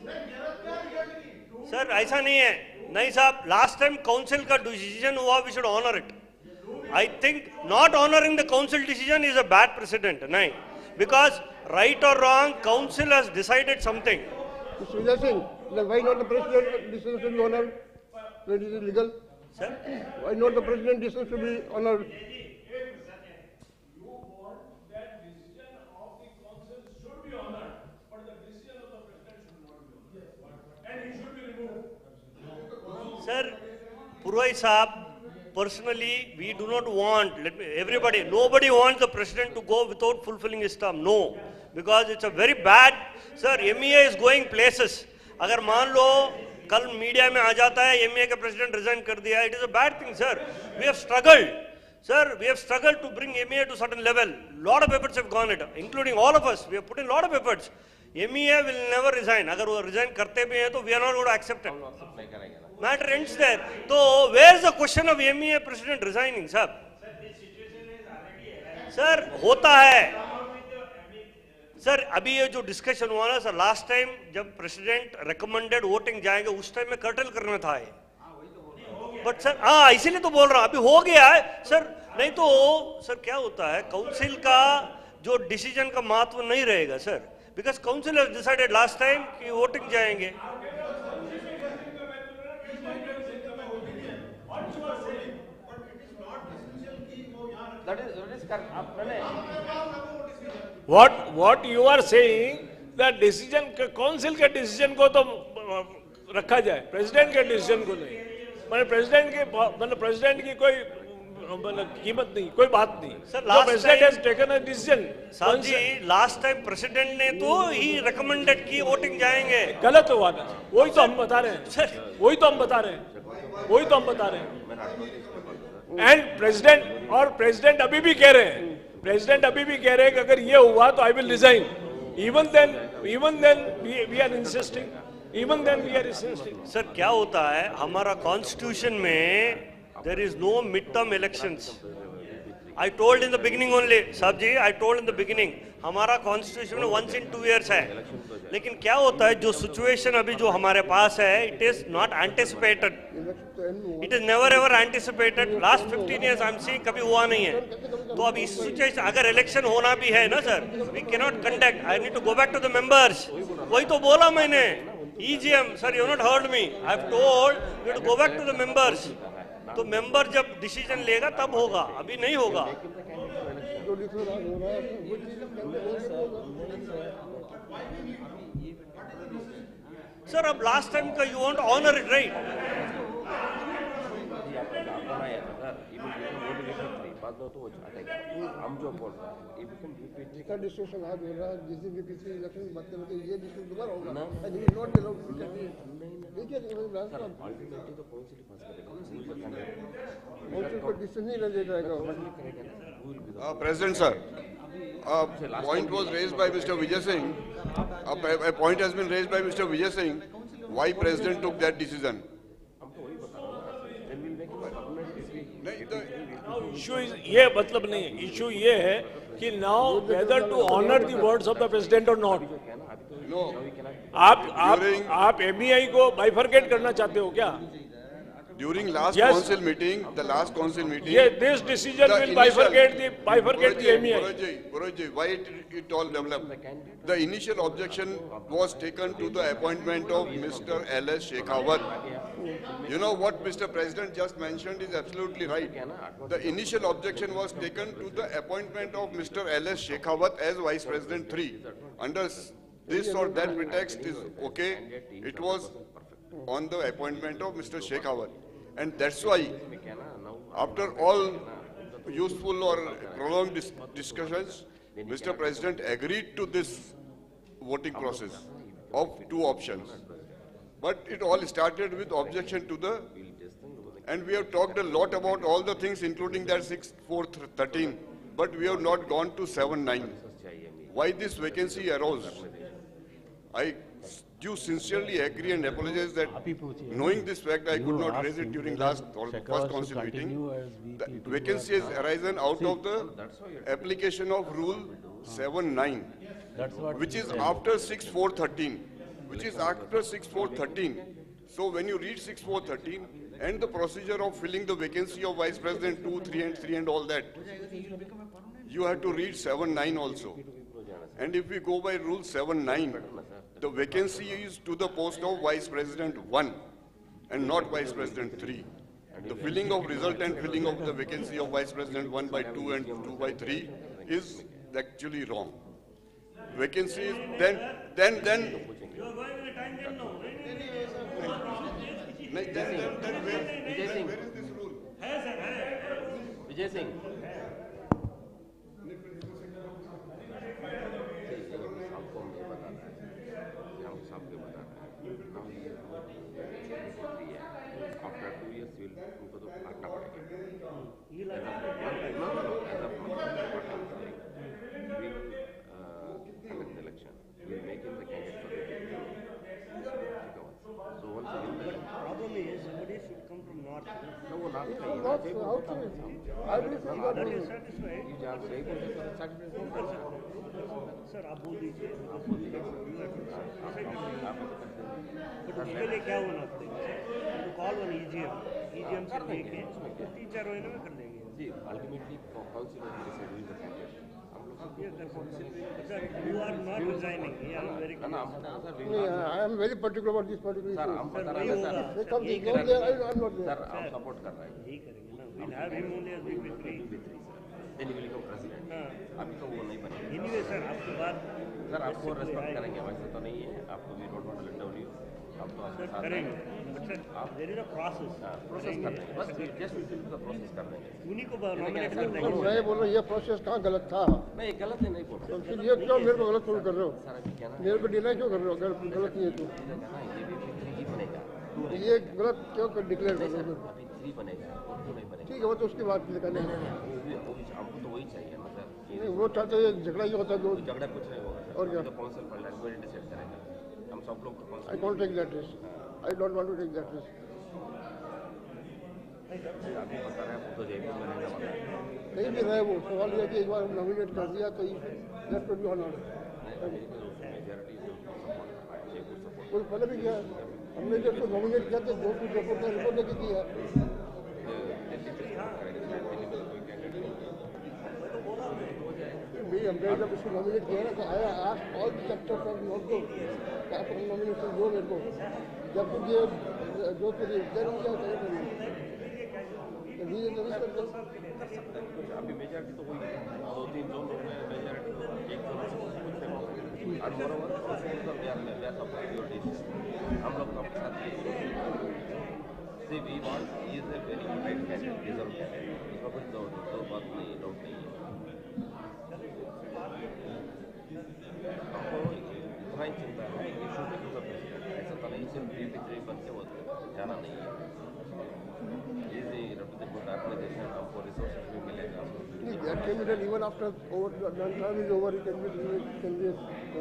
Sir ऐसा नहीं है, नहीं साहब, लास्ट टाइम काउंसिल का डिसीजन हुआ, we should honour it. I think not honouring the council decision is a bad president, नहीं, because right और wrong council has decided something. Why not the president decision should be honored? That is illegal. Sir, why not the president decision should be honored? Sir, Purohit Saab, personally, we do not want, nobody wants the president to go without fulfilling his term. No, because it's a very bad, sir, MEA is going places. अगर मान लो कल media में आ जाता है MEA का president resign कर दिया, it is a bad thing, sir. We have struggled. Sir, we have struggled to bring MEA to a certain level. Lot of efforts have gone into, including all of us. We have put in a lot of efforts. MEA will never resign. अगर वो resign करते भी हैं तो we are not going to accept it. Matter ends there. So where is the question of MEA president resigning, sir? Sir, होता है. Sir अभी ये जो डिस्कशन हुआ ना सर, लास्ट टाइम जब प्रेसिडेंट रिकमेंडेड वोटिंग जाएंगे उस टाइम में कर्टल करना था ये, बट सर हाँ इसीलिए तो बोल रहा हूँ, अभी हो गया है सर। नहीं तो सर क्या होता है, काउंसिल का जो डिसीजन का महत्व नहीं रहेगा sir, because council has decided last time कि वोटिंग जाएंगे। What you are saying, that decision, council के डिसीजन को तो रखा जाए, प्रेसिडेंट के डिसीजन को नहीं। मतलब प्रेसिडेंट की कोई कीमत नहीं, कोई बात नहीं। Sir president has taken a decision. साहब जी लास्ट टाइम प्रेसिडेंट ने तो ही रिकमेंडेड की वोटिंग जाएंगे, गलत हुआ ना, वही तो हम बता रहे हैं सर, वही तो हम बता रहे हैं। एंड प्रेसिडेंट अभी भी कह रहे हैं, कि अगर ये हुआ तो I will resign. Even then we are insisting. Sir क्या होता है हमारा कॉन्स्टिट्यूशन में, there is no mid term elections. I told in the beginning only, साहब जी I told in the beginning, हमारा कॉन्स्टिट्यूशन में 1 in 2 years है। लेकिन क्या होता है, जो सिचुएशन अभी जो हमारे पास है, it is not anticipated, it is never ever anticipated. Last 15 years I am seeing कभी हुआ नहीं है। तो अब इस सिचुएशन अगर इलेक्शन होना भी है ना sir, we can not conduct, I need to go back to the members. वही तो बोला मैंने, EGM, sir, you not heard me. I have told you to go back to the members. तो मेंबर जब डिसीजन लेगा तब होगा, अभी नहीं होगा। सर अब लास्ट टाइम का you want honour it, right? बाद में तो वो हटेगा। हम जो बोल रहे हैं, if you can repeat. इसका डिस्कशन आज हो रहा है, जिस दिन भी पिछले इलेक्शन में बात करते हैं, ये डिस्कशन दोबारा होगा। And he will not be allowed to continue. देखिए, अल्टीमेटली तो काउंसिल पास करेगा ना, काउंसिल को डिसीजन नहीं ले जाएगा। President sir, a point was raised by Mr. Vijay Singh. A point has been raised by Mr. Vijay Singh. Why President took that decision? Issue ये मतलब नहीं है, इशू ये है कि now whether to honour the words of the president और not. आप MEI को बाइफरकेट करना चाहते हो क्या? During last council meeting, the last council meeting. Yeah, this decision will bifurcate the MEI. Puroj, why it all developed? The initial objection was taken to the appointment of Mr. L.S. Shekhawat. You know what Mr. President just mentioned is absolutely right. The initial objection was taken to the appointment of Mr. L.S. Shekhawat as Vice President 3. Under this or that pretext is okay. It was on the appointment of Mr. Shekhawat. And that's why, after all useful or prolonged discussions, Mr. President agreed to this voting process of 2 options. But it all started with objection to the, and we have talked a lot about all the things, including that 6-4-13, but we have not gone to 7-9. Why this vacancy arose? I do sincerely agree and apologize that knowing this fact I could not raise it during last or first council meeting. The vacancy has arisen out of the application of rule 7-9, which is after 6-4-13, which is after 6-4-13. So when you read 6-4-13 and the procedure of filling the vacancy of Vice President 2, 3 and 3 and all that, you have to read 7-9 also. And if we go by rule 7-9, the vacancy is to the post of Vice President 1 and not Vice President 3. The filling of result and filling of the vacancy of Vice President 1 by 2 and 2 by 3 is actually wrong. Vacancy is then. You are going with a time then no. Vijay Singh. Vijay Singh. After 2 years, उनको तो काटना पड़ेगा। Election. We'll make him the candidate for the So once again, the problem is somebody should come from north. No, north. That is satisfied. Sir, आप बोल दीजिए। But उसके लिए क्या होना पड़ेगा? तो call on EGM से लेके 3-4 महीने में कर देंगे। जी, ultimately council will decide who is the candidate. Sir, you are not resigning. I am very clear. I am very particular about this particular issue. Sir, हम बता रहे हैं sir. They come there, I am not there. Sir, हम support कर रहे हैं। यही करेंगे ना। We'll have him only as VP3. Then he will become president. अभी तो वो नहीं बनेगा। Anyway, sir, आपकी बात। सर, आपको रेस्पेक्ट करेंगे, वैसे तो नहीं है। आपको we don't want to let down you. आप तो आपके साथ करेंगे। But sir, there is a process. Process कर देंगे। बस just we fill the process कर देंगे। उन्हीं को nominate कर देंगे। मैं बोल रहा हूँ ये प्रोसेस कहाँ गलत था? नहीं, गलत है नहीं बोल रहा। तो फिर ये क्यों मेरे को गलत फोन कर रहे हो? सर अभी क्या ना? मेरे को डिनाई क्यों कर रहे हो? अगर गलत नहीं है तो ये बनेगा। ये गलत क्यों डिक्लेयर कर रहे हो? अभी 3 बनेगा और 2 नहीं बनेगा। ठीक है, वो तो उसकी बात करने हैं। हमको तो वही चाहिए ना सर। नहीं, वो चाहते हैं झगड़ा ही होता है जो झगड़ा कुछ नहीं होगा। और क्या? काउंसिल पर लैंग्वेज डिसाइड करेगा। हम सब लोग I don't take that risk. I don't want to take that risk. अभी बता रहे हैं तो जयपुर में रहने वाला है। कहीं भी रहे वो, सवाल ये है कि एक बार नॉमिनेट कर दिया तो that could be honored. कोई पहले भी किया, हमने जब उसको नॉमिनेट किया तो जोधपुर जयपुर का रिपोर्ट लेके किया। हमने जब उसको नॉमिनेट किया ना तो आया आज ऑल चैप्टर फ्रॉम नॉर्थ क्या नॉमिनेशन दो मेरे को जब तुम ये जोधपुर अभी मेजॉरिटी तो वही 2-3 जोन में मेजॉरिटी तो एक जोन से कुछ नहीं होगा और बराबर हम लोग का साथ See, we want, he is a very bright candidate, deserved candidate. उसमें कुछ दो बात नहीं, doubt नहीं है. हमको इतना ही चिंता है कि शुड बी द प्रेसिडेंट. ऐसा तो नहीं सिर्फ प्री बन के वो जाना नहीं है. Easy, reputable organization, हमको resources भी मिलेगा. That can be done even after term is over. It can be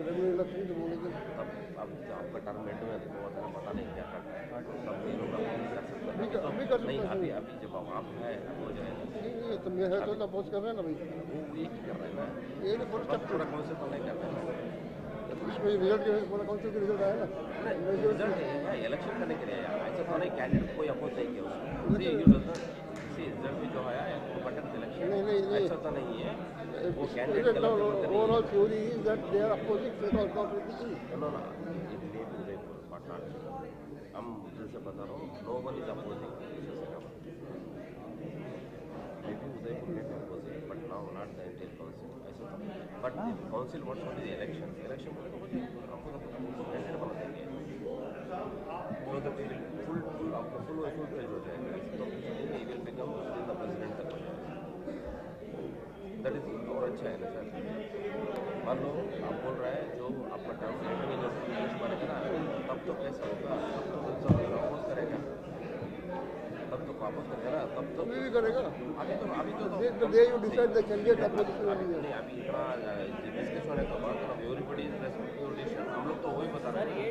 regular election to बोलेंगे. अब आपका टर्म एंड में देखो अगर पता नहीं क्या करना है. सब ये लोग कर सकते हैं. नहीं अभी जब आप है हो जाएगा. नहीं तो मैं है तो अपोज कर रहे हैं ना भाई. वो ये कर रहे हैं ना. ये नहीं पूरा कॉन्सेप्ट तो नहीं कर रहे हैं. इसमें रिजल्ट के पूरा कॉन्सेप्ट का रिजल्ट आया ना. रिजल्ट है इलेक्शन करने के लिए आया. ऐसा तो नहीं कैंडिडेट कोई अपोज नहीं किया उसको. रिजल्ट भी जो आया है वो बटन इलेक्शन. ऐसा तो नहीं है. वो candidate overall theory is that they are opposing state or competition. No. हम जैसे बता रहा हूँ, no one is opposing. Maybe Udaipur may be opposing, but now not the entire council. ऐसा तो नहीं. But the council wants only the election. Election में तो मुझे आपको कैंडिडेट बना देंगे. So the full आपको full page हो जाएगा. तो he will become the president तक हो जाएगा. That is और अच्छा है ना सर. मान लो आप बोल रहे हैं जो आपका टर्म में जब इंग्लिश बनेगा ना तब तो कैसा होगा. तब तो वापस करेगा. तब तो वापस करेगा ना. तब तो भी करेगा. अभी तो the day you decide the candidate opposition will be नहीं अभी इतना डिस्कशन है तो बात करना. Everybody is respective decision. हम लोग तो वही बता रहे हैं.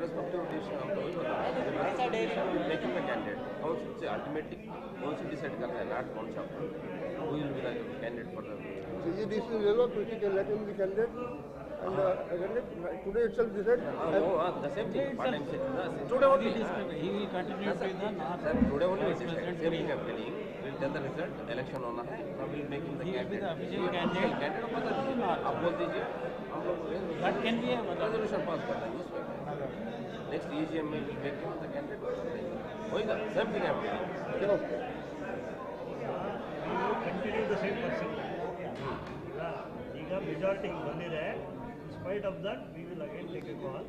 रेस्पेक्टिव डिसीजन हम तो वही बता रहे हैं. मेकिंग द कैंडिडेट काउंसिल से अल्टीमेटली काउंसिल डिसाइड करता है. Not council who will be the candidate for the. So you decide whether to let him be candidate and today itself decide. The same thing. What I'm saying. Today only he will continue to the north. Today only same thing I'm telling. We'll tell the result. Election होना है. Now we'll make him the candidate. Official candidate. Candidate बता दीजिए. आप बोल दीजिए. हम लोग That can be a resolution pass कर देंगे उसमें. Next EGM में we'll make him the candidate. होगा. Same thing I'm telling. Continue the same person. ಈಗ majority ಬಂದಿದೆ. In spite of that, we will again take a call.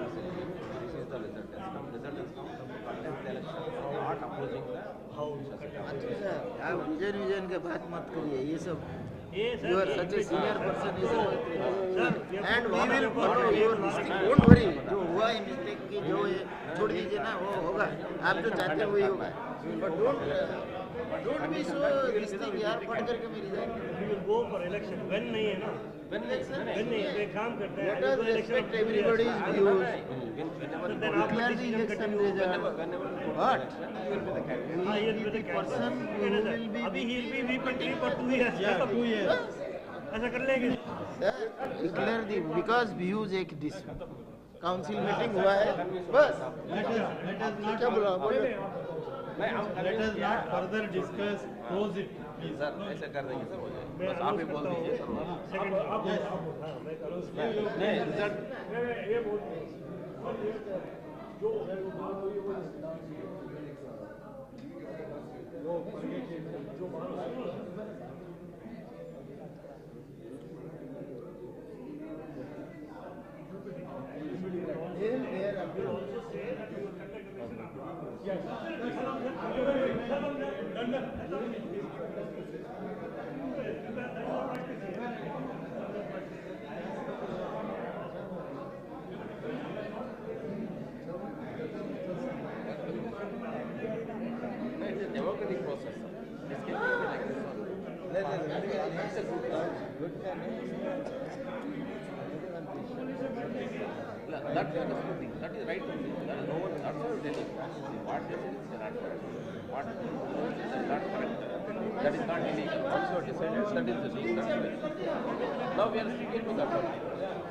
This is the result. Result is come from contempt election. Not opposing the house. आप vision के बात मत करिए. ये सब ये you are such a senior person. And we will follow your mistake. Don't worry. जो हुआ है मिस्टेक की जो छोड़ दीजिए ना वो होगा. आप जो चाहते हैं वही होगा. But don't be so this thing यार पढ़ करके मेरी जाएगी. We will go for election. When नहीं है ना. When नहीं है. एक काम करते हैं. Let us respect everybody's views. Declare the election result. But he will be the person who will be. अभी he will be VP for 2 years. Yeah, 2 years. ऐसा कर लेंगे. Declare the because views एक काउंसिल मीटिंग हुआ है बस. क्या बोला? Let us not further discuss. Close it, please. Sir ऐसा कर देंगे सर हो जाएगा. बस आप ही बोल दीजिए सर. नहीं रिजल्ट ये बोल जो democratic process. This can be like this one. It's a good that we are disputing. That is right only. That is no one. That's what I'm telling. What they say is not correct. What that is not correct. That is not illegal. Once you are decided, that is the thing. That's right. Now we are sticking to that only.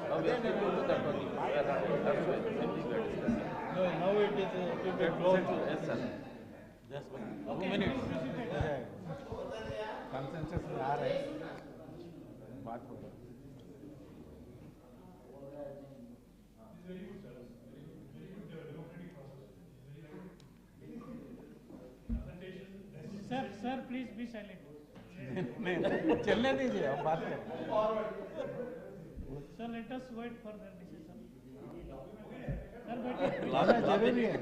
Now we are sticking to that only. That's why same thing we are discussing. No, now it is closed. Yes, sir. Just 2 minutes. Consensus में आ रहे हैं. बात हो रही है. Sir, please be silent. नहीं चलने दीजिए हम बात करें. Sir, let us wait for the decision. जरूरी है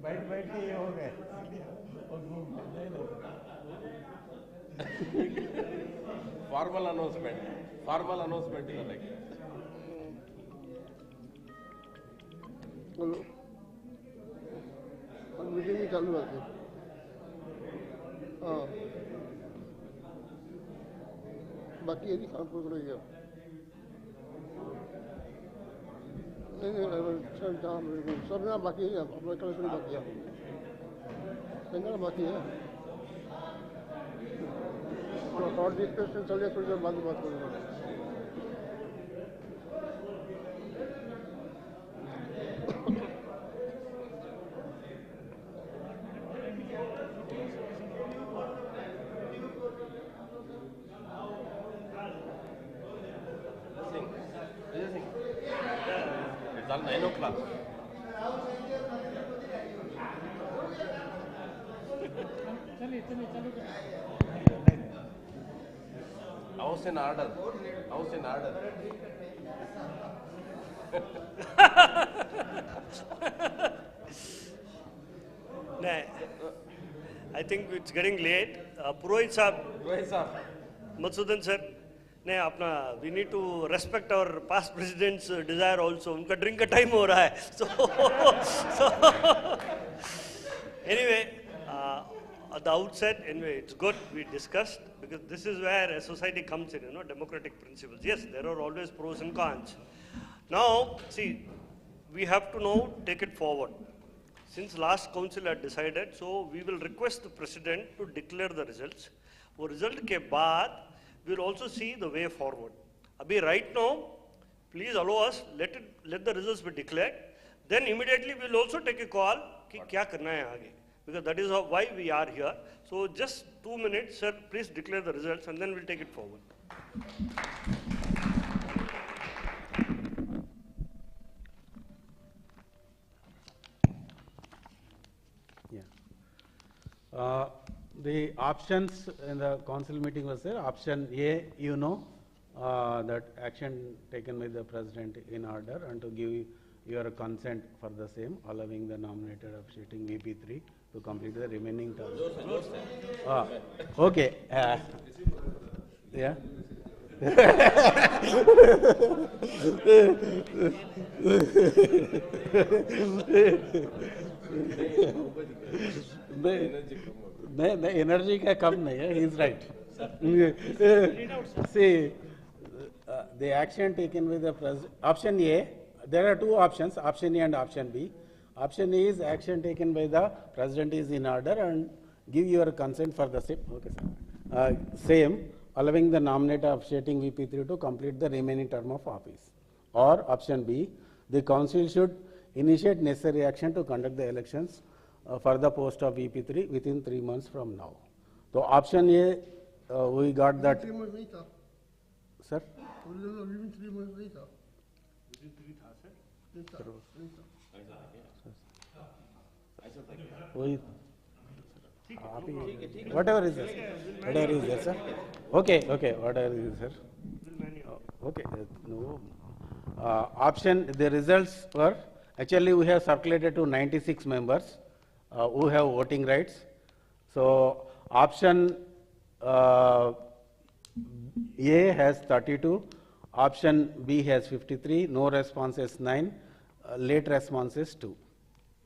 बैठ बैठ के ये हो गए Formal announcement is like. Meeting भी चालू है हाँ बाकी यदि कानपुर को गया नहीं सब ना बाकी है अपना कलेक्शन बाकी है संगना बाकी है और डिस्कशन चल रही थोड़ी देर बाद बात करूँगा It's all 9 o'clock. House in order. House in order. Nah, I think it's getting late. Purohit Sahab, Madhusudan sir, we need to respect our past president's desire also. Unka drink ka time ho raha hai. So anyway, at the outset, anyway, it's good we discussed because this is where a society comes in, democratic principles. Yes, there are always pros and cons. Now, see, we have to now take it forward. Since last council had decided, so we will request the president to declare the results. वो result के बाद we will also see the way forward. Abhi right now, please allow us, let the results be declared. Then immediately we will also take a call कि क्या करना है आगे. Because that is why we are here. So just 2 minutes, sir, please declare the results and then we'll take it forward. The options in the council meeting was there. Option A, that action taken by the president in order and to give your consent for the same, allowing the nominated officiating VP3 to complete the remaining term. Okay. Yeah. The energy का कम नहीं है. He is right. See, the action taken with the president. Option A, there are two options, option A and option B. Option A is action taken by the president is in order and give your consent for the same. Okay, sir. Same, allowing the nominated officiating VP3 to complete the remaining term of office. Or option B, the council should initiate necessary action to conduct the elections for the post of VP3 within 3 months from now. So option A, we got that. 3 months नहीं था. Sir? Within 3 months नहीं था. Within 3 था, sir? नहीं था. Whatever is there, whatever is there, sir. Okay, whatever is there, sir. Okay, no. Option, the results were, actually we have circulated to 96 members who have voting rights. So option A has 32, option B has 53, no responses 9, late responses 2.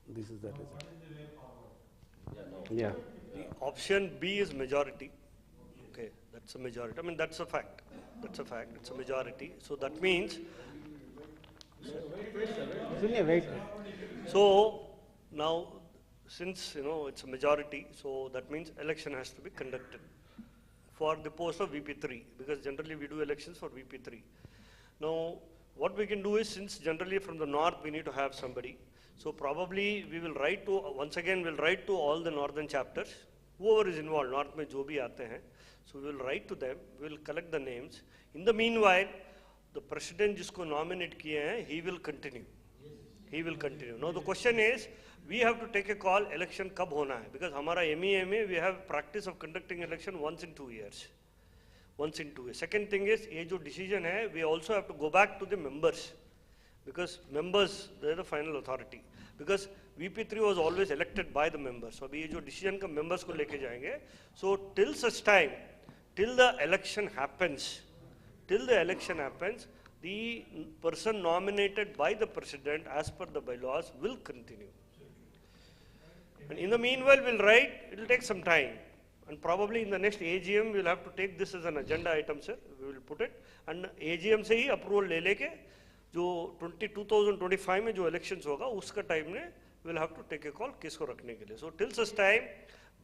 This is the result. Yeah. The option B is majority. Okay, that's a majority. I mean, that's a fact. That's a fact. It's a majority. So that means. Wait. So now, since it's a majority, so that means election has to be conducted for the post of VP3 because generally we do elections for VP3. Now, what we can do is, since generally from the north we need to have somebody, so probably we will write to, once again we'll write to all the northern chapters, whoever is involved, north mein jo bhi aate hain, so we will write to them, we will collect the names. In the meanwhile, the president jisko nominate kiye hain, he will continue. He will continue. Now the question is, we have to take a call, election kab hona hai, because hamara MEA mein we have practice of conducting election once in 2 years. once in 2 years. Second thing is, ये जो decision है, we also have to go back to the members, because members, they are the final authority. Because VP3 was always elected by the members. So अभी ये जो decision का members को लेके जाएंगे. So till such time, till the election happens, the person nominated by the president as per the bylaws will continue. And in the meanwhile, we'll write, it will take some time. And probably in the next AGM, we'll have to take this as an agenda item, sir. We will put it. And AGM से ही approval ले लेके, जो 2025 में जो elections होगा, उसका time में we'll have to take a call case को रखने के लिए. So till such time,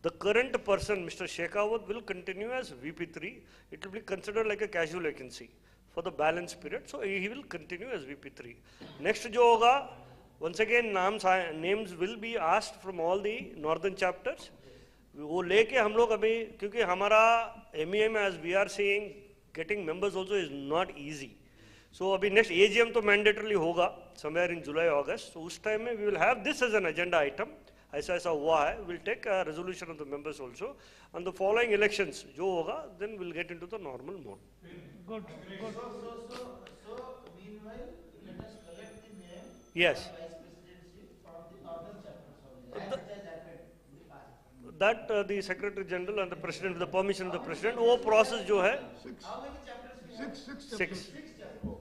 the current person, Mr. Shekhawat, will continue as VP3. It will be considered like a casual vacancy for the balance period. So he will continue as VP3. Next जो होगा, once again names will be asked from all the northern chapters. वो लेके हम लोग अभी, क्योंकि हमारा MEA में, as we are saying, getting members also is not easy. So अभी next AGM तो mandatorily होगा somewhere in July, August. So उस time में we will have this as an agenda item. ऐसा हुआ है, we'll take a resolution of the members also. And the following elections जो होगा, then we'll get into the normal mode. Good. So meanwhile, let us collect the name. Yes. Vice presidency from the northern chapters. As it has happened in the past. That the Secretary General and the President, with the permission of the President, वो process जो है. How many chapters? Six. So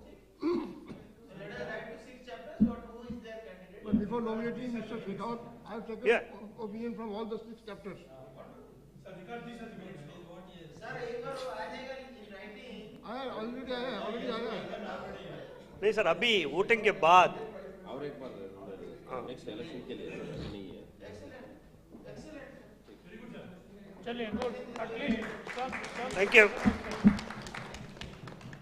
let us write to 6 chapters, but who is their candidate? But before nominating Mr. Shekhawat, I have taken opinion from all the 6 chapters. Sir, एक बार वो आ जाएगा in writing. already आया. नहीं sir, अभी voting के बाद. और एक बार नेक्स्ट इलेक्शन के लिए नहीं है. चलिए, good. At least stop. Thank you.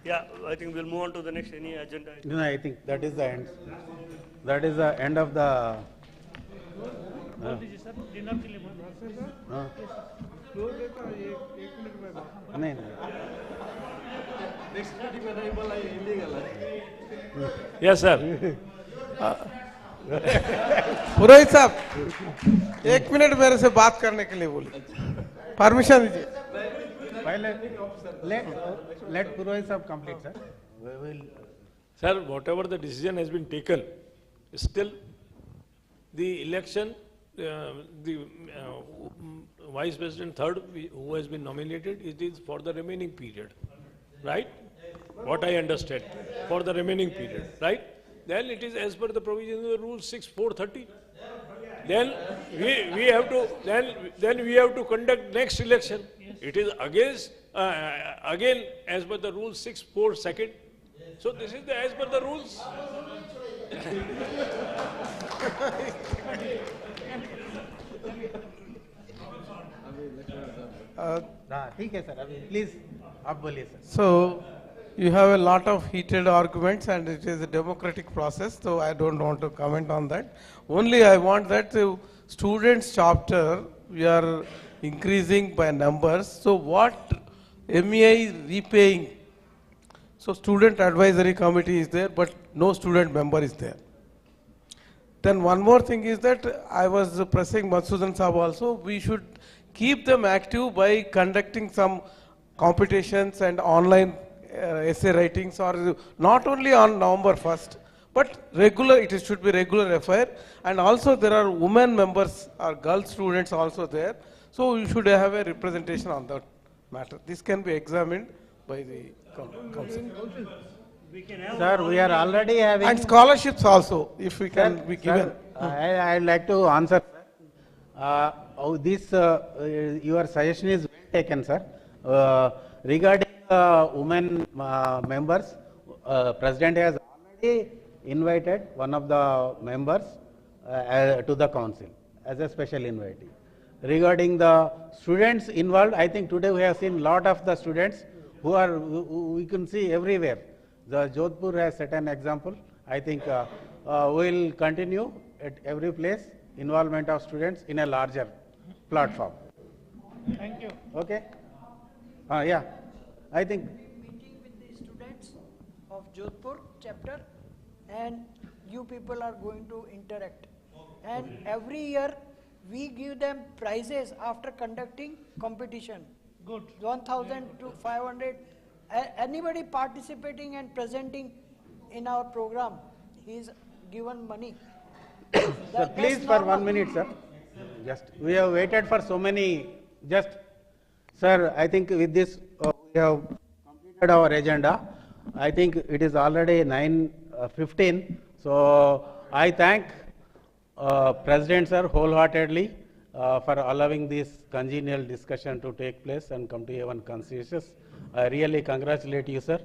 Yeah, I think we'll move on to the next any agenda. No, I think that is the end. That is the end of the. बोल दीजिए sir, dinner के लिए नहीं. Yes, sir. पुरोहित साहब, 1 minute मेरे से बात करने के लिए बोले. परमिशन दीजिए. Let Purohit Sahab complete, sir. We will. Sir, whatever the decision has been taken, still the election, the Vice President third who has been nominated, it is for the remaining period, right? What I understand, for the remaining period, right? Then it is as per the provision of the rule 6(4)30. Then we have to then we have to conduct next election. It is again as per the rule 6(4)(2). So this is as per the rules. ठीक है sir, अभी please आप बोलिए sir. So you have a lot of heated arguments and it is a democratic process, so I don't want to comment on that. Only I want that students chapter we are increasing by numbers. So what MEA is repaying? So student advisory committee is there, but no student member is there. Then one more thing is that I was pressing Madhusudan Sahab also, we should keep them active by conducting some competitions and online essay writings, or not only on November 1st, but regular, it should be regular affair. And also there are women members or girl students also there. So you should have a representation on that matter. This can be examined by the council. Sir, we are already having. And scholarships also, if we can be given. I'd like to answer. This your suggestion is well taken, sir. Regarding women members, President has already invited one of the members to the council as a special invitee. Regarding the students involved, I think today we have seen lot of the students who are, we can see everywhere. The Jodhpur has set an example. I think we will continue at every place involvement of students in a larger platform. Thank you. Okay? Yeah. I think. Meeting with the students of Jodhpur chapter, and you people are going to interact. And every year we give them prizes after conducting competition. Good. 1,000 to 500. Anybody participating and presenting in our program, he is given money. Sir, please for 1 minute, sir. Just, we have waited for so many, just, sir, I think with this, we have completed our agenda. I think it is already 9:15. So I thank President, sir, wholeheartedly for allowing this congenial discussion to take place and come to one consensus. I really congratulate you, sir,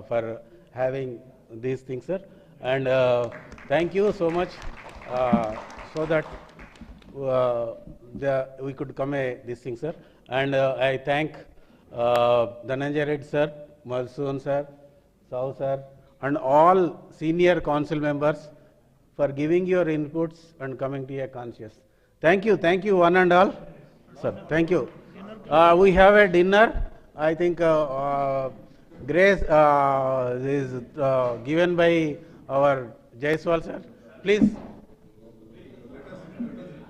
for having these things, sir. And thank you so much so that we could come this thing, sir. And I thank Dhananjay Reddy, sir, Malsoon, sir, Sau, sir, and all senior council members for giving your inputs and coming to a conscious. Thank you, one and all. Sir, thank you. We have a dinner. I think grace is given by our Jaiswal, sir. Please.